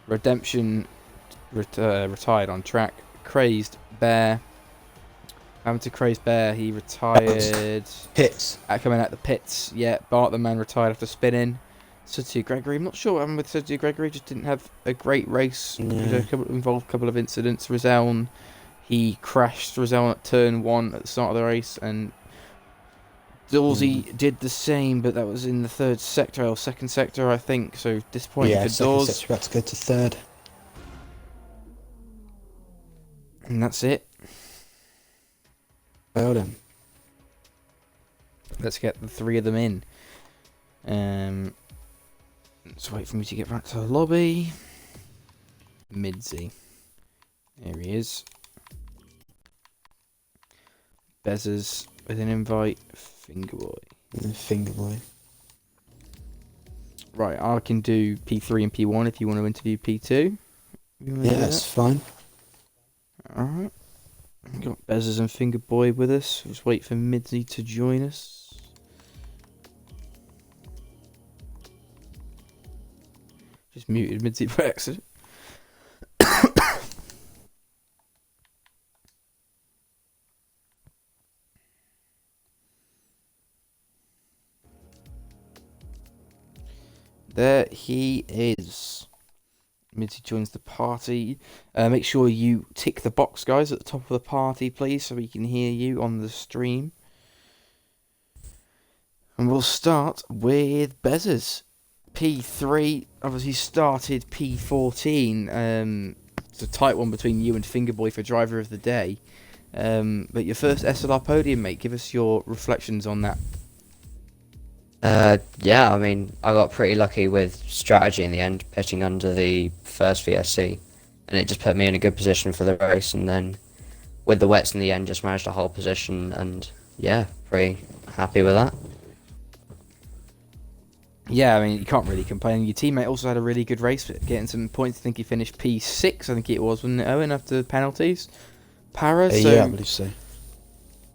Redemption retired on track. Crazed Bear, Crazed Bear, he retired. Pits. Coming out the pits, yeah. Bart the man retired after spinning. Sergio Gregory, I'm not sure what happened with Sergio Gregory, just didn't have a great race. Involved a couple of incidents. Rizal, he crashed Rizal at turn 1 at the start of the race, and Dawsey did the same, but that was in the third sector, or second sector, I think, so disappointing for second Dawes. sector, about to go to third. And that's it. Well done. Let's get the 3 of them in. Let's wait for me to get back to the lobby. Midsy. There he is. Bezzers with an invite. Fingerboy. Fingerboy. Right, I can do P3 and P1 if you want to interview P2. Yeah, that's fine. Alright. We've got Bezzers and Fingerboy with us. Just wait for Midsy to join us. Just muted Midsy by accident. There he is. Midsy joins the party. Make sure you tick the box, guys, at the top of the party, please, so we can hear you on the stream. And we'll start with Bezzers. P3 obviously started P14. It's a tight one between you and Fingerboy for driver of the day. But your first SLR podium, mate. Give us your reflections on that. Yeah, I mean, I got pretty lucky with strategy in the end, pitching under the first VSC, and it just put me in a good position for the race. And then with the wets in the end, just managed to hold position, and yeah, pretty happy with that. Yeah, I mean, you can't really complain. Your teammate also had a really good race, getting some points. I think he finished P6, I think it was, wasn't it, Owen, after penalties? Para, so... Yeah, I believe so.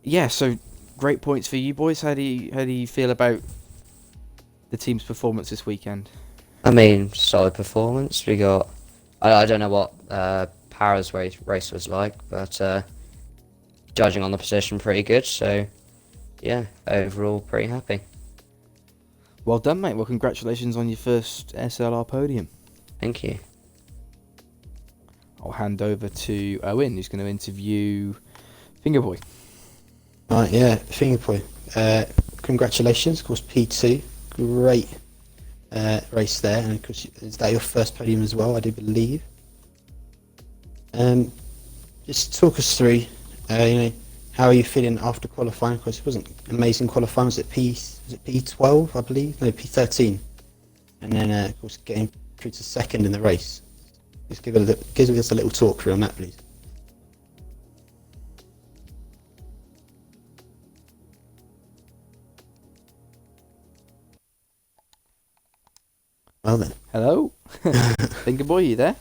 Yeah, so great points for you boys. How do you feel about the team's performance this weekend? I mean, solid performance. We got. I don't know what Para's race was like, but judging on the position, pretty good. So yeah, overall, pretty happy. Well done, mate. Well, congratulations on your first SLR podium. Thank you. I'll hand over to Owen, who's going to interview Fingerboy. Right, yeah, Fingerboy. Congratulations, of course, P2. Great race there, and of course, is that your first podium as well? I do believe. Just talk us through, how are you feeling after qualifying? Of course, it wasn't amazing qualifying. Was it P12, I believe? No, P13, and then of course getting through to second in the race. Just give us a little talk through on that, please. Well then. Hello? Fingerboy, you there?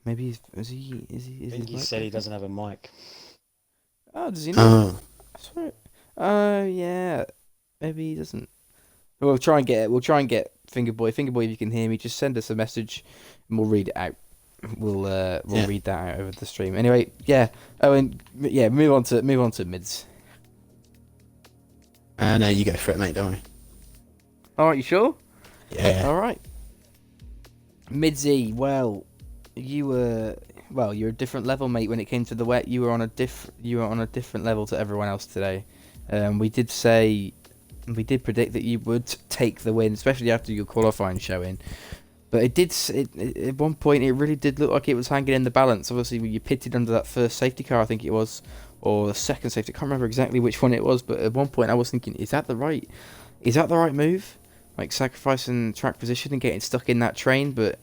Maybe is he? I think he said he doesn't have a mic. Oh, does he not? Oh, I swear. Oh, yeah. Maybe he doesn't. We'll try and get Fingerboy. Fingerboy, if you can hear me, just send us a message and we'll read it out. We'll read that out over the stream. Anyway, yeah. Oh, and yeah, move on to mids. no, you go for it, mate. Don't worry. All right, you sure? Yeah. All right. Midsy, you're a different level, mate. When it came to the wet, you were on a different level to everyone else today. We did predict that you would take the win, especially after your qualifying showing. But at one point it really did look like it was hanging in the balance. Obviously, you pitted under that first safety car, I think it was, or the second safety. I can't remember exactly which one it was, but at one point I was thinking, is that the right move? Like sacrificing track position and getting stuck in that train, but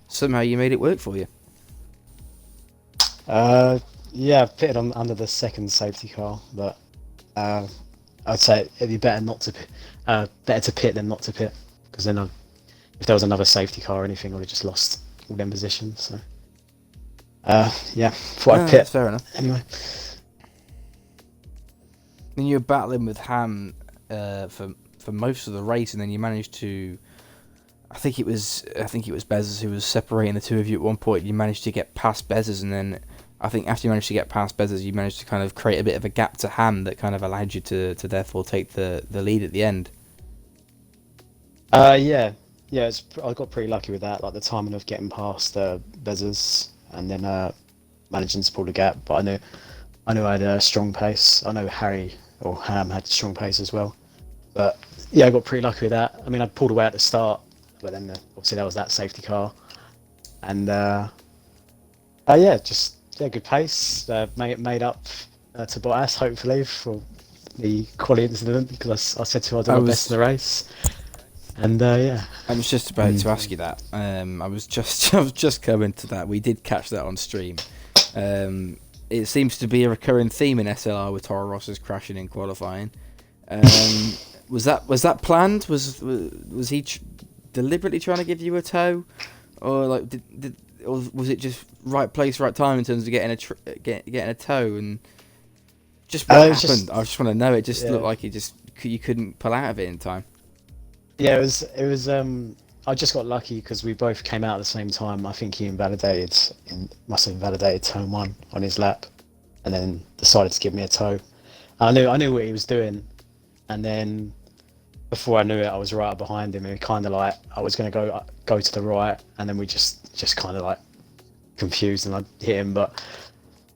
somehow you made it work for you. Yeah, I've pitted under the second safety car, but I'd say it'd be better to pit than not to pit, because then if there was another safety car or anything, I would have just lost all them positions. So yeah, thought I'd pit. That's fair enough. Anyway. Then you were battling with Ham for most of the race, and then you managed to. I think it was Bezos who was separating the two of you at one point. You managed to get past Bezos, and then I think after you managed to get past Bezos, you managed to kind of create a bit of a gap to Ham that kind of allowed you to therefore take the lead at the end. Yeah, I got pretty lucky with that, like the timing of getting past Bezos and then managing to pull the gap. But I knew I had a strong pace. I know Harry or Ham had strong pace as well. But yeah, I got pretty lucky with that. I mean, I pulled away at the start, but then obviously there was that safety car, and good pace. Made up to Bottas hopefully for the quali incident, because I said to him I'd do my best in the race. And yeah. I was just about to ask you that. I was just coming to that. We did catch that on stream. It seems to be a recurring theme in SLR with Toro Ross's crashing in qualifying. Was that planned? Was he deliberately trying to give you a tow, or like or was it just right place, right time in terms of getting a tow? And just what happened? I just want to know. It just looked like you couldn't pull out of it in time. Yeah, it was. I just got lucky because we both came out at the same time. I think he must have invalidated turn one on his lap, and then decided to give me a tow. I knew what he was doing, and then before I knew it, I was right behind him, and kind of like I was going to go to the right, and then we just kind of like confused, and I hit him. But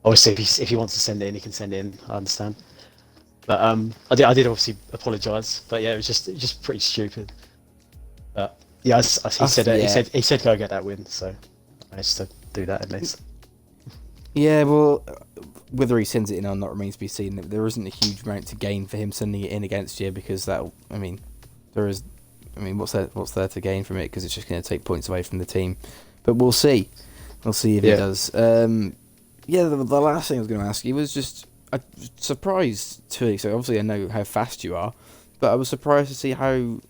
obviously, if he wants to send it in, he can send it in. I understand. But I did obviously apologise. But yeah, it was just pretty stupid. But yeah, he said go get that win, so I managed to do that at least. Yeah, well, whether he sends it in or not remains to be seen. There isn't a huge amount to gain for him sending it in against you, because what's there to gain from it? Because it's just going to take points away from the team. But we'll see. We'll see if he Yeah. does. Yeah, the last thing I was going to ask you was just a surprise too. So obviously I know how fast you are, but I was surprised to see how,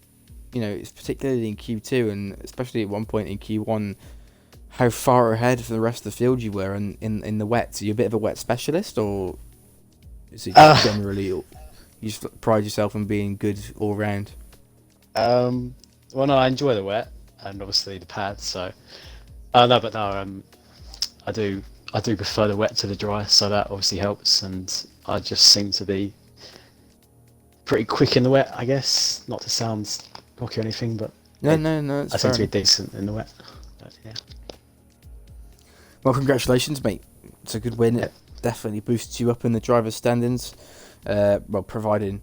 it's particularly in Q2 and especially at one point in Q1, how far ahead from the rest of the field you were in the wets. Are you a bit of a wet specialist, or is it just generally you just pride yourself on being good all round? Well, no, I enjoy the wet and obviously the pads. So, no, but no, I do prefer the wet to the dry. So that obviously helps, and I just seem to be pretty quick in the wet. I guess not to sound cocky or anything, but No, I it's seem fair to be enough. decent in the wet. But, yeah. Well, congratulations, mate. It's a good win. Yeah. It definitely boosts you up in the driver's standings. Well, providing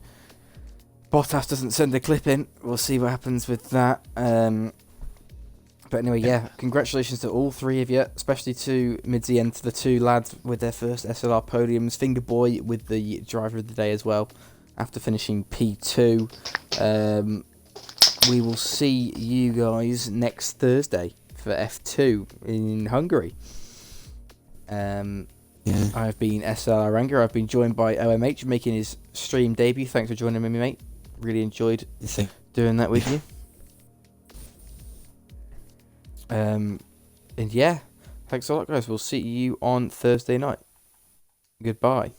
Bottas doesn't send a clip in, we'll see what happens with that. But anyway, yeah, congratulations to all three of you, especially to Midsy and to the two lads with their first SLR podiums. Fingerboy with the driver of the day as well, after finishing P2. We will see you guys next Thursday for F2 in Hungary. Yeah. I've been SLR Ranger. I've been joined by OMH making his stream debut. Thanks for joining me, mate. Really enjoyed You think? doing that with you. And yeah, thanks a lot, guys. We'll see you on Thursday night. Goodbye.